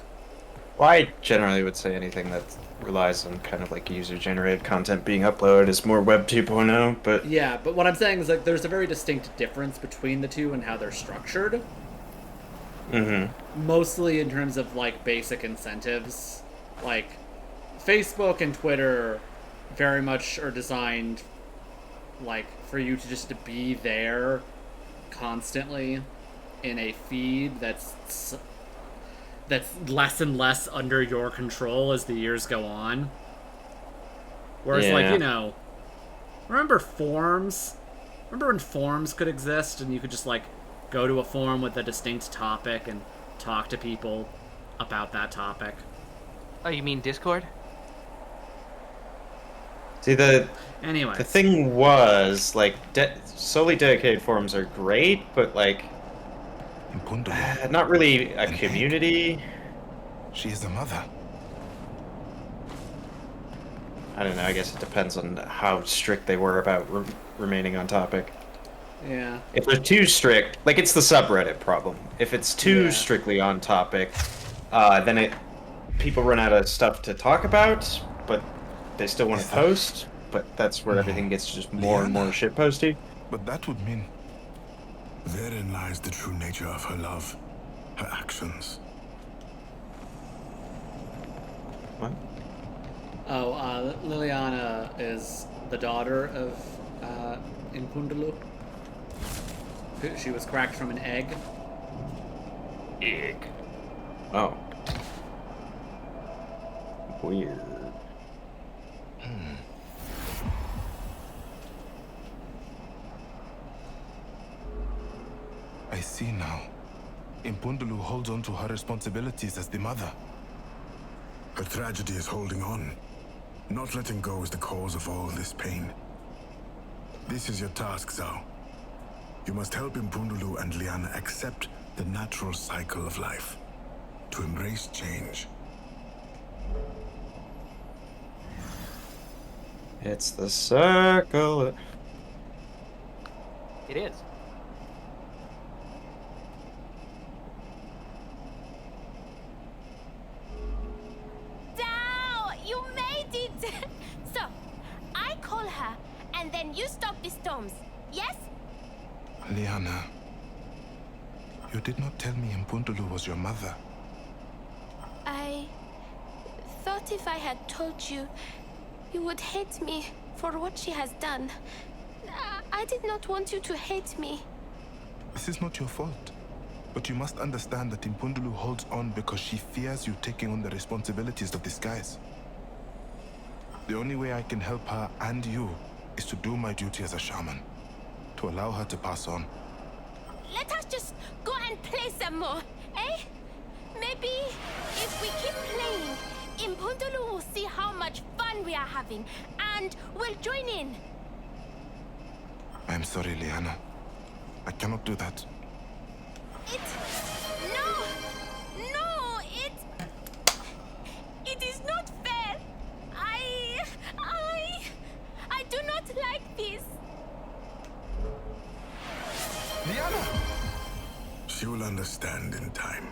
Well, I generally would say anything that relies on kind of like user-generated content being uploaded is more Web 2.0, but Yeah, but what I'm saying is like there's a very distinct difference between the two and how they're structured. Mostly in terms of like basic incentives. Like Facebook and Twitter very much are designed like for you to just to be there constantly in a feed that's less and less under your control as the years go on. Whereas like, Yeah. remember forums? Remember when forums could exist and you could just like go to a forum with a distinct topic and talk to people about that topic? Oh, you mean Discord? see the Anyway. thing was like solely dedicated forums are great, but like Impundulu. not really a community. She is a mother. I don't know. I guess it depends on how strict they were about remaining on topic. Yeah. If they're too strict, like it's the subreddit problem. If it's too Yeah. strictly on topic, then people run out of stuff to talk about, but they still want to post. But that's where everything gets just more and more shitposty. But that would mean Therein lies the true nature of her love, her actions. What? Oh, Liliana is the daughter of Impundulu. She was cracked from an egg. Egg. Oh. Weird. I see now. Impundulu holds on to her responsibilities as the mother. Her tragedy is holding on. Not letting go is the cause of all this pain. This is your task, ZAU. You must help Impundulu and Liana accept the natural cycle of life. To embrace change. It's the circle. It is. ZAU, you made it! So, I call her, and then you stop the storms, yes? Liana, you did not tell me Impundulu was your mother. I thought if I had told you, you would hate me for what she has done. I did not want you to hate me. This is not your fault. But you must understand that Impundulu holds on because she fears you taking on the responsibilities of the skies. The only way I can help her and you is to do my duty as a shaman. To allow her to pass on. Let us just go and play some more, eh? Maybe if we keep playing, Impundulu will see how much fun we are having and will join in. I'm sorry, Liana. I cannot do that. It is not fair. I do not like this. Liana! She will understand in time.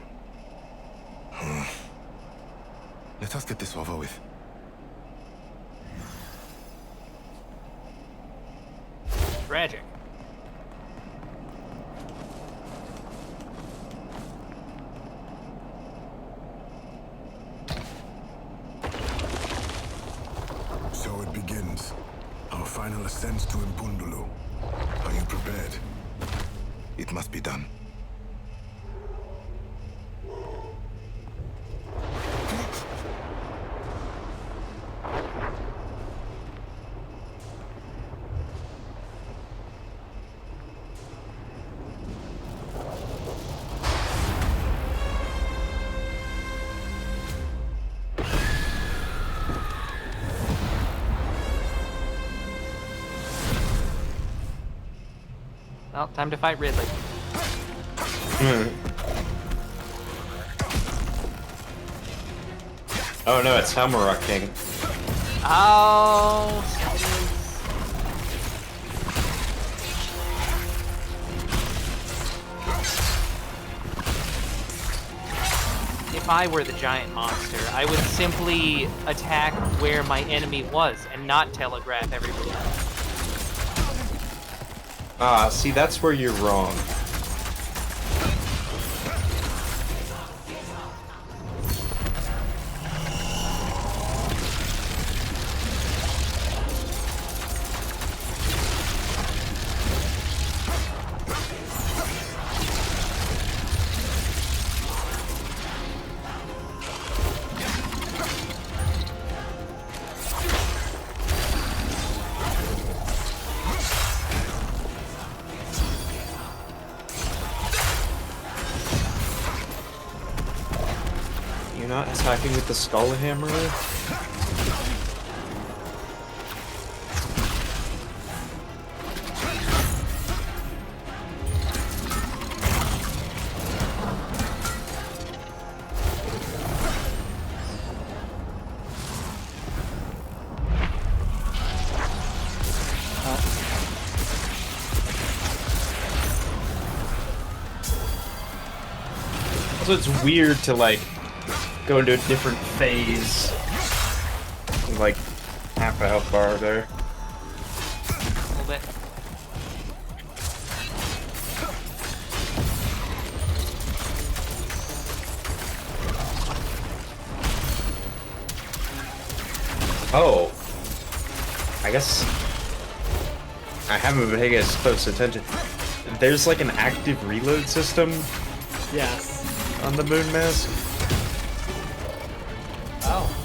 Let us get this over with. Tragic. begins. Our final ascent to Impundulu. Are you prepared? It must be done. Well, time to fight Ridley. Oh no, it's Helmara King. Oh, if I were the giant monster, I would simply attack where my enemy was and not telegraph everybody else. Ah, see, that's where you're wrong. You're not attacking with the Skull Hammer? Also, it's weird to, like, go into a different phase. Like, half a health bar there. A little bit. Oh. I guess I haven't been paying as close attention. There's like an active reload system Yes. on the Moon Mask. Oh.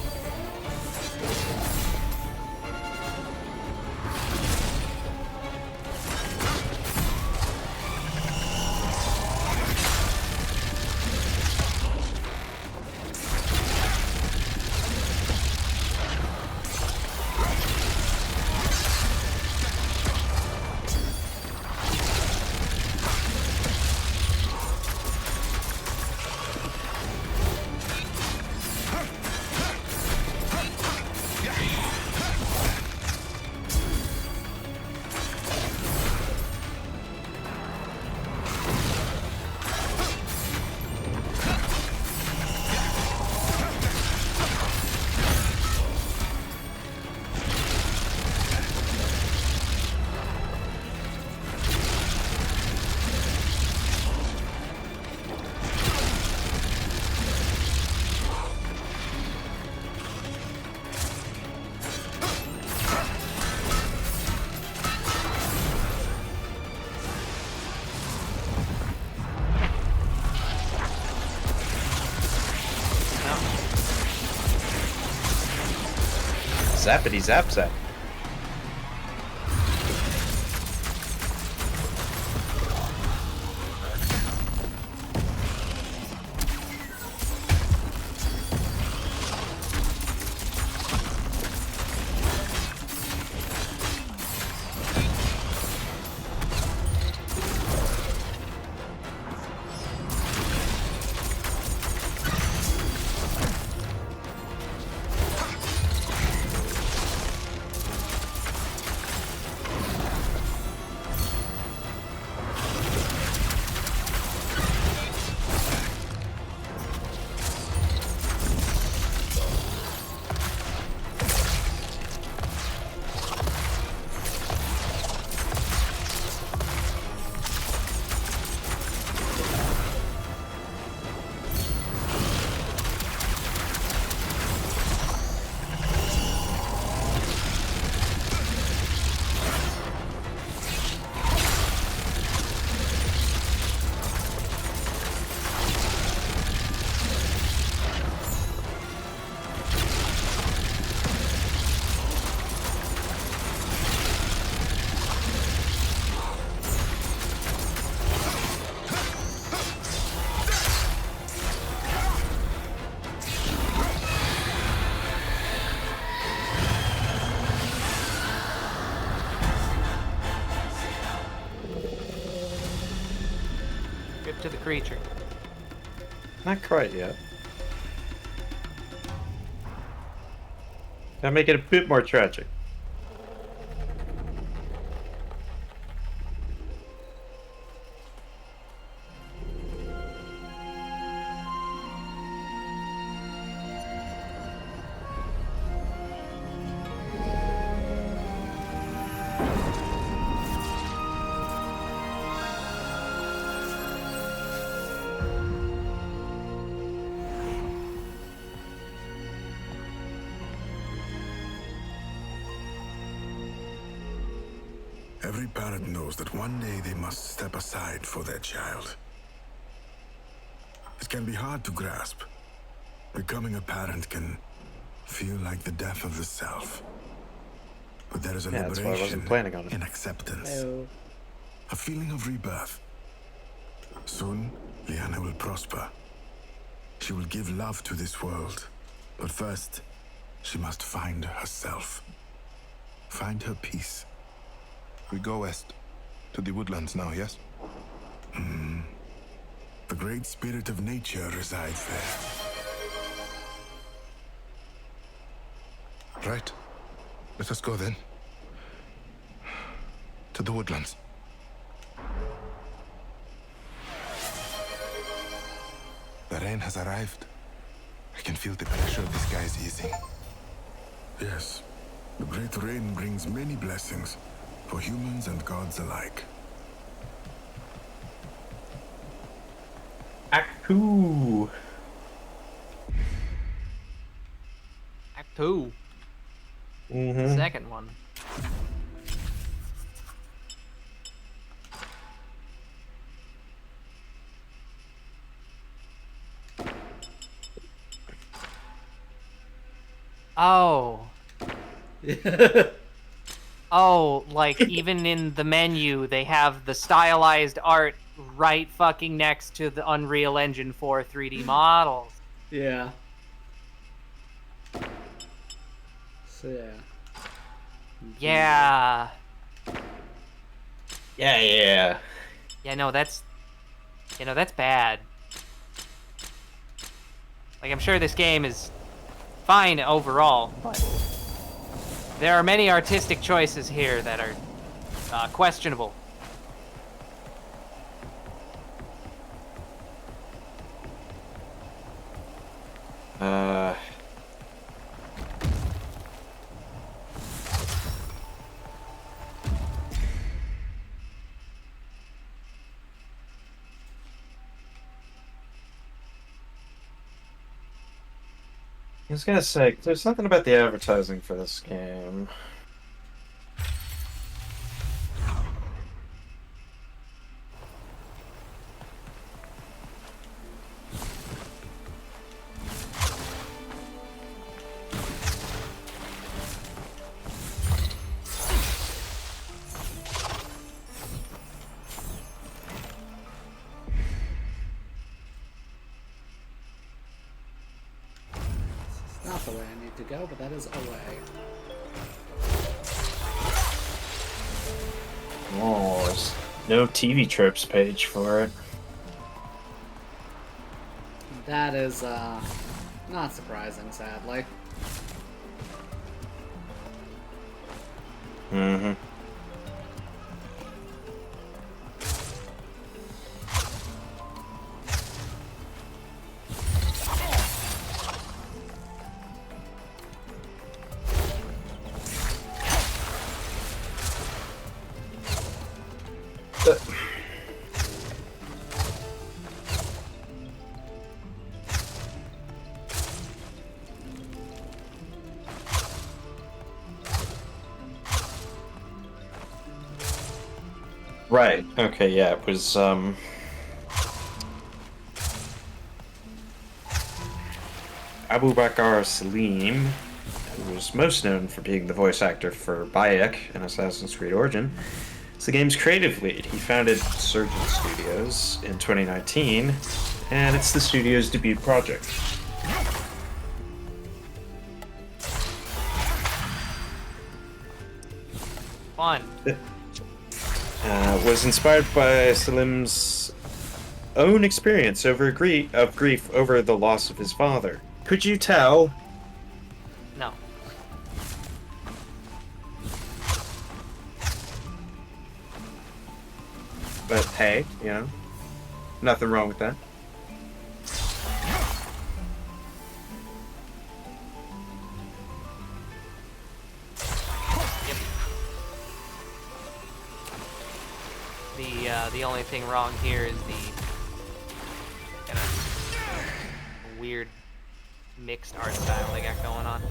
Zappity zap zap. creature. Not quite yet. Gotta make it a bit more tragic. Every parent knows that one day they must step aside for their child. It can be hard to grasp. Becoming a parent can feel like the death of the self. But there is a Yeah, that's why I wasn't liberation planning on it. in acceptance. Ew. A feeling of rebirth. Soon, Liana will prosper. She will give love to this world. But first, she must find herself. Find her peace. We go west. To the woodlands now, yes? The great spirit of nature resides there. Right. Let us go then. To the woodlands. The rain has arrived. I can feel the pressure of the skies easing. Yes, the great rain brings many blessings for humans and gods alike. Act 2. Act 2. Mm-hmm. Second one. Oh. Oh, like even in the menu, they have the stylized art right fucking next to the Unreal Engine 4 3D models. Yeah. So yeah. Yeah. Yeah. Yeah, no, that's bad. Like, I'm sure this game is fine overall, but there are many artistic choices here that are questionable. I was gonna say, there's something about the advertising for this game. Not the way I need to go, but that is a way. Oh, there's no TV Tropes page for it. That is, not surprising, sadly. Mm-hmm. Right. Okay, yeah, it was, Abu Bakr Salim, who was most known for being the voice actor for Bayek in Assassin's Creed Origin, is the game's creative lead. He founded Surgeon Studios in 2019, and it's the studio's debut project. Fun. Was inspired by Salim's own experience of grief over the loss of his father. Could you tell? No. But hey, you know, nothing wrong with that. The only thing wrong here is the kind of weird mixed art style they got going on.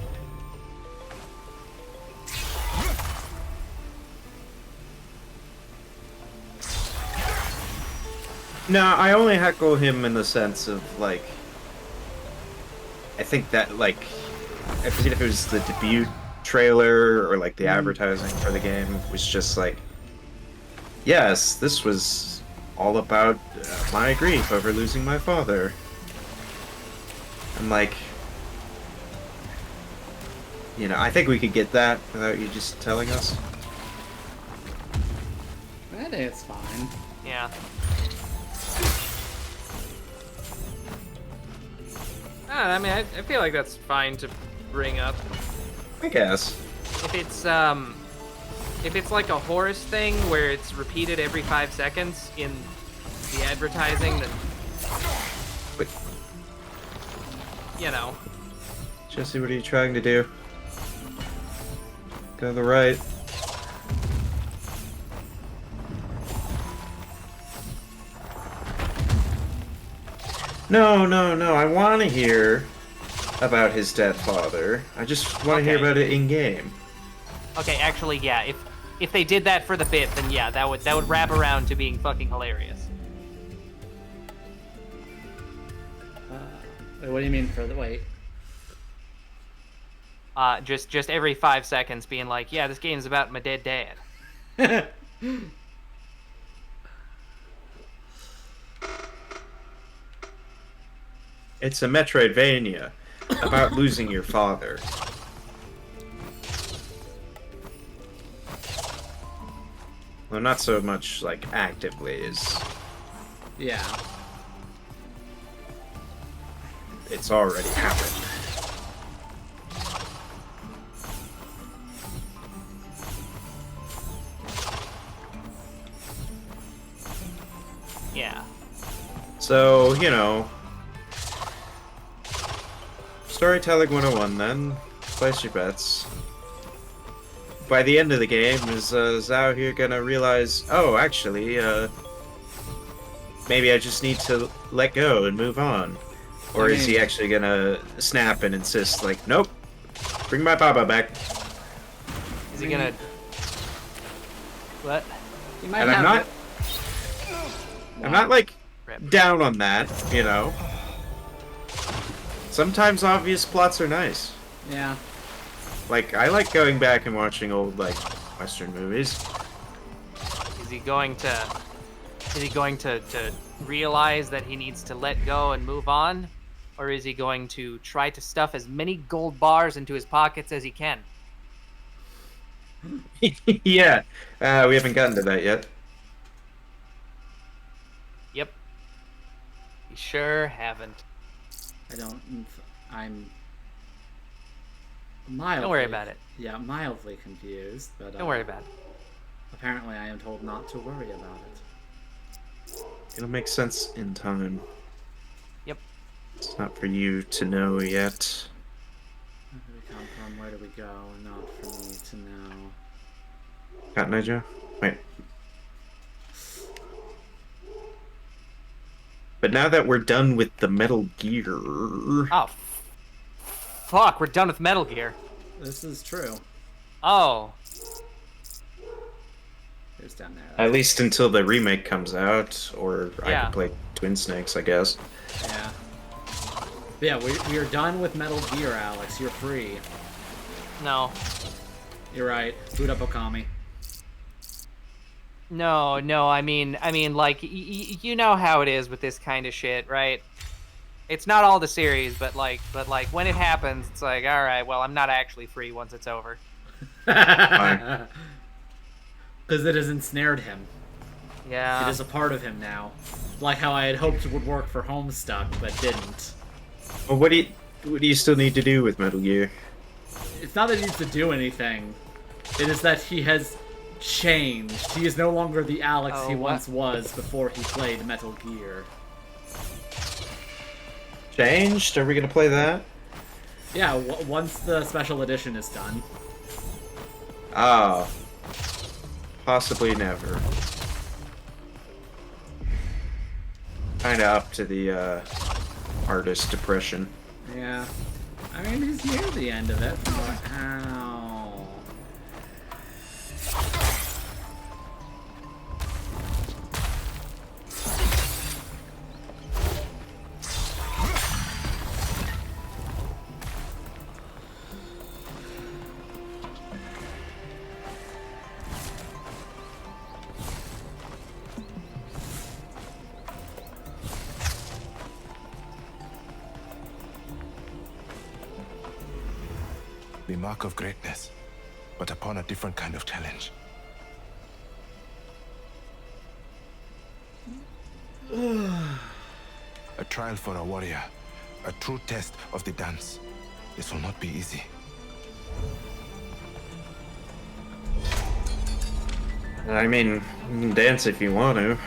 No, I only heckle him in the sense of, like, I think that, like, I forget if it was the debut trailer or, like, the advertising for the game was just like, yes, this was all about my grief over losing my father. I'm like, you know, I think we could get that without you just telling us. I think it's fine. Yeah. I mean, I feel like that's fine to bring up. I guess. If it's like a horse thing where it's repeated every 5 seconds in the advertising, then Wait. You know. Jesse, what are you trying to do? Go to the right. No, I want to hear about his dead father. I just want to hear about it in-game. Okay, actually, yeah, if they did that for the bit, then yeah, that would wrap around to being fucking hilarious. Wait, what do you mean for the wait? Just every 5 seconds being like, yeah, this game's about my dead dad. It's a Metroidvania about losing your father. Well, not so much like actively as Yeah. it's already happened. Yeah. So, you know, storytelling 101 then. Place your bets. By the end of the game, is ZAU here gonna realize, oh, actually, maybe I just need to let go and move on? Or is he actually gonna snap and insist, like, nope, bring my Baba back? Is he gonna... What? You might And have I'm not, like, Rip. down on that, you know? Sometimes obvious plots are nice. Yeah. Like, I like going back and watching old, like, Western movies. Is he going to realize that he needs to let go and move on? Or is he going to try to stuff as many gold bars into his pockets as he can? Yeah, we haven't gotten to that yet. Yep. We sure haven't. I'm mildly... Don't worry about it. Yeah, mildly confused, but... Don't worry about it. Apparently I am told not to worry about it. It'll make sense in time. Yep. It's not for you to know yet. Where do we come from? Where do we go? Not for me to know. Got Nijo? Wait. But now that we're done with the Metal Gear... Oh, fuck, we're done with Metal Gear. This is true. Oh. There's down there. At least until the remake comes out, or I Yeah. can play Twin Snakes, I guess. Yeah. But yeah, we are done with Metal Gear, Alex. You're free. No. You're right. Boot up Okami. No, I mean, like, you know how it is with this kind of shit, right? It's not all the series, but like, when it happens, it's like, all right, well, I'm not actually free once it's over. Because it has ensnared him. Yeah. It is a part of him now. Like how I had hoped it would work for Homestuck, but didn't. Well, what do you still need to do with Metal Gear? It's not that he needs to do anything. It is that he has changed. He is no longer the Alex he once was before he played Metal Gear. Changed? Are we gonna play that? Yeah, once the special edition is done. Ah. Possibly never. Kinda up to the, artist depression. Yeah. I mean, he's near the end of it. Ow. The mark of greatness, but upon a different kind of challenge. A trial for a warrior, a true test of the dance. This will not be easy. I mean, you can dance if you want to.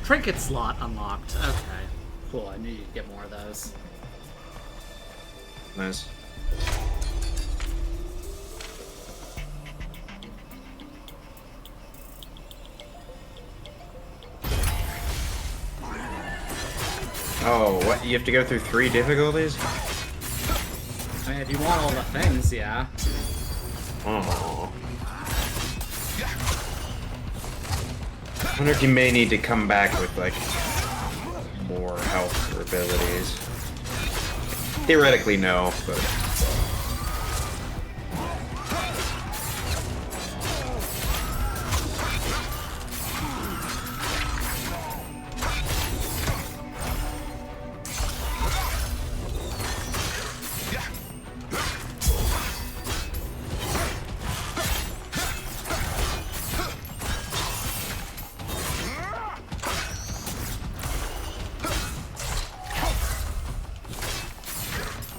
Trinket slot unlocked. Okay. Cool, I knew you'd get more of those. Nice. Oh, what? You have to go through 3 difficulties? I mean, if you want all the things, yeah. Oh. I wonder if you may need to come back with, like, more health or abilities. Theoretically, no, but...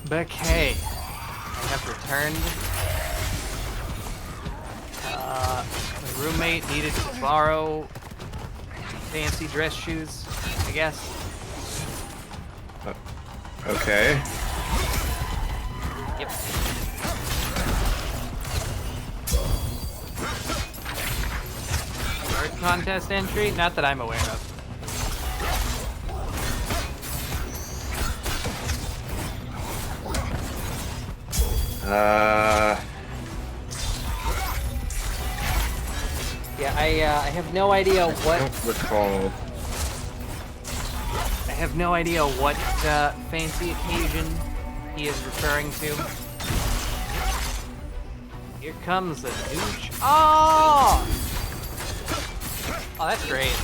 Okay. I have returned. My roommate needed to borrow fancy dress shoes, I guess. Okay. Yep. Art contest entry? Not that I'm aware of. Yeah, I have no idea I what. don't recall. I have no idea what fancy occasion he is referring to. Here comes the douche. Oh! Oh, that's great.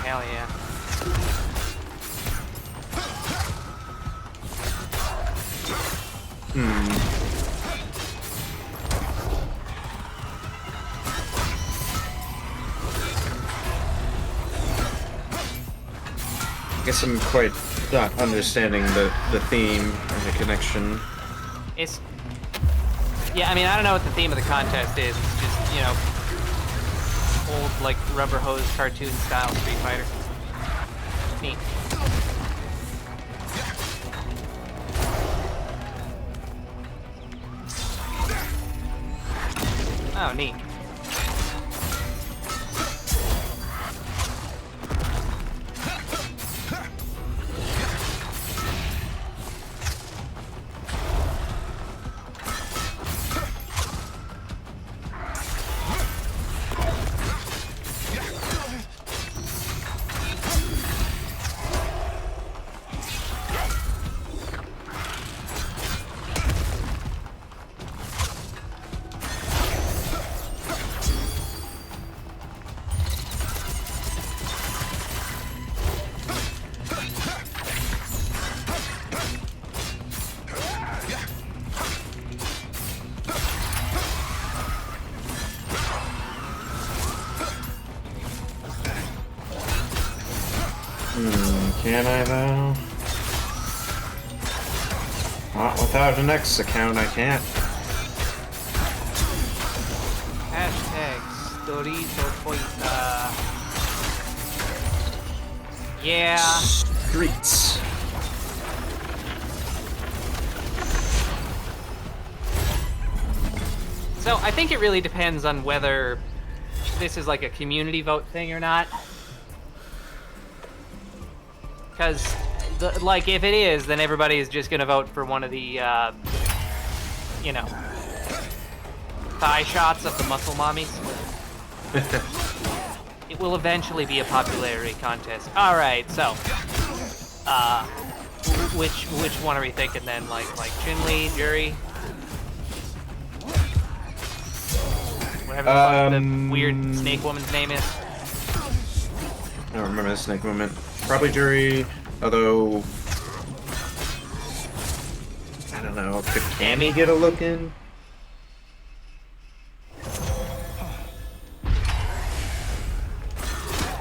Hell yeah. I guess I'm quite not understanding the theme and the connection. It's... Yeah, I mean, I don't know what the theme of the contest is. It's just, you know, old, like, rubber hose cartoon style Street Fighter. Neat. Oh, neat. Can I though? Not without an X account, I can't. Hashtag Storito Poita. Yeah. Streets. So I think it really depends on whether this is like a community vote thing or not. Because, like, if it is, then everybody is just gonna vote for one of the, you know, thigh shots of the muscle mommies. It will eventually be a popularity contest. All right, so, which one are we thinking then? Like Chun-Li, Jury, whatever the fuck the weird snake woman's name is. I don't remember the snake woman. Probably Jury, although I don't know. Could Cammy get a look in?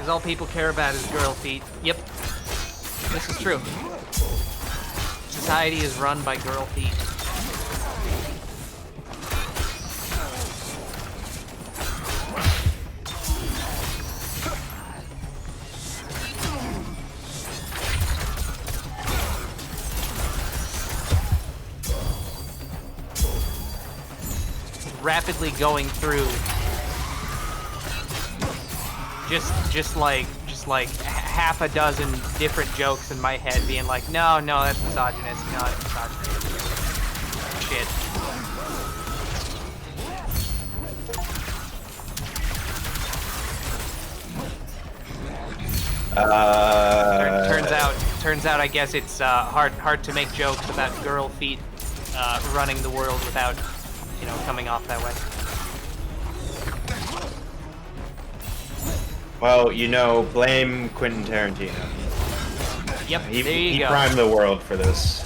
Because all people care about is girl feet. Yep, this is true. Society is run by girl feet. Rapidly going through just like half a dozen different jokes in my head, being like, no, that's misogynist, no, that's misogynist. Shit. Turns out, I guess it's hard to make jokes about girl feet running the world without, you know, coming off that way. Well, you know, blame Quentin Tarantino. Yep, there you He go. primed the world for this.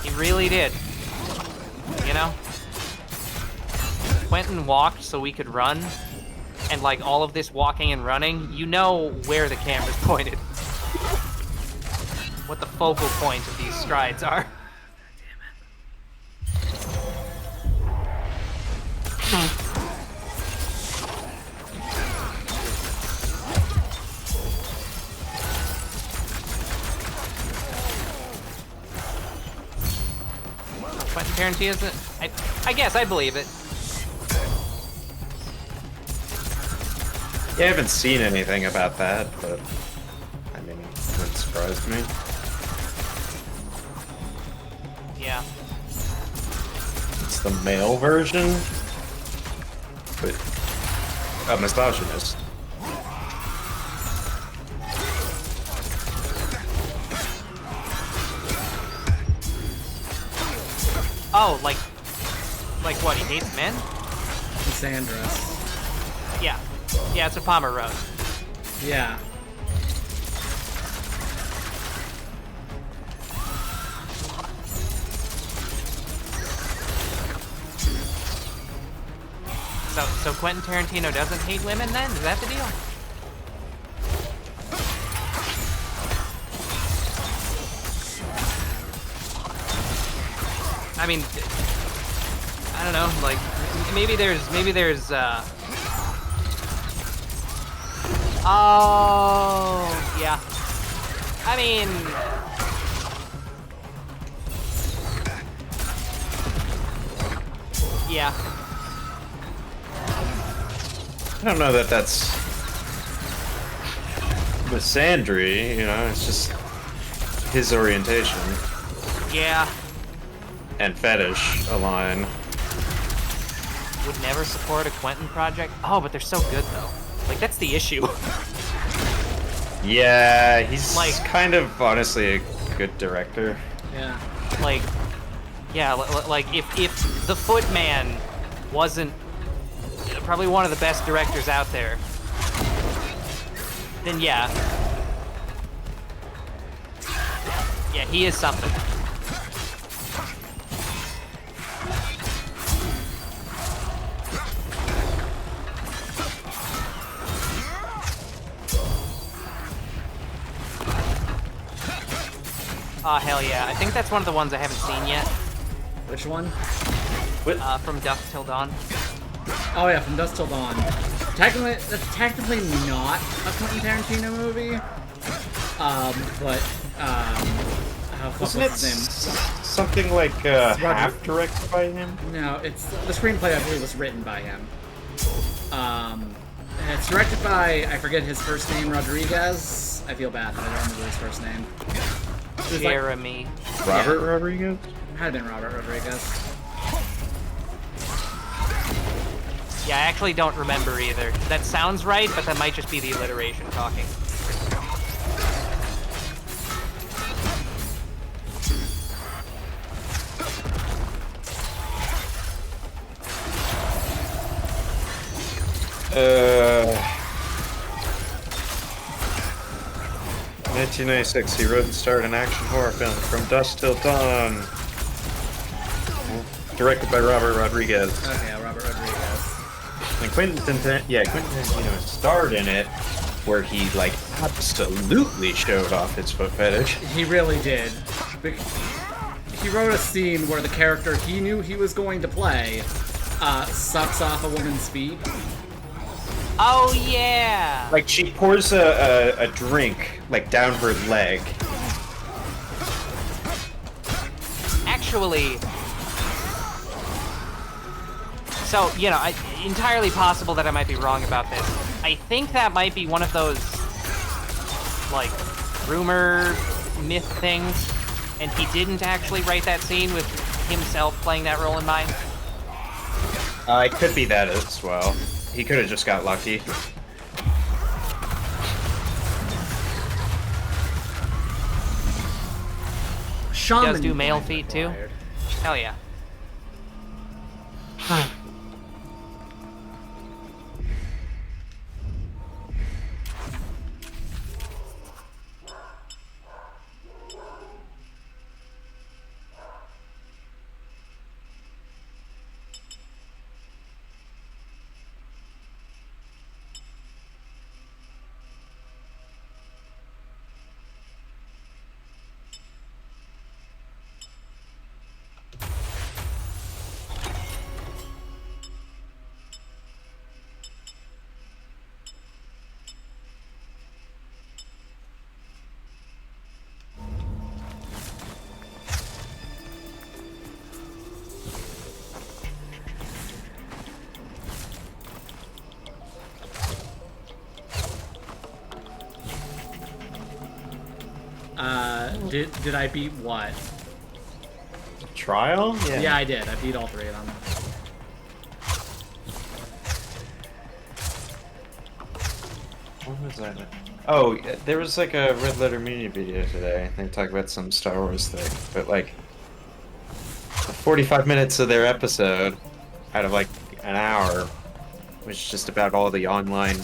He really did. You know? Quentin walked so we could run, and like all of this walking and running, you know where the camera's pointed. What the focal point of these strides are. Quentin Tarantino I guess I believe it. Yeah, I haven't seen anything about that, but I mean, it wouldn't surprise me. Yeah. It's the male version, but a misogynist. Oh, like what? He hates men? Cassandra. Yeah. Yeah, it's a Palmer Road. Yeah. So Quentin Tarantino doesn't hate women then? Is that the deal? I mean, I don't know, like, maybe there's, oh, yeah. I mean, yeah. I don't know that that's misandry, you know, it's just his orientation Yeah. and fetish align. Would never support a Quentin project. Oh, but they're so good though. Like, that's the issue. Yeah, he's Like- kind of honestly a good director. Yeah. Like, yeah, like if the Footman wasn't probably one of the best directors out there, then yeah. Yeah, he is something. Oh, hell yeah. I think that's one of the ones I haven't seen yet. Which one? From Dusk Till Dawn. Oh yeah, From Dusk Till Dawn. That's technically not a Quentin Tarantino movie. Wasn't it what's his name? something like half directed by him? No, it's the screenplay. I believe was written by him. And it's directed by, I forget his first name, Rodriguez. I feel bad that I don't remember his first name. It was Jeremy. Robert Rodriguez? Might have been Robert Rodriguez. Yeah, I actually don't remember either. That sounds right, but that might just be the alliteration talking. Uh, 1996, he wrote and starred an action horror film, From Dusk Till Dawn. Directed by Robert Rodriguez. Okay, Robert Rodriguez. And Quentin Tarantino starred in it, where he, like, absolutely showed off his foot fetish. He really did. He wrote a scene where the character he knew he was going to play sucks off a woman's feet. Oh, yeah! Like, she pours a drink, like, down her leg. Actually... So, you know, entirely possible that I might be wrong about this. I think that might be one of those, like, rumor myth things, and he didn't actually write that scene with himself playing that role in mind. It could be that as well. He could have just got lucky. Shaman He does do male point feet, too? required. Hell yeah. did I beat what? Trial? Yeah, I did. I beat all 3 of them. What was that? Oh, there was like a Red Letter Media video today. They talk about some Star Wars thing, but like 45 minutes of their episode out of like an hour was just about all the online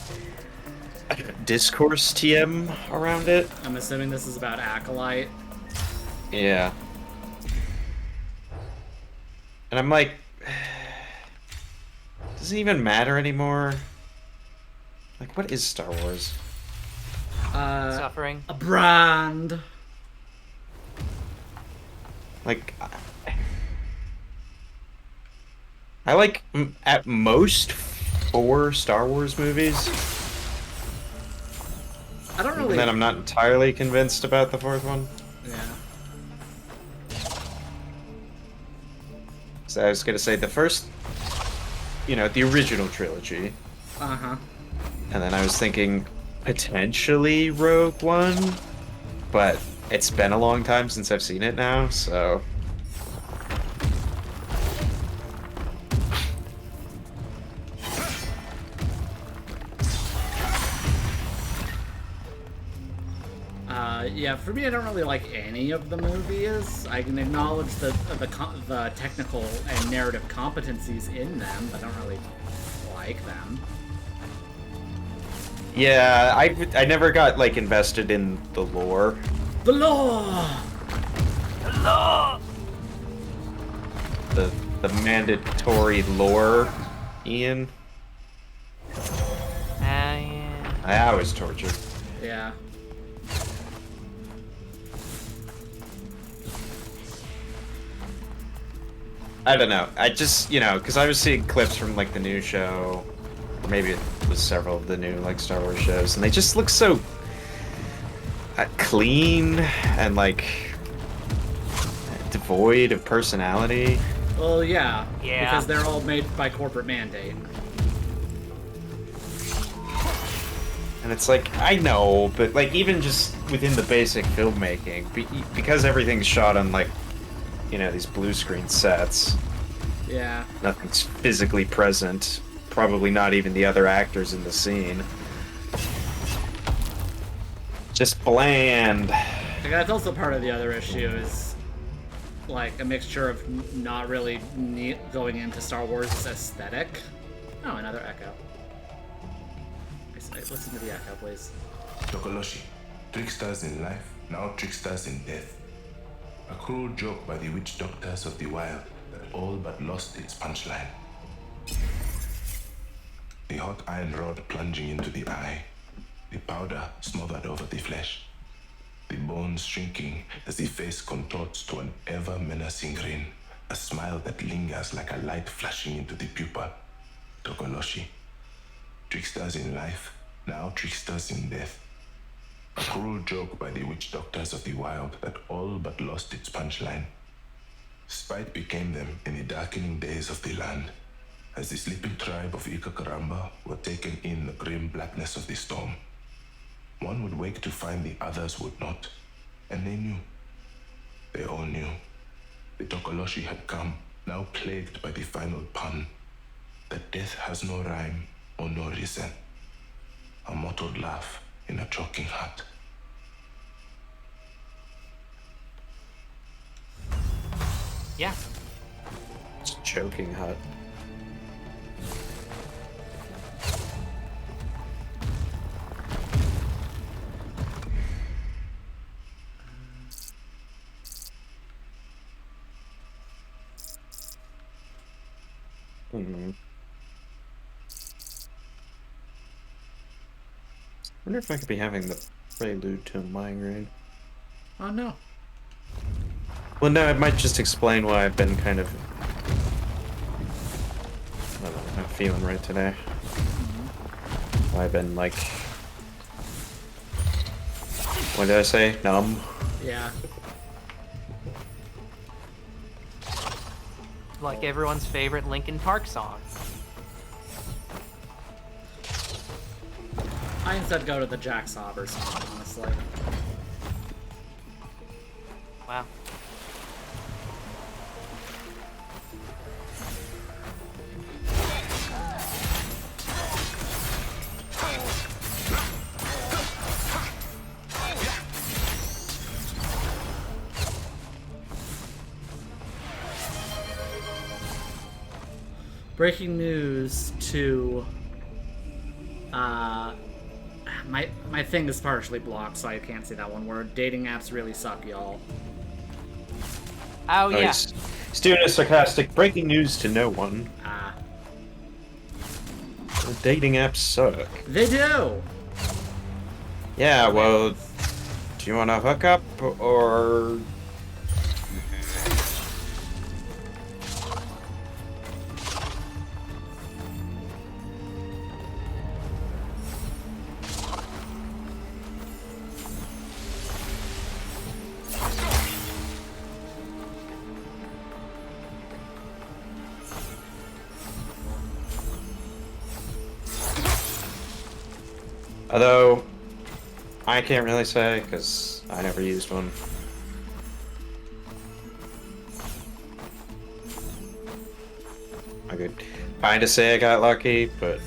discourse TM around it. I'm assuming this is about Acolyte. Yeah. And I'm like, does it even matter anymore? Like, what is Star Wars? Suffering. A brand. Like, I like at most 4 Star Wars movies. I don't really. And then I'm not entirely convinced about the 4th one. Yeah. So I was gonna say the first, you know, the original trilogy. Uh-huh. And then I was thinking potentially Rogue One, but it's been a long time since I've seen it now, so. Yeah, for me, I don't really like any of the movies. I can acknowledge the technical and narrative competencies in them, but I don't really like them. Yeah, I never got like invested in the lore. The law! The mandatory lore, Ian. Yeah. I was tortured. Yeah. I don't know. I just, you know, because I was seeing clips from like the new show, or maybe it was several of the new like Star Wars shows, and they just look so clean and like devoid of personality. Well, yeah. Yeah. Because they're all made by corporate mandate. And it's like, I know, but like even just within the basic filmmaking, because everything's shot on like, you know, these blue screen sets, Yeah. nothing's physically present, probably not even the other actors in the scene. Just bland. Like, that's also part of the other issue is, like, a mixture of not really going into Star Wars' aesthetic. Oh, another echo. Listen to the echo, please. Tokoloshi, tricksters in life, now tricksters in death. A cruel joke by the witch doctors of the wild that all but lost its punchline. The hot iron rod plunging into the eye, the powder smothered over the flesh, the bones shrinking as the face contorts to an ever menacing grin, a smile that lingers like a light flashing into the pupil. Tokoloshi, tricksters in life, now tricksters in death. A cruel joke by the witch doctors of the wild that all but lost its punchline. Spite became them in the darkening days of the land, as the sleeping tribe of Ikakaramba were taken in the grim blackness of the storm. One would wake to find the others would not, and they knew. They all knew. The Tokoloshi had come, now plagued by the final pun, that death has no rhyme or no reason. A mottled laugh in a choking heart. Yeah. It's choking hot. I wonder if I could be having the prelude to a migraine. Oh, no. Well, no, it might just explain why I've been kind of... I don't know, I'm not feeling right today. Why I've been, like... What did I say? Numb? Yeah. Like everyone's favorite Linkin Park song. I instead go to the Jack Sauber song, honestly. Wow. Breaking news to my thing is partially blocked, so I can't say that one word. Dating apps really suck, y'all. Oh, yeah. He's doing a sarcastic breaking news to no one. The dating apps suck. They do. Yeah, well, do you want to hook up or? Although, I can't really say, because I never used one. I could kinda say I got lucky, but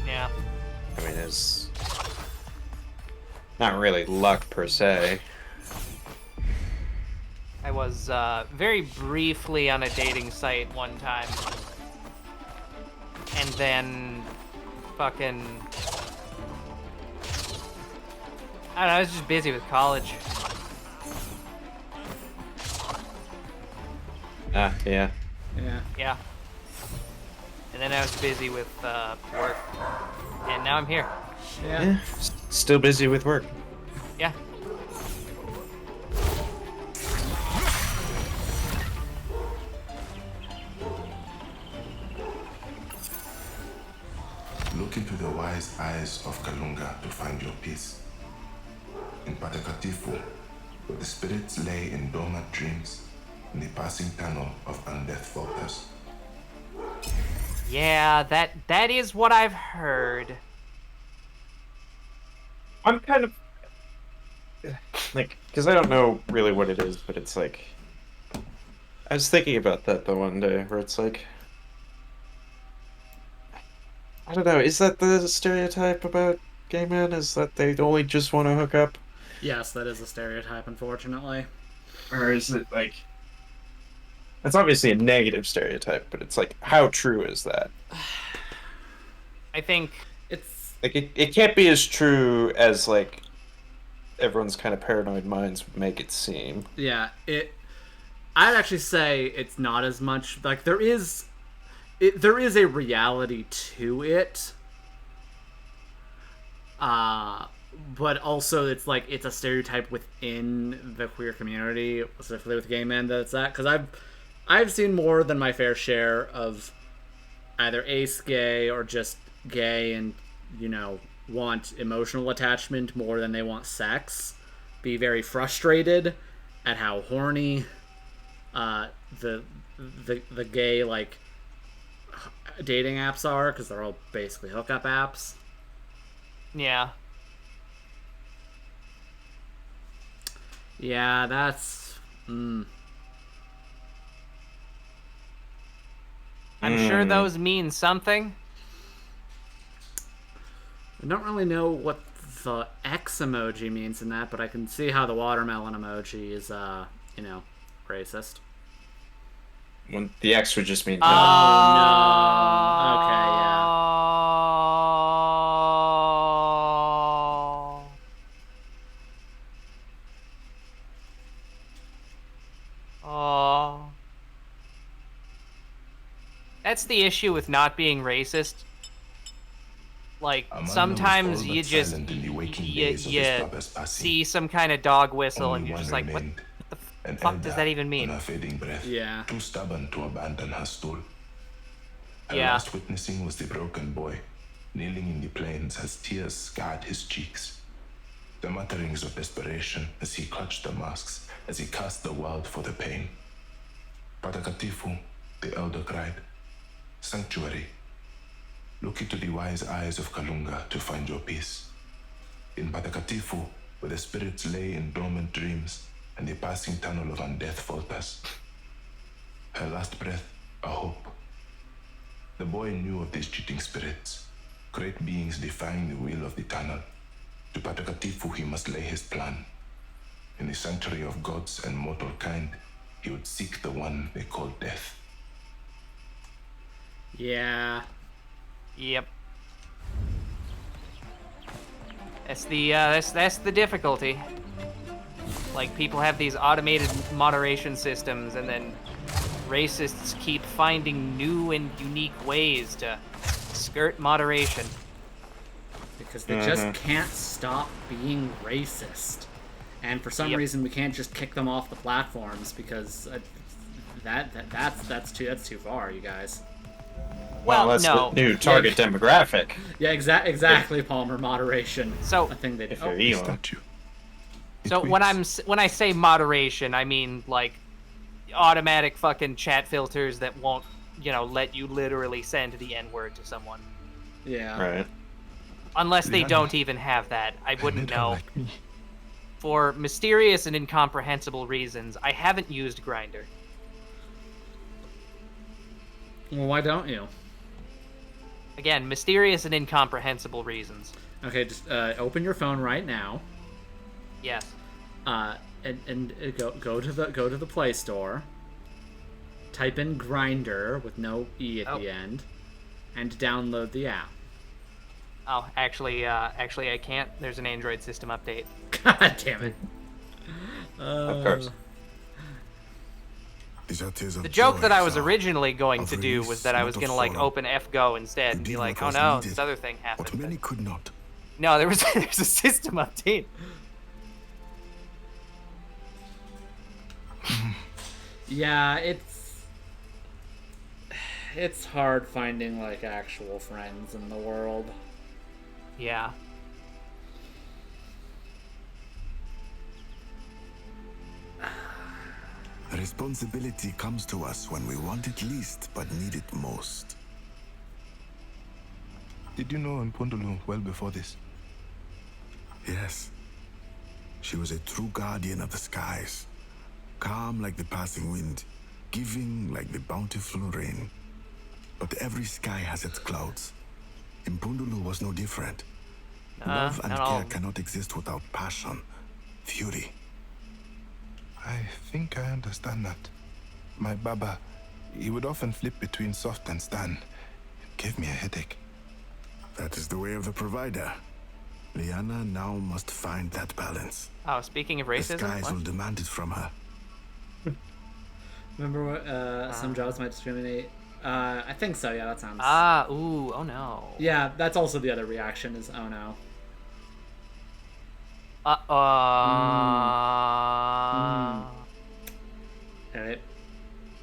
Yeah. I mean, it's not really luck per se. I was very briefly on a dating site one time. And then fucking... I don't know, I was just busy with college. Ah, yeah. Yeah. Yeah. And then I was busy with work. And now I'm here. Yeah. Still busy with work. Yeah. Look into the wise eyes of Kalunga to find your peace. In Patakatifu, where the spirits lay in dormant dreams, in the passing tunnel of undeath falters. Yeah, that is what I've heard. I'm kind of like, because I don't know really what it is, but it's like, I was thinking about that the one day, where it's like, I don't know, is that the stereotype about gay men? Is that they only just want to hook up? Yes, that is a stereotype, unfortunately. Or is it like, it's obviously a negative stereotype, but it's like, how true is that? I think It's Like, it can't be as true as, like, everyone's kind of paranoid minds would make it seem. yeah, I'd actually say it's not as much like there is a reality to it. But also it's like it's a stereotype within the queer community, specifically with gay men, that's that, because I've seen more than my fair share of either ace gay or just gay and, you know, want emotional attachment more than they want sex, be very frustrated at how horny the gay, like, dating apps are, because they're all basically hookup apps. yeah. Yeah, that's I'm sure those mean something. I don't really know what the X emoji means in that, but I can see how the watermelon emoji is, you know, racist. When the X would just mean no. Oh, no. Okay, yeah. Oh. That's the issue with not being racist. Like, A man sometimes was all you but just silent in the waking days of his brother's passing. see some kind of dog whistle Only and you're one just like, what remained, the an fuck does elder that even mean? on her fading breath, Yeah. too stubborn to abandon her stool. Her Yeah. last witnessing was the broken boy, kneeling in the plains as tears scarred his cheeks. The mutterings of desperation as he clutched the masks, as he cast the world for the pain. Patakatifu, the elder cried, sanctuary. Look into the wise eyes of Kalunga to find your peace. In Patakatifu, where the spirits lay in dormant dreams, and the passing tunnel of undeath falters. Her last breath, a hope. The boy knew of these cheating spirits, great beings defying the will of the tunnel. To Patakatifu he must lay his plan. In the sanctuary of gods and mortal kind, he would seek the one they call death. Yeah. Yep. That's the difficulty. Like, people have these automated moderation systems, and then racists keep finding new and unique ways to skirt moderation. Because they just can't stop being racist. And for some reason we can't just kick them off the platforms because that's too far, you guys. Well, that's no. the new target demographic. Yeah, exactly, Palmer. Moderation. So, a thing that. If you're evil. So when I say moderation, I mean like automatic fucking chat filters that won't, let you literally send the N-word to someone. Yeah. Right. Unless they don't even have that, I wouldn't know. For mysterious and incomprehensible reasons, I haven't used Grindr. Well, why don't you? Again, mysterious and incomprehensible reasons. Okay, just open your phone right now. Yes. And go to the Play Store. Type in Grindr with no E at the end, and download the app. Oh, actually, I can't. There's an Android system update. God damn it. Of course. The joke that I was originally going to do was that I was gonna open FGO instead and be like, oh no, this other thing happened. But many could not. No, there's a system update. Yeah, it's hard finding actual friends in the world. Yeah. The responsibility comes to us when we want it least but need it most. Did you know Mpundulu well before this? Yes. She was a true guardian of the skies. Calm like the passing wind, giving like the bountiful rain. But every sky has its clouds. Mpundulu was no different. Love and care cannot exist without passion, fury. I think I understand that. My Baba, he would often flip between soft and stern. It gave me a headache. That is the way of the provider. Liana now must find that balance. Oh, speaking of racism, the skies what? will demand it from her. Remember what some jobs might discriminate? I think so, yeah, that sounds... oh no. Yeah, that's also the other reaction is, oh no. Alright.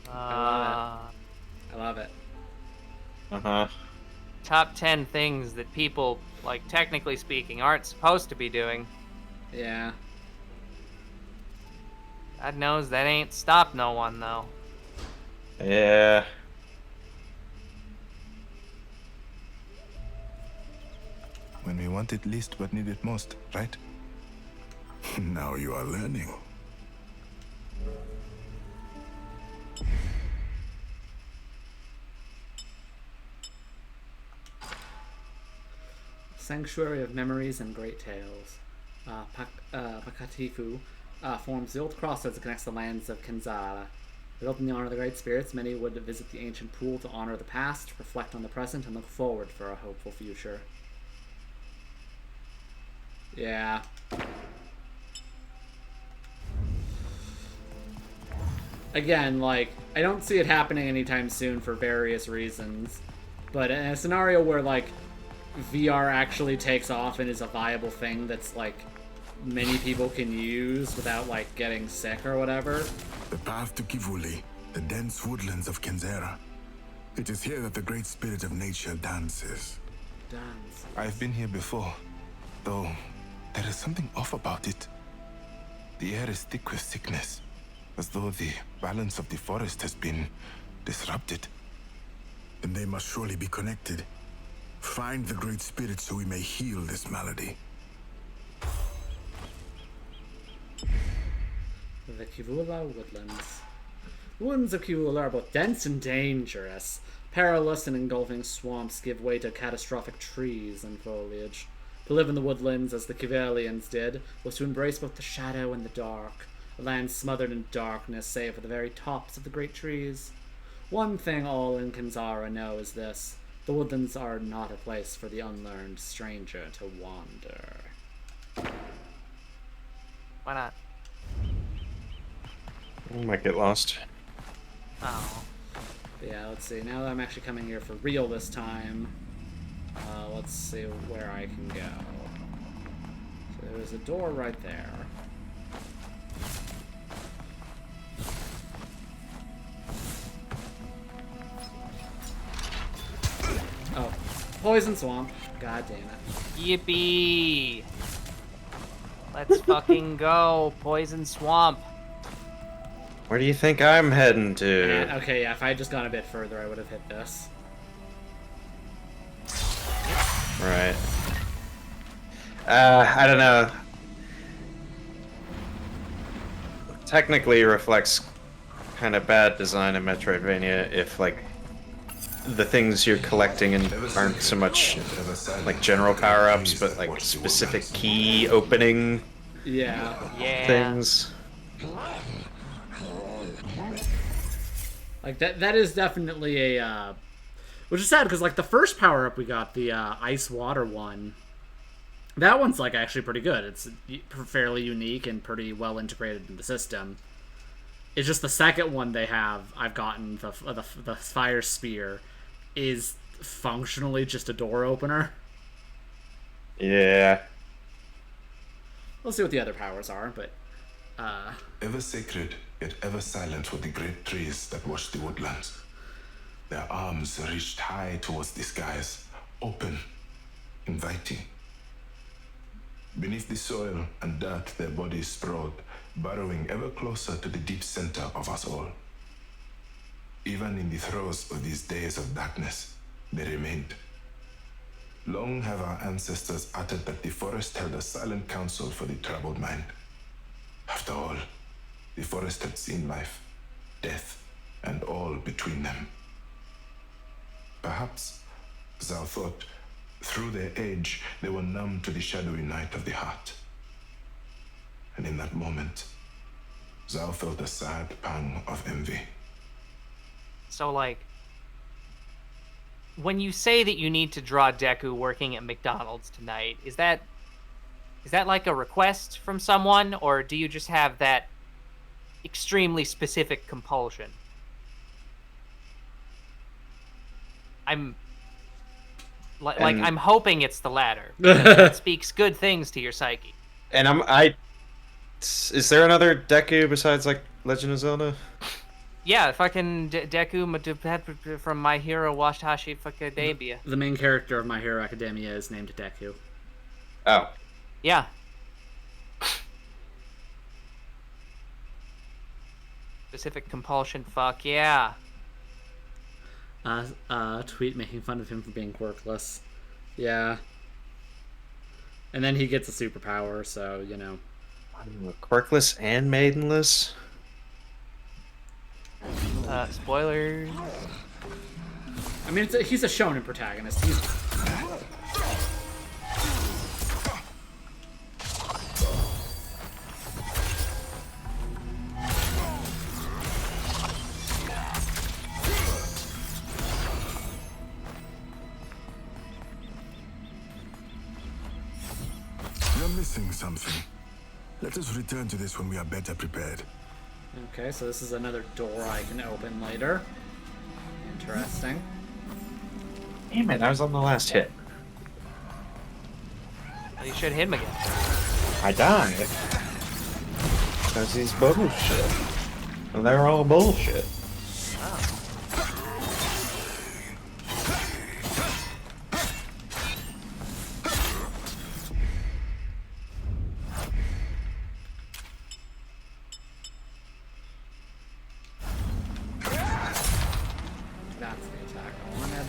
I love it. Uh-huh. Top 10 things that people, technically speaking, aren't supposed to be doing. Yeah. God knows that ain't stopped no one, though. Yeah. When we want it least but need it most, right? Now you are learning. Sanctuary of Memories and Great Tales. Pakatifu forms the old crossroads that connects the lands of Kenzera. Built in the honor of the great spirits, many would visit the ancient pool to honor the past, reflect on the present, and look forward for a hopeful future. Yeah. Again, I don't see it happening anytime soon for various reasons. But in a scenario where, VR actually takes off and is a viable thing that's, many people can use without, getting sick or whatever. The path to Kivuli, the dense woodlands of Kenzera. It is here that the great spirit of nature dances. I've been here before, though there is something off about it. The air is thick with sickness, as though the balance of the forest has been disrupted. Then they must surely be connected. Find the great spirit so we may heal this malady. The Kivula Woodlands. The woodlands of Kivula are both dense and dangerous. Perilous and engulfing swamps give way to catastrophic trees and foliage. To live in the woodlands, as the Kivalians did, was to embrace both the shadow and the dark. A land smothered in darkness, save for the very tops of the great trees. One thing all in Kenzera know is this. The woodlands are not a place for the unlearned stranger to wander. Why not? We might get lost. Oh. But yeah, let's see. Now that I'm actually coming here for real this time, let's see where I can go. So there's a door right there. Oh, poison swamp. God damn it. Yippee! Let's fucking go. Poison swamp. Where do you think I'm heading to? And, okay, yeah, if I had just gone a bit further, I would have hit this. Right. I don't know. Technically, it reflects kind of bad design in Metroidvania if, like, the things you're collecting aren't so much like general power-ups, but like specific key opening Yeah. things. Like that is definitely a which is sad because like the first power up we got, the ice water one, that one's like actually pretty good. It's fairly unique and pretty well integrated in the system. It's just the second one they have I've gotten, the fire spear, is functionally just a door opener. Yeah. We'll see what the other powers are, but Ever sacred, yet ever silent were the great trees that washed the woodlands. Their arms reached high towards the skies, open, inviting. Beneath the soil and dirt their bodies sprawled, burrowing ever closer to the deep center of us all. Even in the throes of these days of darkness, they remained. Long have our ancestors uttered that the forest held a silent counsel for the troubled mind. After all, the forest had seen life, death, and all between them. Perhaps, ZAU thought, through their age, they were numb to the shadowy night of the heart. And in that moment, ZAU felt a sad pang of envy. So, like, when you say that you need to draw Deku working at McDonald's tonight, is that like a request from someone, or do you just have that extremely specific compulsion? I'm hoping it's the latter. That speaks good things to your psyche. And is there another Deku besides like Legend of Zelda? Yeah, fucking Deku from My Hero Washashi Academia. the main character of My Hero Academia is named Deku. Oh. Yeah. Specific compulsion, fuck yeah. Tweet making fun of him for being quirkless. Yeah. And then he gets a superpower, so, you know. Quirkless and maidenless? Spoilers. I mean, he's a shonen protagonist. He's... You're missing something. Let us return to this when we are better prepared. Okay, so this is another door I can open later. Interesting. Damn it, I was on the last hit. Well, you should hit him again. I died. Because he's bullshit. And they're all bullshit. That's the attack I wanted.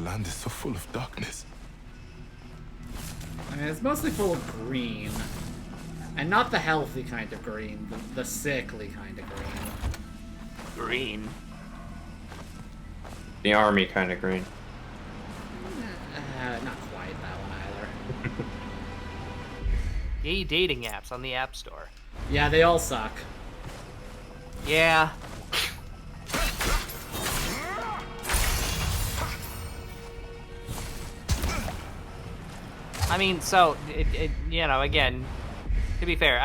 land is so full of darkness. I mean, it's mostly full of green. And not the healthy kind of green, the sickly kind of green. Green. The army kind of green. Not quite that one either. Gay dating apps on the App Store. Yeah, they all suck. Yeah. I mean, so you know, again, to be fair,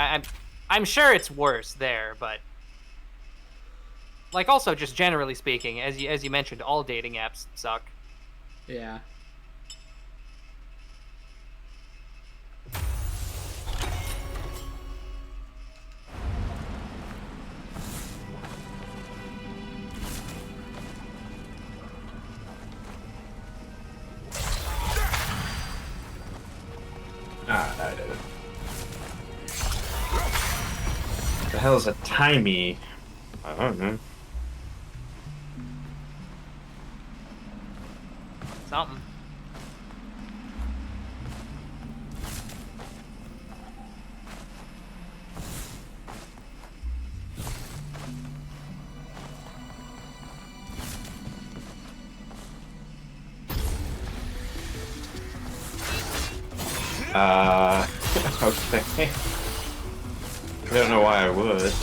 I'm sure it's worse there, but like also just generally speaking, as you mentioned, all dating apps suck. Yeah. Ah, I did it. The hell is a timey? I don't know. Something. Okay. I don't know why I would.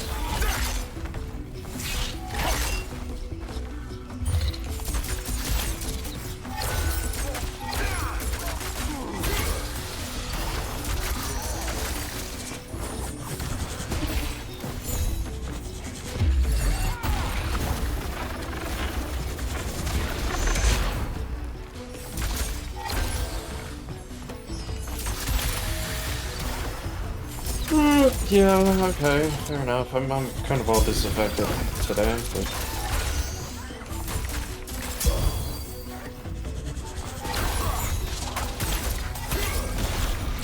Yeah, okay, fair enough. I'm kind of all disaffected today, but...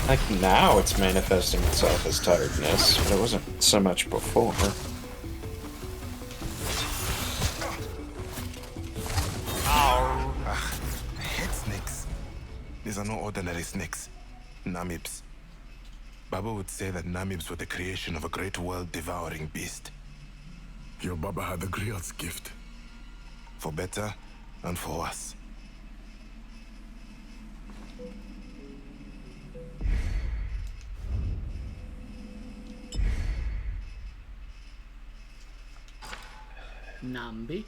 Like, now it's manifesting itself as tiredness, but it wasn't so much before. I hate snakes. These are no ordinary snakes. Namibs. Baba would say that Namibs were the creation of a great world-devouring beast. Your Baba had the Griot's gift. For better and for worse. Namib?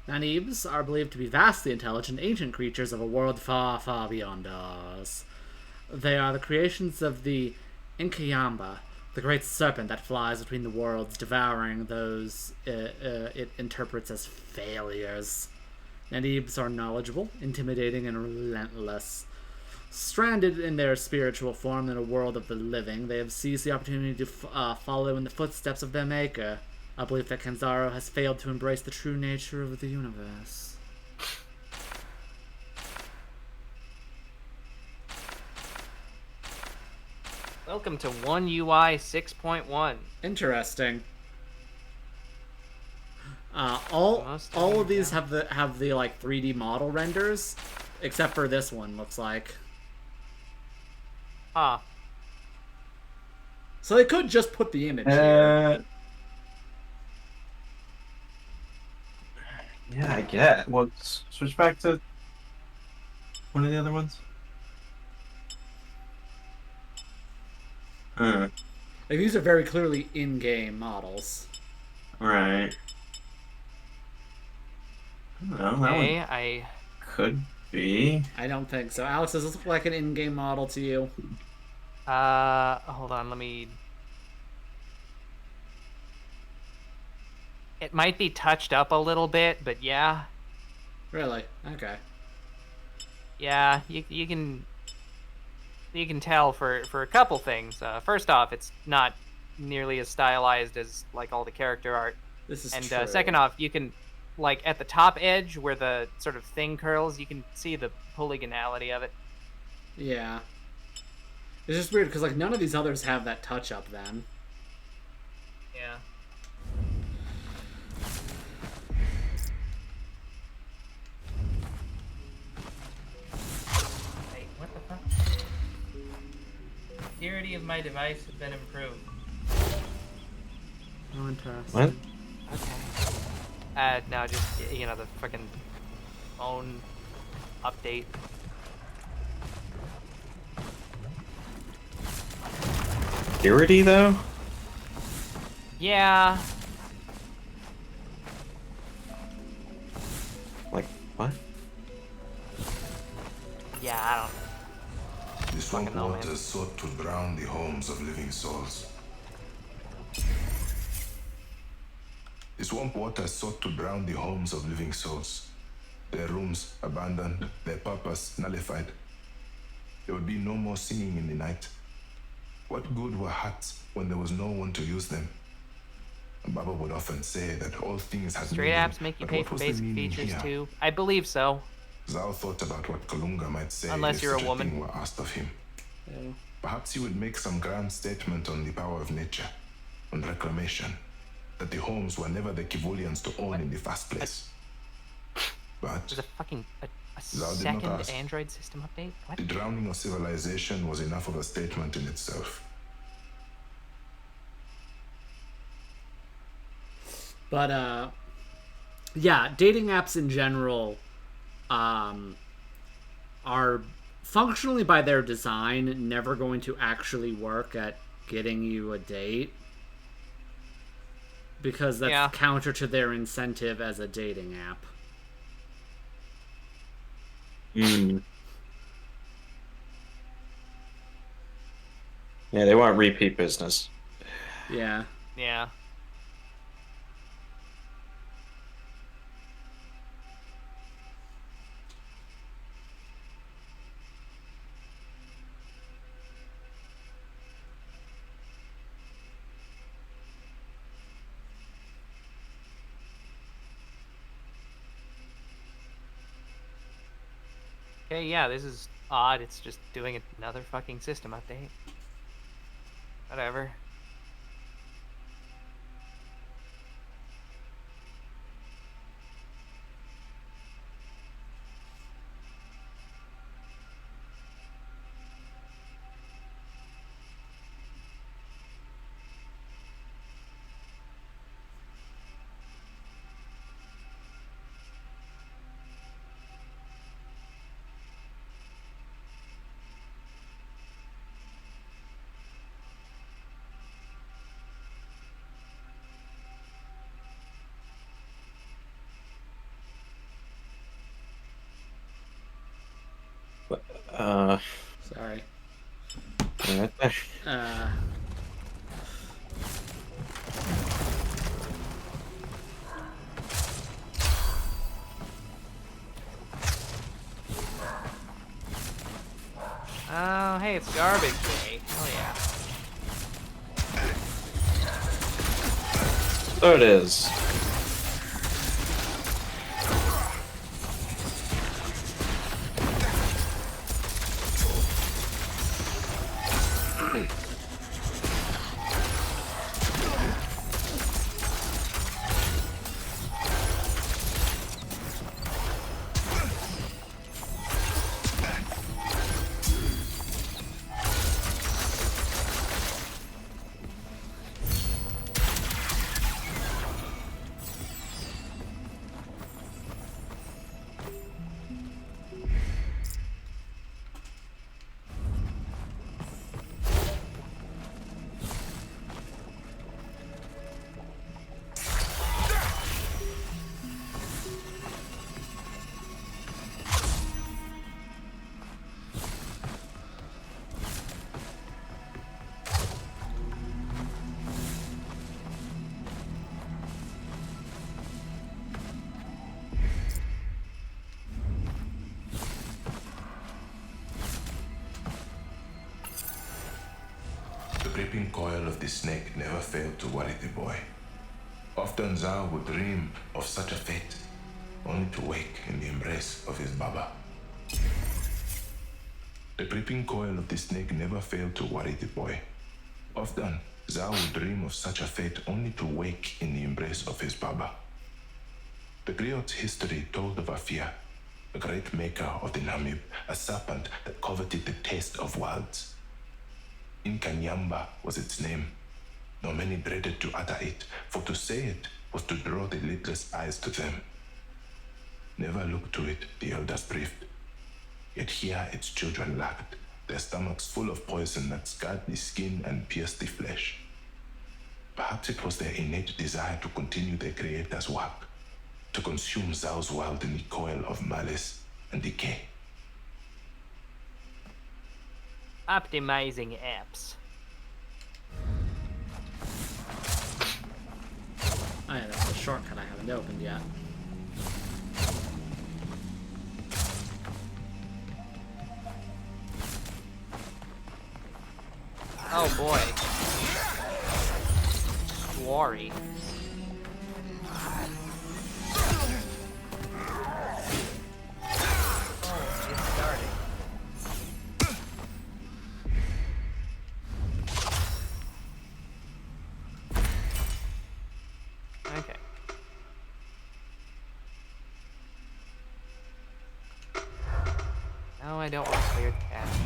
Nanibs are believed to be vastly intelligent ancient creatures of a world far, far beyond ours. They are the creations of the Inkayamba, the great serpent that flies between the worlds, devouring those it interprets as failures. Nanibs are knowledgeable, intimidating, and relentless. Stranded in their spiritual form in a world of the living, they have seized the opportunity to follow in the footsteps of their maker, a belief that Kenzera has failed to embrace the true nature of the universe. Welcome to One UI 6.1. Interesting. All of these have the like 3D model renders, except for this one. Looks like. Huh. So they could just put the image here. Yeah, I get. Well, switch back to one of the other ones. Like, these are very clearly in-game models. Right. I don't know. That Okay, one I could be. I don't think so. Alex, does this look like an in-game model to you? hold on, let me... It might be touched up a little bit, but yeah. Really? Okay. Yeah, you can tell for a couple things. First off, it's not nearly as stylized as like all the character art. This is and true. Second off, you can like at the top edge where the sort of thing curls, you can see the polygonality of it. Yeah. It's just weird because like none of these others have that touch up then. Yeah. security of my device has been improved. Oh, interesting. What? Okay. No, just, you know, the fucking phone update. Security, though? Yeah. Like, what? Yeah, I don't... The swamp Fucking know, man. waters sought to drown the homes of living souls. The swamp waters sought to drown the homes of living souls. Their rooms abandoned, their purpose nullified. There would be no more singing in the night. What good were huts when there was no one to use them? Baba would often say that all things had Straight meaning, apps make you but pay what for was the basic meaning features, here? too. I believe so. ZAU thought about what Kalunga might say Unless if you're a such woman. thing were asked of him. Yeah. Perhaps he would make some grand statement on the power of nature, on reclamation, that the homes were never the Kivulians to own in the first place. But There's a fucking... a Zao did not second ask. Android system update? What? the drowning of civilization was enough of a statement in itself. But yeah, dating apps in general are functionally by their design never going to actually work at getting you a date, because that's Yeah. counter to their incentive as a dating app. Hmm. Yeah, they want repeat business. Yeah. Yeah. Okay, yeah, this is odd. It's just doing another fucking system update. Whatever. Sorry. Yeah. Oh, hey, it's garbage day. Oh yeah. So it is. The creeping coil of the snake never failed to worry the boy. Often ZAU would dream of such a fate, only to wake in the embrace of his Baba. The creeping coil of the snake never failed to worry the boy. Often, ZAU would dream of such a fate only to wake in the embrace of his Baba. The griot's history told of Afia, the great maker of the Namib, a serpent that coveted the taste of worlds. Inkanyamba was its name. Though many dreaded to utter it, for to say it was to draw the lidless eyes to them. Never look to it, the elders briefed. Yet here its children lacked, their stomachs full of poison that scarred the skin and pierced the flesh. Perhaps it was their innate desire to continue their creator's work, to consume ZAU's world in the coil of malice and decay. Optimizing apps. Oh yeah, that's a shortcut I haven't opened yet. Oh boy. Quarry. Oh, it's starting. Okay. No, I don't want to clear the cache.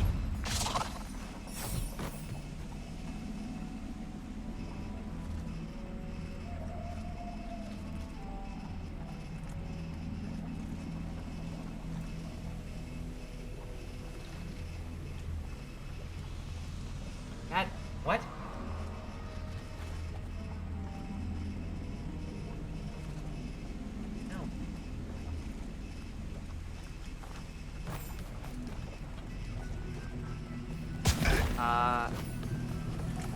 God, what? No.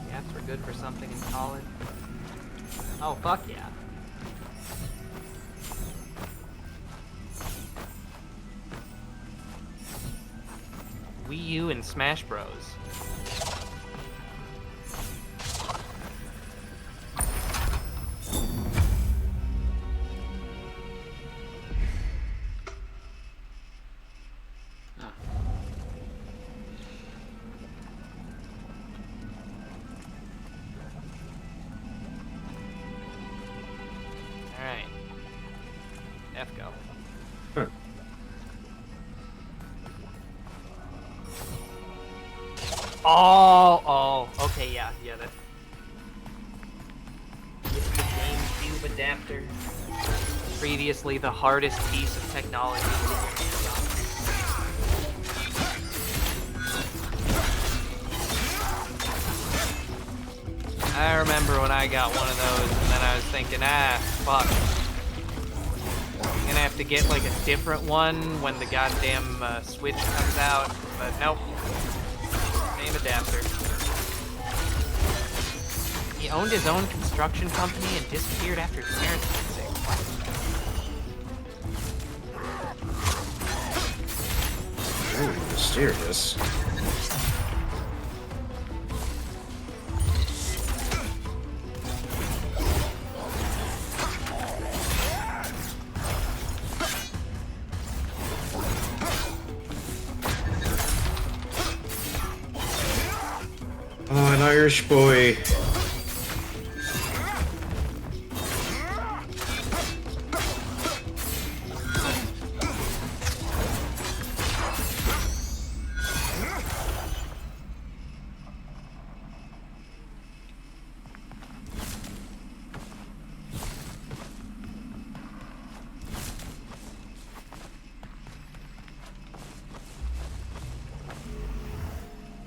Yeah, we're good for something in college. Oh, fuck yeah. Wii U and Smash Bros. Ah. Alright. F go. Huh. Oh, okay, yeah, that's... It's the GameCube adapter. Previously the hardest piece of technology. I remember when I got one of those, and then I was thinking, fuck. I'm gonna have to get like a different one when the goddamn Switch comes out, but nope. Same adapter. He owned his own construction company and disappeared after his parents got sick. What? Very mysterious. Oh, an Irish boy.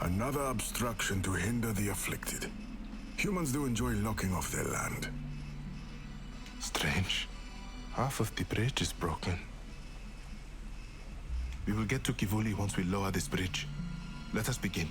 Another obstruction to hinder the afflicted. Humans do enjoy locking off their land. Strange. Half of the bridge is broken. We will get to Kivuli once we lower this bridge. Let us begin.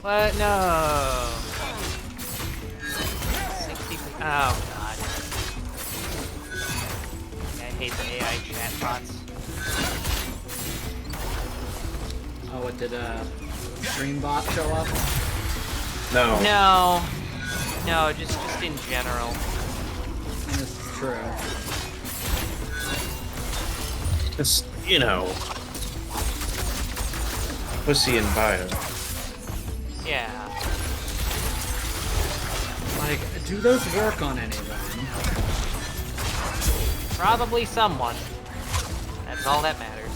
What? No. 60. Oh god. Yeah, I hate the AI chatbots. Oh, what did Streambot show up? No. No, just in general. This is true. It's, you know, pussy and bio. Yeah. Like, do those work on anyone? Probably someone. That's all that matters.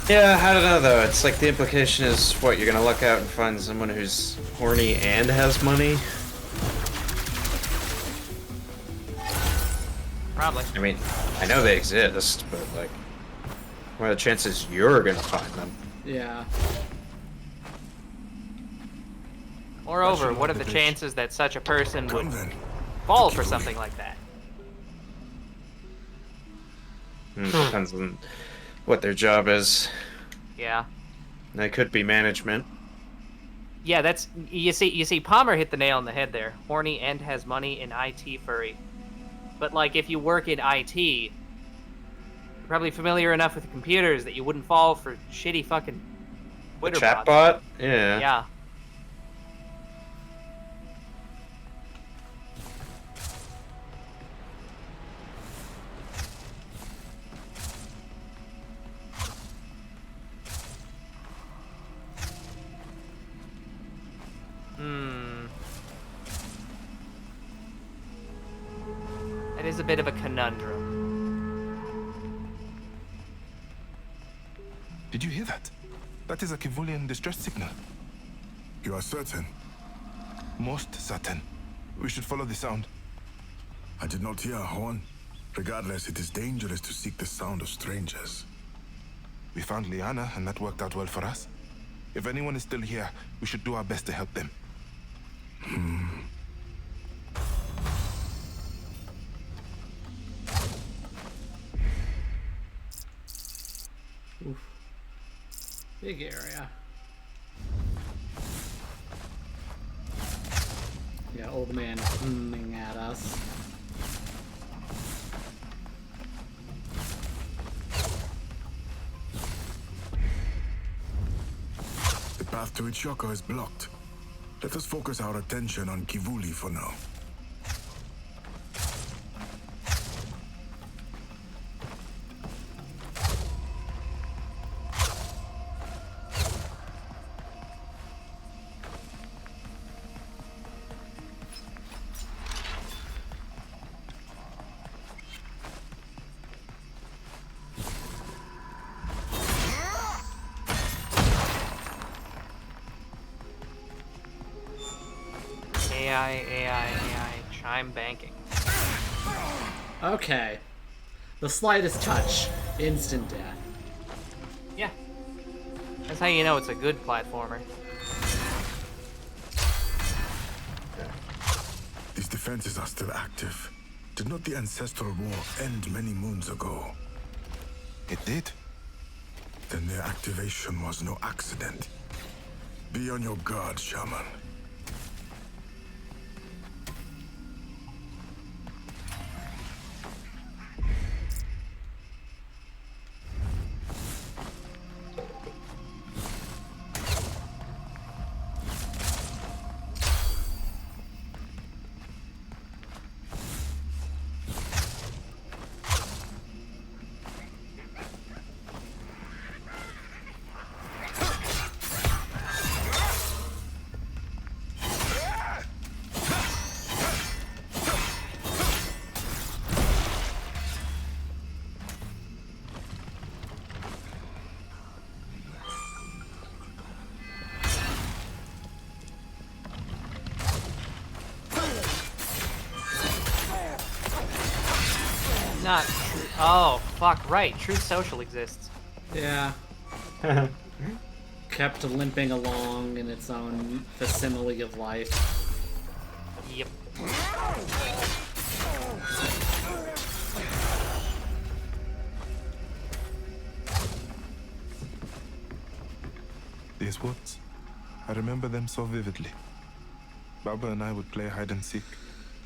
Yeah, I don't know though. It's like the implication is what, you're gonna look out and find someone who's horny and has money? Probably. I mean, I know they exist, but like, what are the chances you're gonna find them? Yeah. Moreover, what are the chances that such a person would Come then. fall for something like that? Depends on what their job is. Yeah. They could be management. Yeah, that's you see Palmer hit the nail on the head there. Horny and has money in IT furry. But like if you work in IT, you're probably familiar enough with computers that you wouldn't fall for shitty fucking Twitter bots. Chatbot? Yeah. Yeah. That is a bit of a conundrum. Did you hear that? That is a Kivulian distress signal. You are certain? Most certain. We should follow the sound. I did not hear a horn. Regardless, it is dangerous to seek the sound of strangers. We found Liana, and that worked out well for us. If anyone is still here, we should do our best to help them. Oof. Big area. Yeah, old man zooming at us. The path to Ichoko is blocked. Let us focus our attention on Kivuli for now. AI, chime banking. Okay. The slightest touch. Instant death. Yeah. That's how you know it's a good platformer. These defenses are still active. Did not the ancestral war end many moons ago? It did. Then their activation was no accident. Be on your guard, Shaman. Not. Oh, fuck, right. Truth Social exists. Yeah. Kept limping along in its own facsimile of life. Yep. his woods. I remember them so vividly. Baba and I would play hide and seek.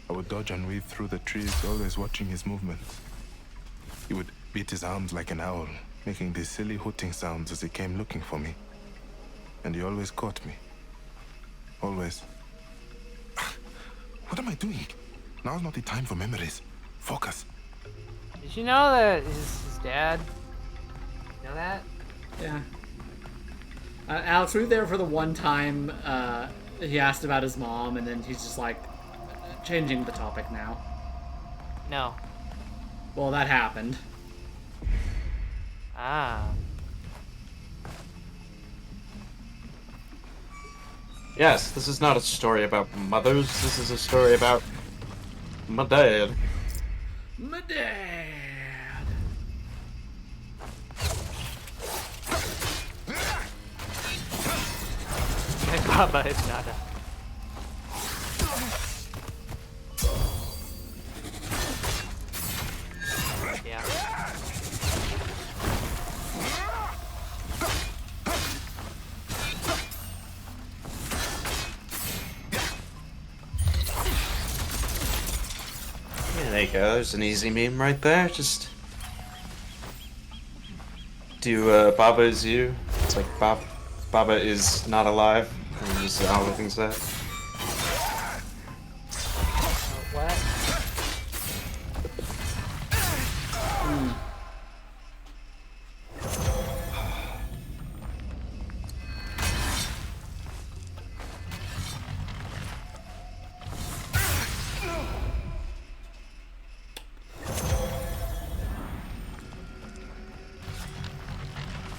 I would dodge and weave through the trees, always watching his movements. He would beat his arms like an owl, making these silly hooting sounds as he came looking for me. And he always caught me. Always. What am I doing? Now's not the time for memories. Focus. Did you know that his dad? You know that? Yeah. Alex, were you there for the one time he asked about his mom, and then he's just like, changing the topic now? No. Well, that happened. Ah. Yes, this is not a story about mothers. This is a story about my dad. My dad. My Baba is not a... Yeah. Yeah, there you go. There's an easy meme right there. Just do Baba is you. It's like Baba is not alive. And just how everything's that. What?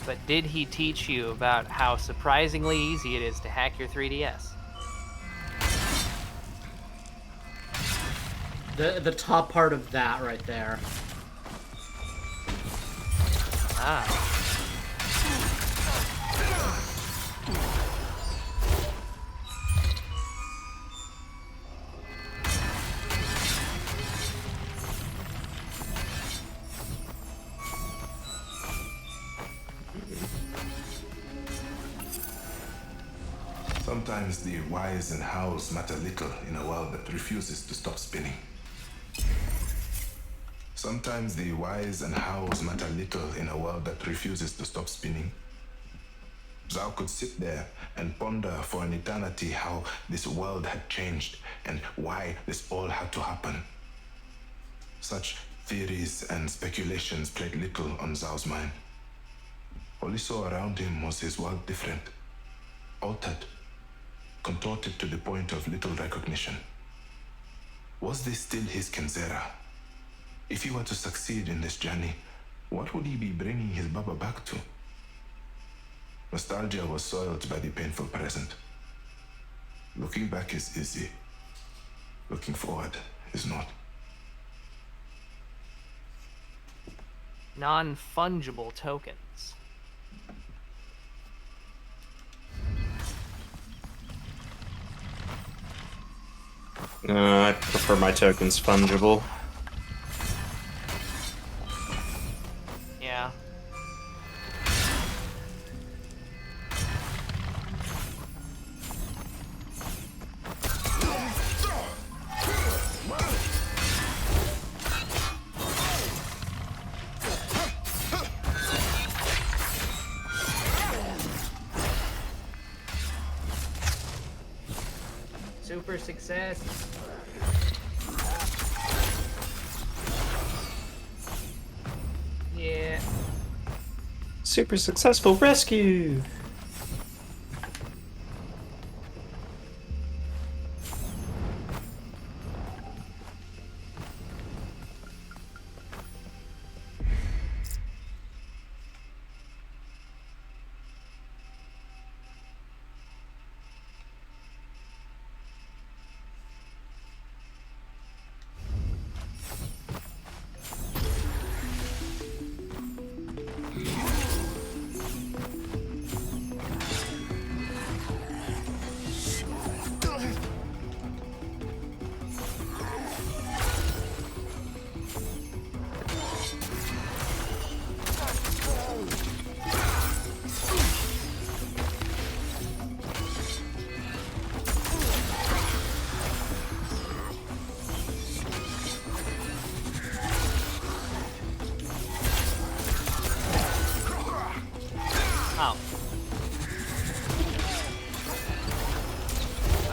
But did he teach you about how surprisingly easy it is to hack your 3DS? The top part of that right there. Ah. Sometimes the whys and hows matter little in a world that refuses to stop spinning. Sometimes the whys and hows matter little in a world that refuses to stop spinning. ZAU could sit there and ponder for an eternity how this world had changed and why this all had to happen. Such theories and speculations played little on ZAU's mind. All he saw around him was his world different, altered, contorted to the point of little recognition. Was this still his Kenzera? If he were to succeed in this journey, what would he be bringing his Baba back to? Nostalgia was soiled by the painful present. Looking back is easy. Looking forward is not. Non-fungible tokens. I prefer my tokens fungible. Yeah. Super success. Yeah. Super successful rescue!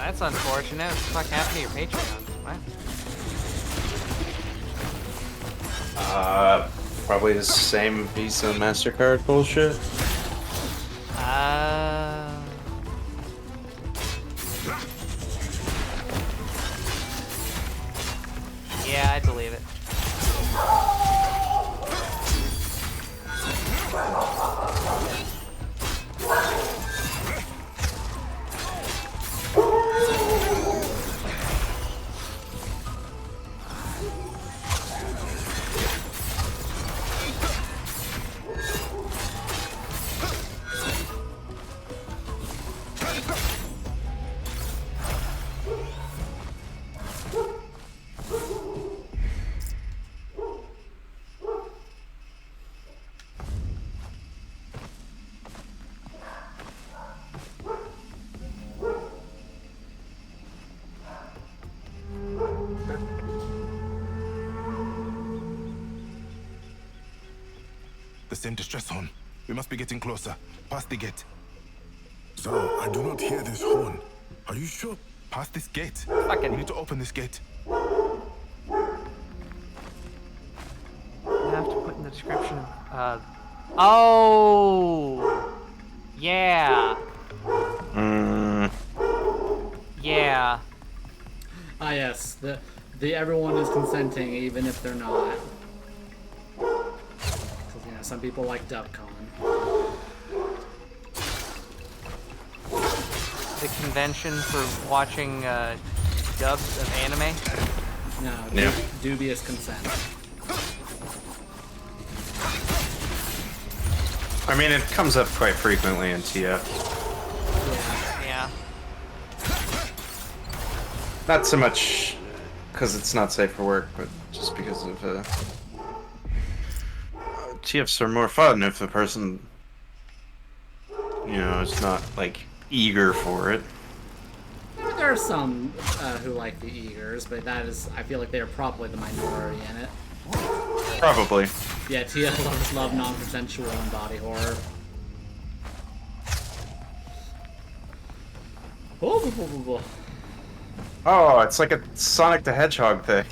That's unfortunate. What the fuck happened to your Patreon? What? Probably the same Visa and MasterCard bullshit. Yeah, I believe it. The same distress horn. We must be getting closer. Past the gate. ZAU, I do not hear this horn. Are you sure? Past this gate. Fucking- We need to open this gate. I have to put in the description. Oh! Yeah. Yeah. Ah, yes. The everyone is consenting, even if they're not. Because, you know, some people like DubCon. The convention for watching dubs of anime. No, Yeah. dubious consent. I mean, it comes up quite frequently in TF. Yeah. Not so much because it's not safe for work, but just because of TFs are more fun if the person, you know, is not like eager for it. There are some who like the eagers, but that is, I feel like they are probably the minority in it. Probably. Yeah, TF lovers love non-consensual and body horror. Oh, it's like a Sonic the Hedgehog thing.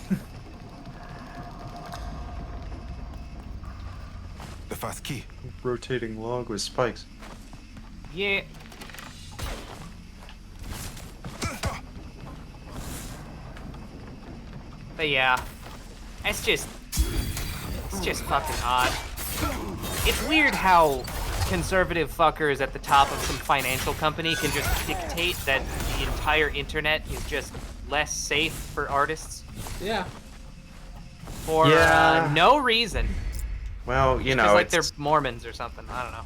The fast key. Rotating log with spikes. Yeah. But yeah, it's just fucking odd. It's weird how conservative fuckers at the top of some financial company can just dictate that the entire internet is just less safe for artists Yeah. for no reason. Well, you know, It's like it's... they're Mormons or something. I don't know.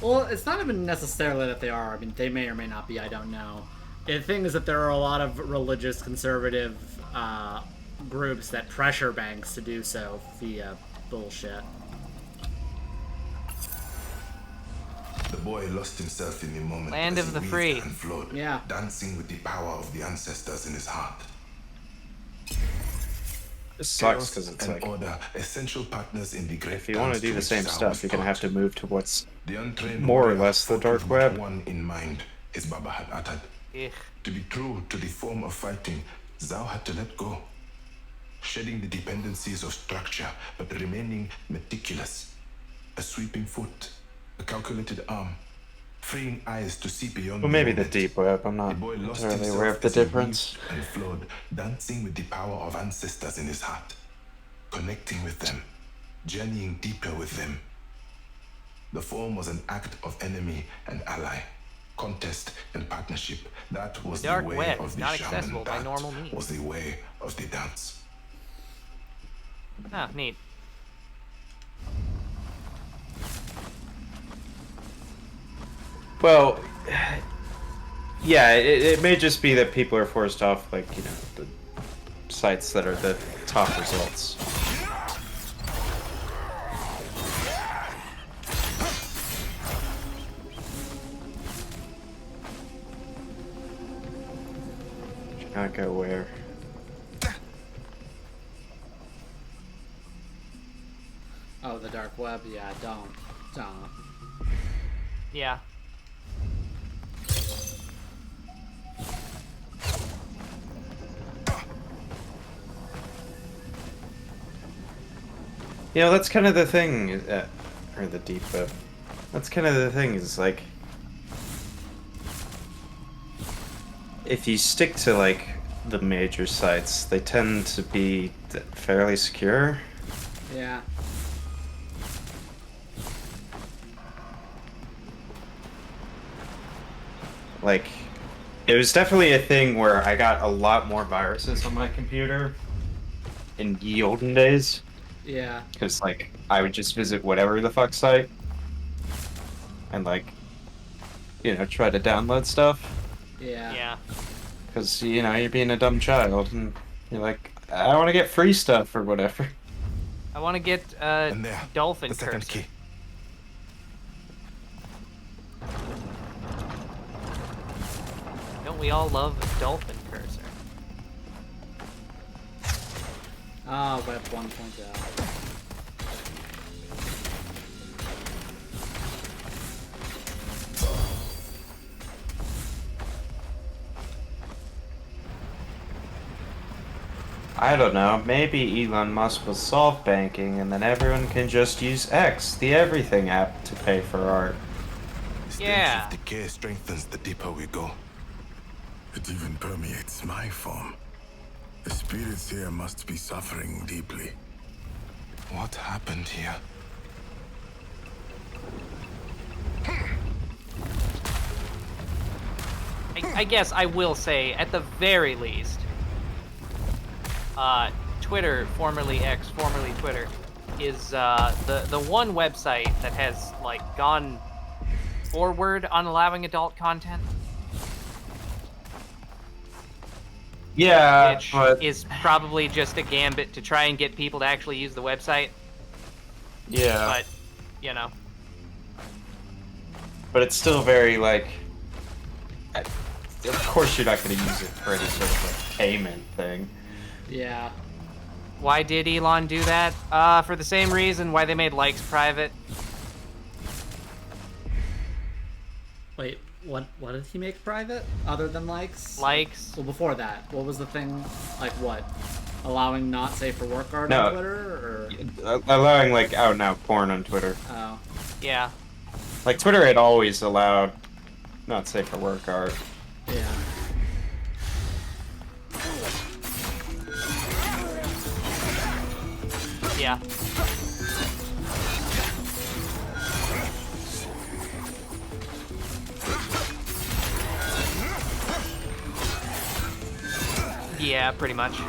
Well, it's not even necessarily that they are. I mean, they may or may not be. I don't know. The thing is that there are a lot of religious conservative groups that pressure banks to do so via bullshit. The boy lost himself in the moment. Land as of he the weaved free. and flowed, Yeah. dancing with the power of the ancestors in his heart. It sucks because it's and like, order, essential partners in the great if you want to dance do the which same ZAU stuff, you're gonna have to fought. move to what's The untrained more or warrior less the fought dark with web. but one in mind, his Baba had uttered. Ugh. To be true to the form of fighting, ZAU had to let go. Shedding the dependencies of structure, but remaining meticulous. A sweeping foot, a calculated arm, freeing eyes to see beyond Well, maybe the moment. deep web. I'm The not boy lost entirely himself aware of the as he difference. weaved and flowed, dancing with the power of ancestors in his heart, connecting with them, journeying deeper with them. The form was an act of enemy and ally, contest and partnership. That was The dark the way web of is the not shaman. accessible by That normal means. was the way of the dance. Oh, neat. Well, yeah, it may just be that people are forced off, like, you know, the sites that are the top results. Can't go where? Oh, the dark web? Yeah, don't. Yeah. You know, that's kind of the thing, or the deep web. That's kind of the thing, is like, if you stick to like the major sites, they tend to be fairly secure. Yeah. Like, it was definitely a thing where I got a lot more viruses on my computer in ye olden days. Yeah. Because, like, I would just visit whatever the fuck site and, like, you know, try to download stuff. Yeah. Yeah. Because, you know, you're being a dumb child and you're like, I want to get free stuff or whatever. I want to get And there, dolphin the second cursor. key. Don't we all love a dolphin cursor? Ah, Web 1.0. I don't know, maybe Elon Musk will solve banking and then everyone can just use X, the everything app, to pay for art. The stench Yeah. of decay strengthens the deeper we go. It even permeates my form. The spirits here must be suffering deeply. What happened here? I guess I will say, at the very least, Twitter, formerly X, formerly Twitter, is the one website that has like gone forward on allowing adult content, Yeah, which but is probably just a gambit to try and get people to actually use the website. yeah, But you know, but it's still very like. Of course, you're not going to use it for any sort of like payment thing. Yeah. why did Elon do that? For the same reason why they made likes private. Wait, what did he make private other than likes? Likes. Well, before that, what was the thing? Like what? Allowing not safe for work art No. on Twitter, or Allowing like out and out porn on Twitter. oh, Yeah. Like Twitter had always allowed not safe for work art. yeah. Yeah. Yeah, pretty much.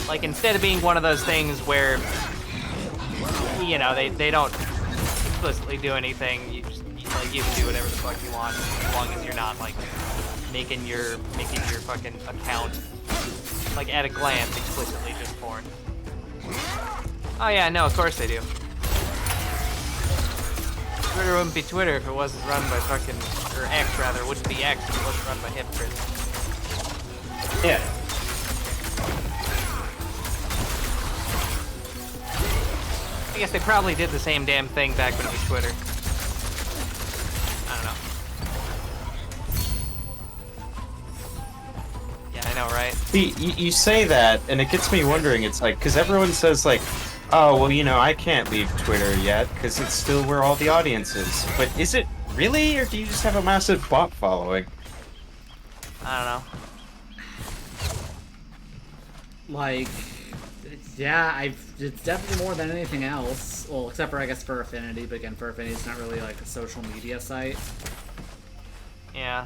Like, instead of being one of those things where, you know, they don't explicitly do anything, you can do whatever the fuck you want, as long as you're not, like, making your fucking account, like, at a glance, explicitly just porn. Oh yeah, no, of course they do. Twitter wouldn't be Twitter if it wasn't run by fucking, or X rather, it wouldn't be X if it wasn't run by hypocrites. Yeah. I guess they probably did the same damn thing back when it was Twitter. I don't know. Yeah, I know, right? See, you say that, and it gets me wondering. It's like, because everyone says like, oh, well, you know, I can't leave Twitter yet because it's still where all the audience is. But is it really, or do you just have a massive bot following? I don't know. Like, yeah, it's definitely more than anything else. Well, except for I guess for Affinity, but again, for Affinity, it's not really like a social media site. Yeah.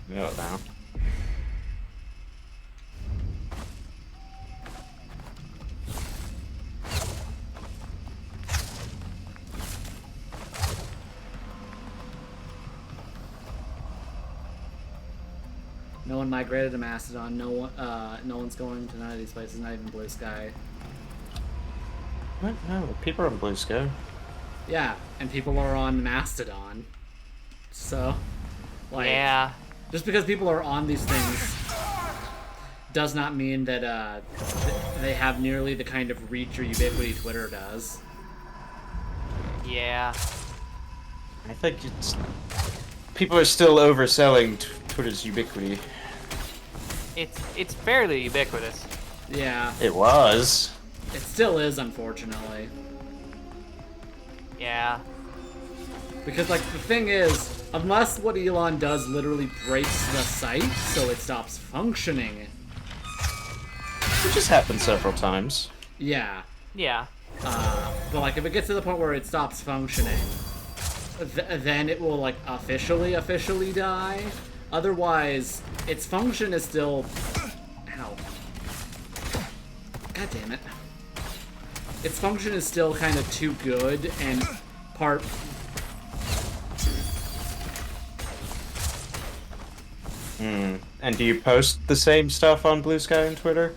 No, now. No one migrated to Mastodon. No one, no one's going to none of these places. Not even Blue Sky. What? No, people are on Blue Sky. Yeah, and people are on Mastodon. So, like, Yeah. just because people are on these things does not mean that they have nearly the kind of reach or ubiquity Twitter does. Yeah. I think it's people are still overselling Twitter's ubiquity. It's fairly ubiquitous. Yeah, It was. it still is, unfortunately. Yeah. Because, like, the thing is, unless what Elon does literally breaks the site so it stops functioning, Which has happened several times. yeah. Yeah. But, like, if it gets to the point where it stops functioning, then it will, like, officially die. Otherwise, its function is still... Ow. God damn it. Its function is still kind of too good, and part... And do you post the same stuff on Blue Sky and Twitter?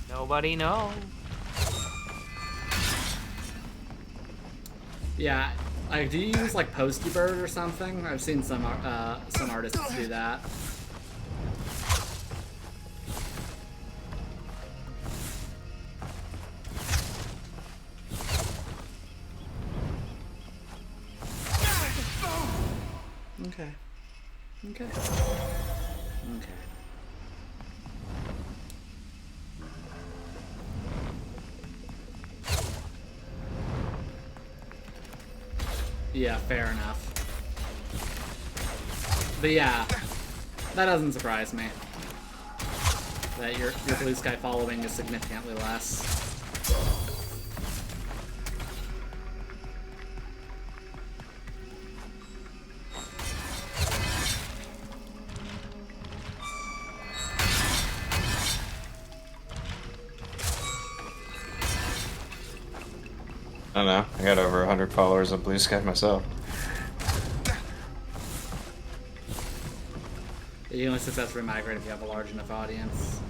Nobody knows. Yeah, like, do you use, like, Postybird or something? I've seen some artists do that. Okay. Okay. Okay. Yeah, fair enough. But yeah, that doesn't surprise me. That your Blue Sky following is significantly less. I don't know. I got over 100 followers on Blue Sky myself. You only successfully migrate if you have a large enough audience.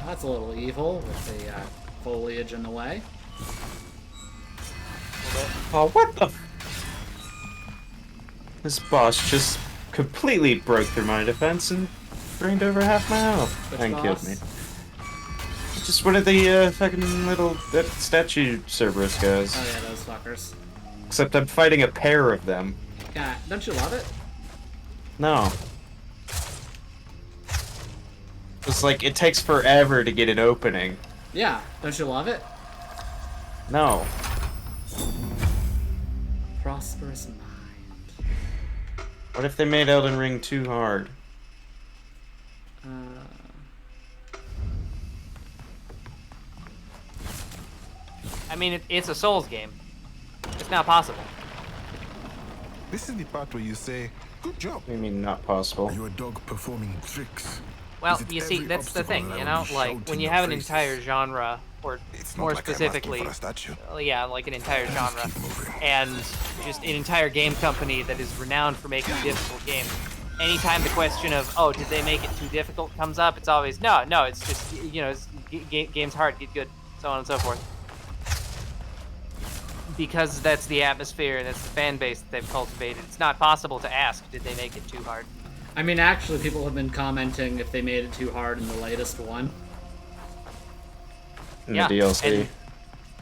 That's a little evil with the foliage in the way. Oh, what the? This boss just completely broke through my defense and drained over half my health. Which And killed boss? me. Just one of the fucking little statue Cerberus guys. Oh yeah, those fuckers. Except I'm fighting a pair of them. Yeah, don't you love it? No. It's like, it takes forever to get an opening. Yeah, don't you love it? No. Prosperous mind. What if they made Elden Ring too hard? I mean, it's a Souls game. It's not possible. This is the part where you say, good job. What do you mean not possible? Are you a dog performing tricks? Well, Is it you see, every that's the obstacle thing, you around know? you Like, shouting when you your have an faces? entire genre, or It's more not like I'm specifically, asking for a statue. yeah, like an entire genre, keep moving. and just an entire game company that is renowned for making difficult games. Anytime the question of, oh, did they make it too difficult comes up, it's always, no, it's just, you know, game's hard, get good, so on and so forth. Because that's the atmosphere and that's the fan base that they've cultivated. It's not possible to ask, did they make it too hard? I mean, actually, people have been commenting if they made it too hard in the latest one. In Yeah, the DLC. and-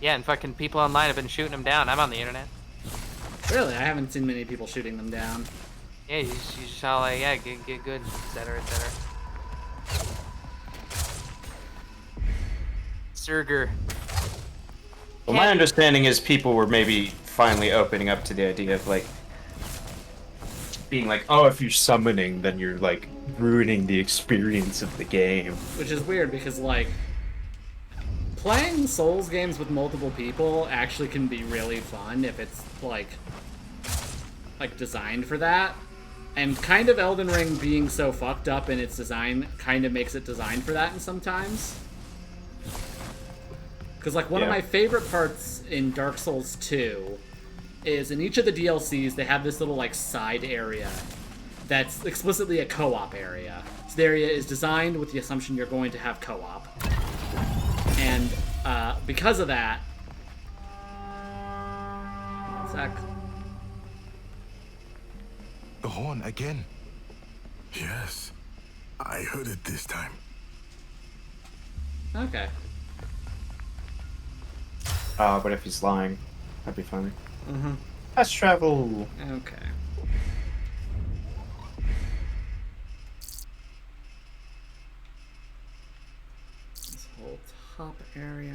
Yeah, and fucking people online have been shooting them down. I'm on the internet. Really, I haven't seen many people shooting them down. Yeah, you just all like, yeah, get good, etc., etc. Surger. Well, my understanding is people were maybe finally opening up to the idea of, like, being like, oh, if you're summoning, then you're, like, ruining the experience of the game. Which is weird because, like, playing Souls games with multiple people actually can be really fun if it's, like designed for that. And kind of Elden Ring being so fucked up in its design kind of makes it designed for that in sometimes. Because, like, one of Yeah. my favorite parts in Dark Souls 2 is in each of the DLCs, they have this little, like, side area that's explicitly a co-op area. So the area is designed with the assumption you're going to have co-op. And because of that... One sec. The horn again. Yes. I heard it this time. Okay. But if he's lying, that'd be funny. Mm-hmm. Fast travel. Okay. This whole top area.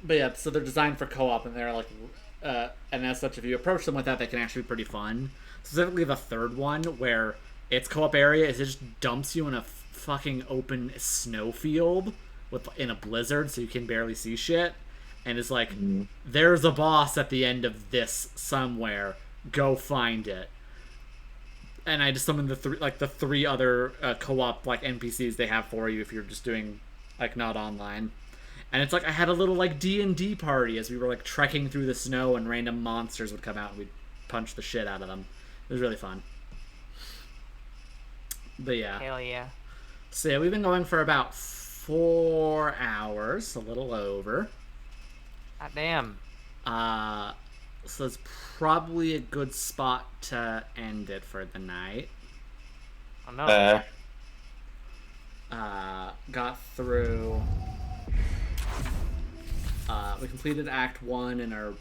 But yeah, so they're designed for co-op, and they're like, and as such, if you approach them with that, they can actually be pretty fun. Specifically, the third one, where its co-op area is it just dumps you in a fucking open snowfield in a blizzard, so you can barely see shit, and it's like, there's a boss at the end of this somewhere. Go find it. And I just summoned the three other co-op like NPCs they have for you if you're just doing like not online. And it's like I had a little like D&D party as we were like trekking through the snow, and random monsters would come out and we'd punch the shit out of them. It was really fun. But yeah. Hell yeah. So yeah, we've been going for about 4 hours, a little over. God damn. So it's probably a good spot to end it for the night. Oh no. Got through. We completed Act 1 and are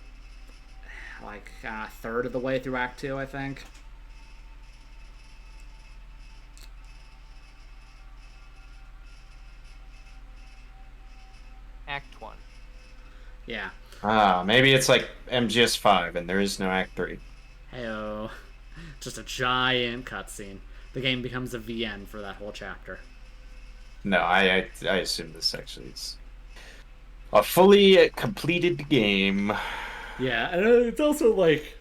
like a third of the way through Act 2, I think. Act 1. Yeah. Maybe it's like MGS5 and there is no Act 3. Heyo. Just a giant cutscene. The game becomes a VN for that whole chapter. No, I assume this actually is a fully completed game. Yeah, and it's also like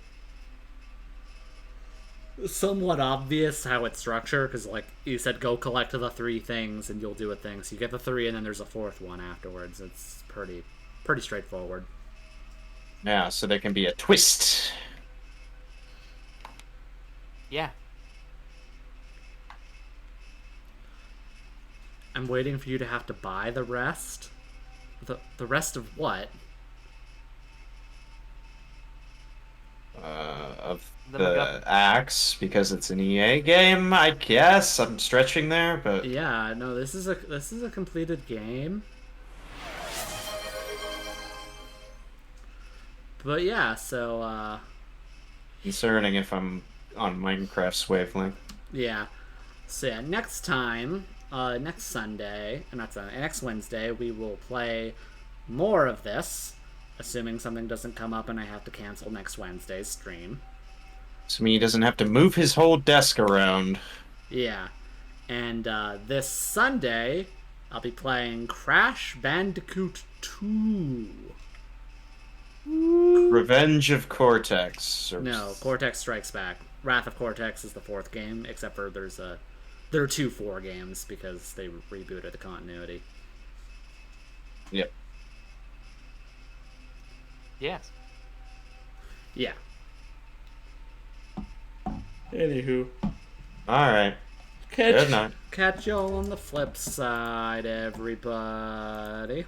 somewhat obvious how it's structured, because like you said, go collect the 3 things and you'll do a thing. So you get the 3 and then there's a 4th one afterwards. It's pretty straightforward. Yeah, so there can be a twist. Yeah. I'm waiting for you to have to buy the rest. The rest of what? Of The the axe, because it's an EA game, I guess. I'm stretching there, but Yeah, no, this is a completed game. But yeah, so concerning if I'm on Minecraft's wavelength. yeah. So yeah, next time, next Sunday, not Sunday, next Wednesday, we will play more of this, assuming something doesn't come up and I have to cancel next Wednesday's stream. So he doesn't have to move his whole desk around. Yeah. And this Sunday, I'll be playing Crash Bandicoot 2. Revenge of Cortex. No, Cortex Strikes Back. Wrath of Cortex is the 4th game, except for there are 2 4 games because they rebooted the continuity. Yep. Yes. Yeah. Anywho. Alright. Good night. Catch y'all on the flip side, everybody.